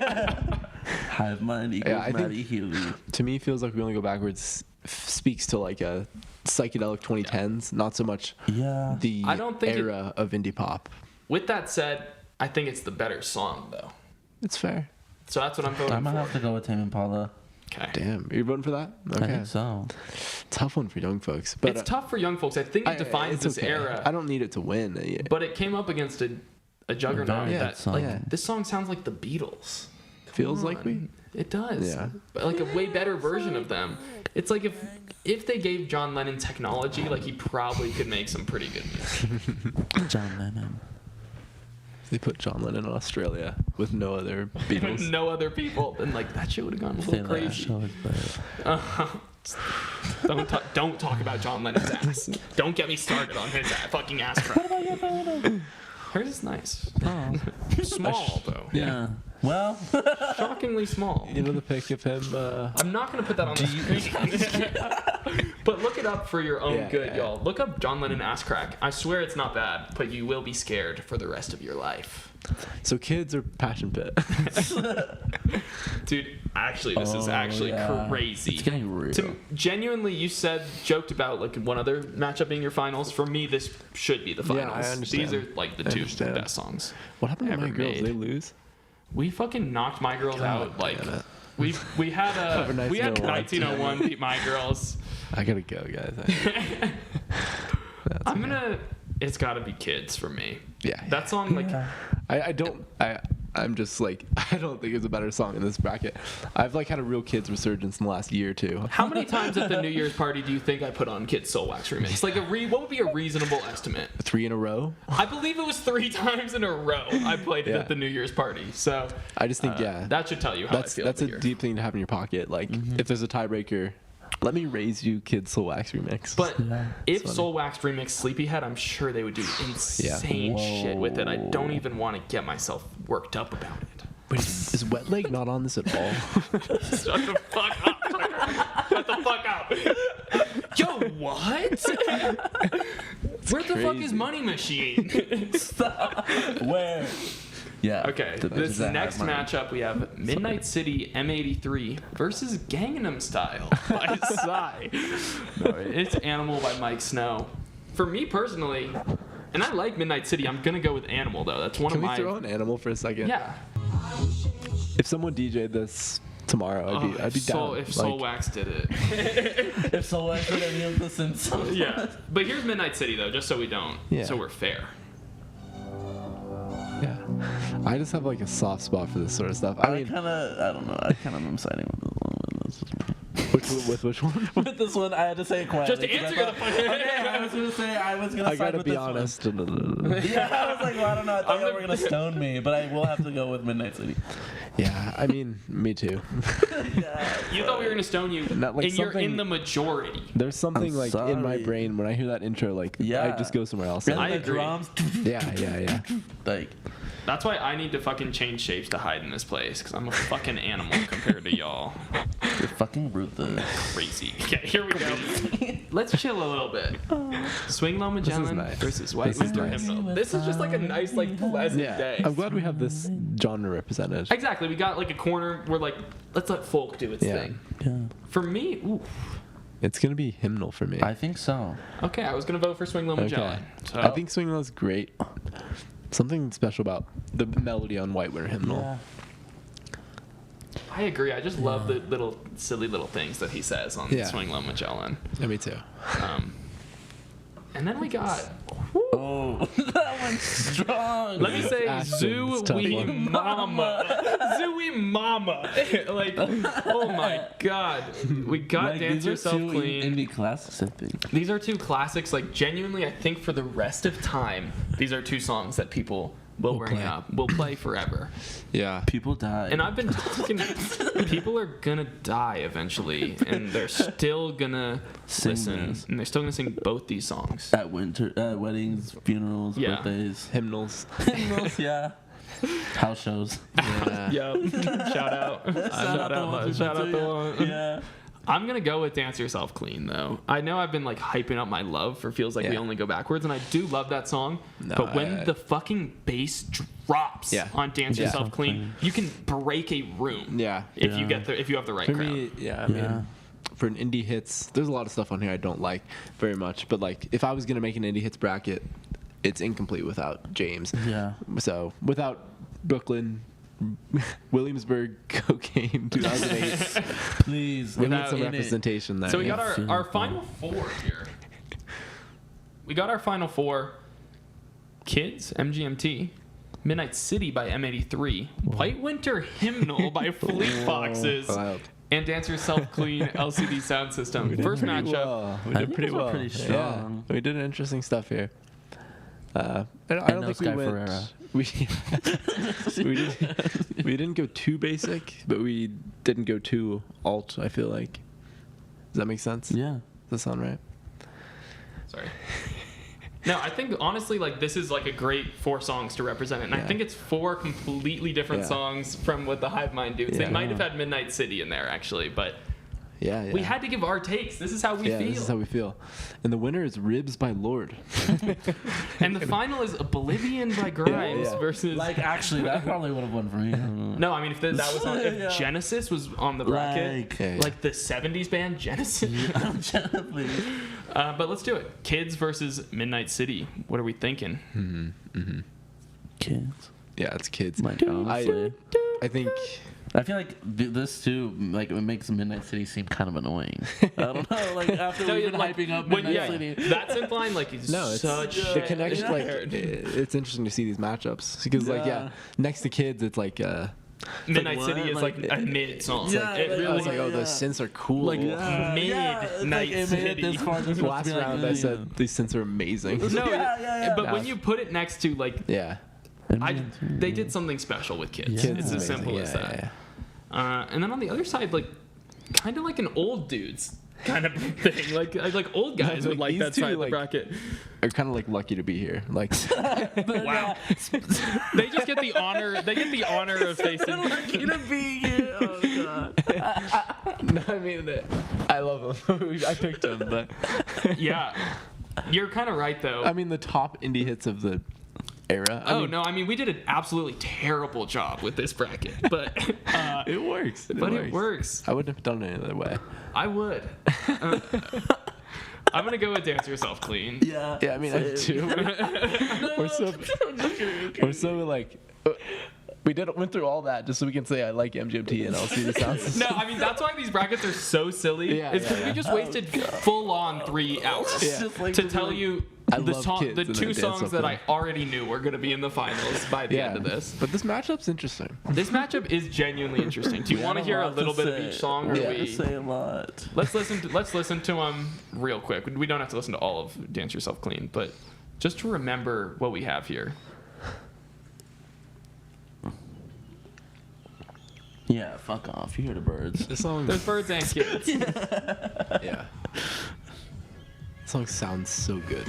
Hivemind equals Maddie Healy. To me, feels like we only go backwards speaks to like a psychedelic 2010s, not so much the I don't think era of indie pop. With that said, I think it's the better song, though. It's fair. So that's what I'm voting I might for. have to go with Tame Impala. Okay. Damn, you're voting for that? Okay. I think so. Tough one for young folks. But It's tough for young folks. I think it defines this era. I don't need it to win. But it came up against a juggernaut Very that good song. like this song sounds like the Beatles. Feels like me. It does. Yeah. But like a way better version of them. It's like if they gave John Lennon technology, like he probably could make some pretty good music. John Lennon. They put John Lennon in Australia with no other Beatles. No other people, then like that shit would have gone a little crazy. Don't talk about John Lennon's ass. Don't get me started on his fucking ass crack. Hers is nice. Oh. Small though. Yeah. Well, Shockingly small. You know the pic of him? I'm not gonna put that on the screen. But look it up for your own good, y'all. Look up John Lennon ass crack. I swear it's not bad, but you will be scared for the rest of your life. So kids are passion pit. Dude, actually, this is actually crazy. it's getting real. Genuinely, you joked about like one other matchup being your finals. For me, this should be the finals. Yeah, I understand. These are like the two best songs. What happened to ever My Girls? made. They lose? We fucking knocked My Girls out. Like we had Have a nice we had little 1901 beat My Girls. I gotta go, guys. I'm gonna. It's gotta be Kids for me. Yeah. That song, like, I'm just like, I don't think it's a better song in this bracket. I've like had a real Kids resurgence in the last year or two. how many times at the New Year's party do you think I put on Kids Soul Wax remix? Like what would be a reasonable estimate? 3 in a row? I believe it was 3 times in a row I played it at the New Year's party. So I just think, that should tell you how I feel. That's a deep thing to have in your pocket. Like, if there's a tiebreaker, let me raise you Kids Soul Wax remix. But if Soul Wax remix Sleepyhead, I'm sure they would do insane shit with it. I don't even want to get myself worked up about it. Wait, is Wet Leg not on this at all? Shut the fuck up. Shut the fuck up. Yo, what? Where the fuck is Money Machine? Stop. Where? Yeah. Okay, this next matchup we have Midnight City M83 versus Gangnam Style by Psy. No, it's Animal by Mike Snow. For me personally, and I like Midnight City, I'm gonna go with Animal though. That's one Can of we my. throw on Animal for a second? Yeah. If someone DJ'd this tomorrow, I'd be down. If Soul Wax did it. If Soul Wax did any of this in Yeah. But here's Midnight City though, just so we don't. Yeah. So we're fair. Yeah. I just have like a soft spot for this sort of stuff. I don't know. I kind of am siding with this one. This is me. With which one? With this one, I had to say it quietly. Just answer the fucking. Okay, I was gonna say I was gonna. I side gotta with be this honest. One. Yeah, I was like, well, I don't know. I thought you were gonna stone me, but I will have to go with Midnight City. Yeah, I mean, me too. You thought we were gonna stone you, Not like and you're in something- the majority. There's something I'm like in my sorry. brain when I hear that intro, like Yeah. I just go somewhere else. Really, I the agree. drums. Yeah. Like, That's why I need to fucking change shapes to hide in this place, because I'm a fucking animal compared to y'all. you're fucking ruthless. Crazy. Okay, here we go. Let's chill a little bit. Swing Low Magellan nice. versus White This is Winter nice. Hymnal. This is just like a nice, like, pleasant Yeah, day. I'm glad we have this genre represented. Exactly. We got like a corner where like let's let folk do its Yeah. thing. Yeah. For me, ooh, It's gonna be Hymnal for me. I think so. Okay, I was gonna vote for Swing Low Magellan. So I think Swing Low's great. Something special about the melody on White Winter Hymnal. Yeah. I agree. I just love the little silly little things that he says on Swing Low Magellan. Yeah, me too. And then we got. Oh, that one's strong. Let me say, Ashton's tough Zooey one. Mama. Zooey Mama. Like, oh my God. We got Like, Dance these are Yourself two Clean. indie classics, I think. These are two classics. Like, genuinely, I think for the rest of time, these are two songs that people will bring play. up. Will play forever. Yeah. People die. And I've been talking. People are gonna die eventually, and they're still gonna Sing listen, this. and they're still gonna sing both these songs. At weddings, funerals, Yeah. birthdays. Hymnals. Hymnals, yeah. House shows. Yeah. Yep. Shout out. Shout out the one. Yeah. I'm gonna go with Dance Yourself Clean though. I know I've been like hyping up my love for Feels Like We Yeah. Only Go Backwards, and I do love that song. No, but when the fucking bass drops on Dance Yeah. Yourself Clean, you can break a room. Yeah. If you if you have the right For crowd. me, I mean, for an indie hits, there's a lot of stuff on here I don't like very much. But like, if I was gonna make an indie hits bracket, it's incomplete without James. Yeah. So without Brooklyn, Williamsburg, Cocaine, 2008, Please. we need Without some in it. representation there. So we got Yeah. our final four here. We got our final four. Kids, MGMT. Midnight City by M83. White Winter Hymnal by Fleet Foxes. Wild. And Dance Yourself Clean LCD Sound System. First matchup. Well. We I did think pretty those were well. pretty strong. Yeah. We did interesting stuff here. I don't no think Sky we went. Ferreira. We didn't go too basic, but we didn't go too alt. I feel like. Does that make sense? Yeah. Does that sound right? Sorry. No, I think honestly, like this is like a great 4 songs to represent it, and I Yeah. think it's 4 completely different Yeah. songs from what the Hivemind dudes. They Yeah. might have had Midnight City in there actually, but Yeah. we had to give our takes. This is how we Yeah, feel. this is how we feel. And the winner is Ribs by Lord. And the final is Oblivion by Grimes yeah. versus. Like, actually, that probably would have won for me. I don't know. No, I mean if that was on, if Yeah. Genesis was on the bracket, Like, like the '70s band Genesis. Please. But let's do it. Kids versus Midnight City. What are we thinking? Kids. Yeah, it's kids. Like, honestly. I think. I feel like this too, like, it makes Midnight City seem kind of annoying. I don't know, like, after we've been hyping up Midnight City. That's implying like it's No, it's such the connection. Yeah. Like, it's interesting to see these matchups because, like, next to kids, it's like. Midnight like, City what? is like Like, a mid song. Yeah, It like, really I was like, oh, yeah. those synths are cool. Like, Midnight Midnight City. This far, this Last round, I said these synths are amazing. No, Yeah. but when you put it next to like, Yeah. they did something special with kids. Yeah. It's as Amazing. simple as Yeah, that. yeah. And then on the other side, like, kind of like an old dudes kind of thing. Like old guys No, would like like that these two, side of the like- bracket. Are kind of like lucky to be here. Like, Wow. They just get the honor. They get the honor of facing. Lucky to be here. Oh, God. no, I mean, I love them. I picked them, but Yeah, you're kind of right though. I mean, the top indie hits of the era. I mean, no, I mean we did an absolutely terrible job with this bracket, but it works. it works. I wouldn't have done it any other way. I would. I'm gonna go with Dance Yourself Clean. Yeah. Yeah, I mean, I do. We're so like. We went through all that just so we can say I like MGMT and LCD Sound System. No, I mean that's why these brackets are so silly. Yeah, Is because yeah, we yeah. just wasted full on 3 hours Yeah. Just like to tell you I the love song, Kids the and 2 then songs Dance that I Yourself already knew were gonna be in the finals by the end of this. But this matchup's interesting. This matchup is genuinely interesting. Do you want to hear a little bit of each song, or Yeah. we? Say a lot. Let's listen to them real quick. We don't have to listen to all of Dance Yourself Clean, but just to remember what we have here. Yeah, fuck off. You hear the birds. This song, There's birds and kids. yeah. This song sounds so good.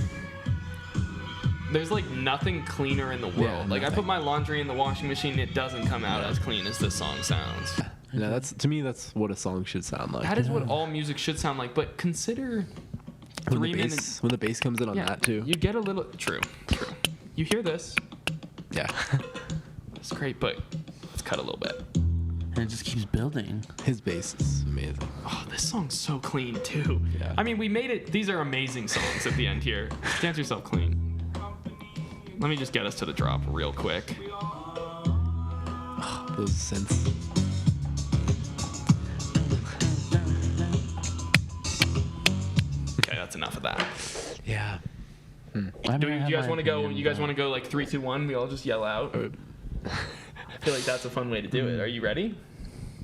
There's like nothing cleaner in the world. Yeah, like I nothing. put my laundry in the washing machine, it doesn't come out as clean as this song sounds. No, that's to me. That's what a song should sound like. That is what all music should sound like. But consider when 3 the minutes. bass, when the bass comes in on that too. You get a little true. You hear this? Yeah. It's great, but let's cut a little bit. And it just keeps building. His bass is amazing. Oh, this song's so clean too. Yeah. I mean, we made it. These are amazing songs at the end here. Dance Yourself Clean. Let me just get us to the drop real quick. Those synths. Okay, that's enough of that. Yeah. Do you guys want to go? You guys want to go like 3, 2, 1? We all just yell out. I feel like that's a fun way to do it. Are you ready?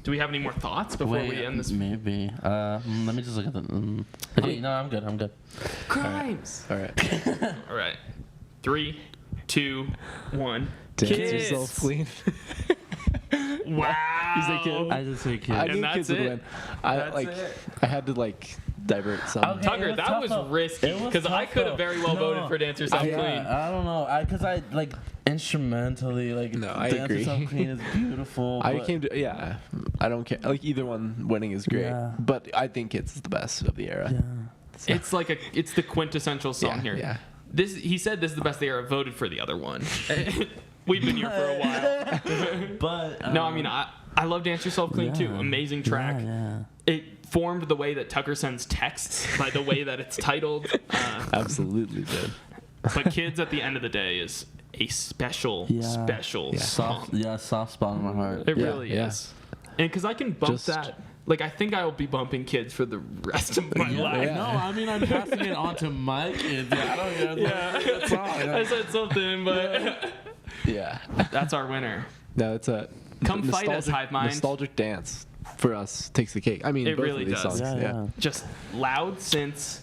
Do we have any more thoughts before we end this? Maybe. Let me just look at the. Okay, no, I'm good. Crimes. All right. All right. 3, 2, 1. Dance Kiss. Yourself Clean. Wow. He's a kid. I just say kid. I And knew that's kids would it. win. That's I it. I had to divert some. Okay. Tucker, It was that tough was though. risky It was because I tough could though. have very well voted for Dance Yourself Clean. I don't know. Because I instrumentally No, I Dance agree. Yourself Clean is beautiful. I but- came to I don't care. Either one winning is great, Yeah. but I think Kids is the best of the era. Yeah. It's the quintessential song here. Yeah. He said this is the best they ever voted for the other one. We've been here for a while. But No, I mean I love Dance Yourself Clean too. Amazing track. Yeah. It formed the way that Tucker sends texts by the way that it's titled. Absolutely did. But Kids at the end of the day is a special song. Soft spot in my heart. It Yeah, really yeah. is. And because I can bump Just- that. I think I will be bumping Kids for the rest of my life. Yeah. No, I mean I'm passing it on to my kids. I don't know. Yeah. I said something, but Yeah. that's our winner. No, it's a Come fight us, Hivemind. Nostalgic dance for us takes the cake. I mean, It both really of these does. songs. Yeah. Just loud synths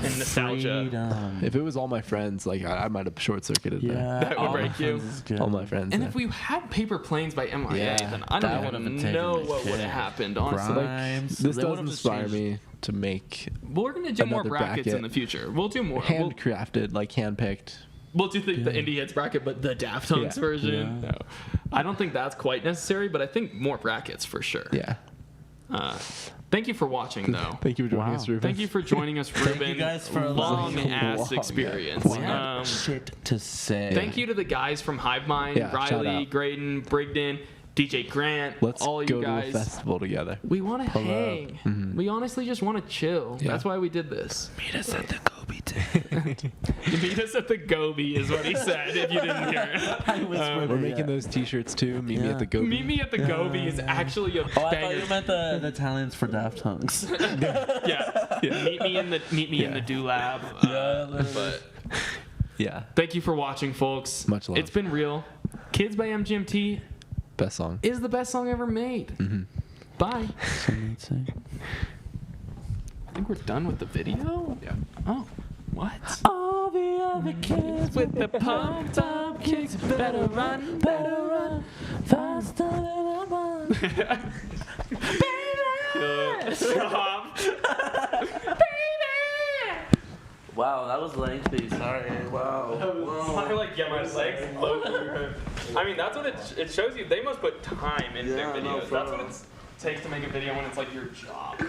and nostalgia. Freedom. If it was All My Friends, I might have short circuited there. Yeah, That would All My break you. Friends is good. All My Friends. And yeah. if we had Paper Planes by MIA, Yeah, then I that don't would've even been taking know the what would cake. have happened, honestly. Grimes. this They does would've just inspire changed- me to make We're going to do more another brackets in bracket. the future. We'll do more. handcrafted, handpicked. We'll do the indie hits bracket, but the Daft Hunks Yeah. version. Yeah. No. I don't think that's quite necessary, but I think more brackets for sure. Yeah. Thank you for watching, though. Thank you for joining Wow. us, Ruben. Thank you for joining us, Ruben. you guys for long allowing- ass Long, yeah. experience. We had shit to say. Thank you to the guys from Hivemind, Yeah, shout Riley, out. Graydon, Brigden, DJ Grant, Let's all go you to guys. the festival together. We want to Pull up. hang. We honestly just want to chill. Yeah. That's why we did this. Meet us at the Gobi tent. Meet us at the Gobi is what he said, if you didn't hear it. I whispered We're it, making yeah. those T-shirts too. Meet me Yeah. at the Gobi. Meet me at the Gobi is actually a Oh, I thought banger. you meant the Italians for Daft Hunks. Yeah. Meet me in the Do Lab. But Yeah. thank you for watching, folks. Much love. It's been real. Kids by MGMT Best song. is the best song ever made. Bye. I think we're done with the video. Yeah. Oh, what? All the other kids With the pumped up kicks, better run. faster than a run. Stop. Wow, that was lengthy. Sorry. Wow. I get my legs low. I mean, that's what it shows you. They must put time into their Yeah, no, videos. for That's what real. it takes to make a video when it's like your job.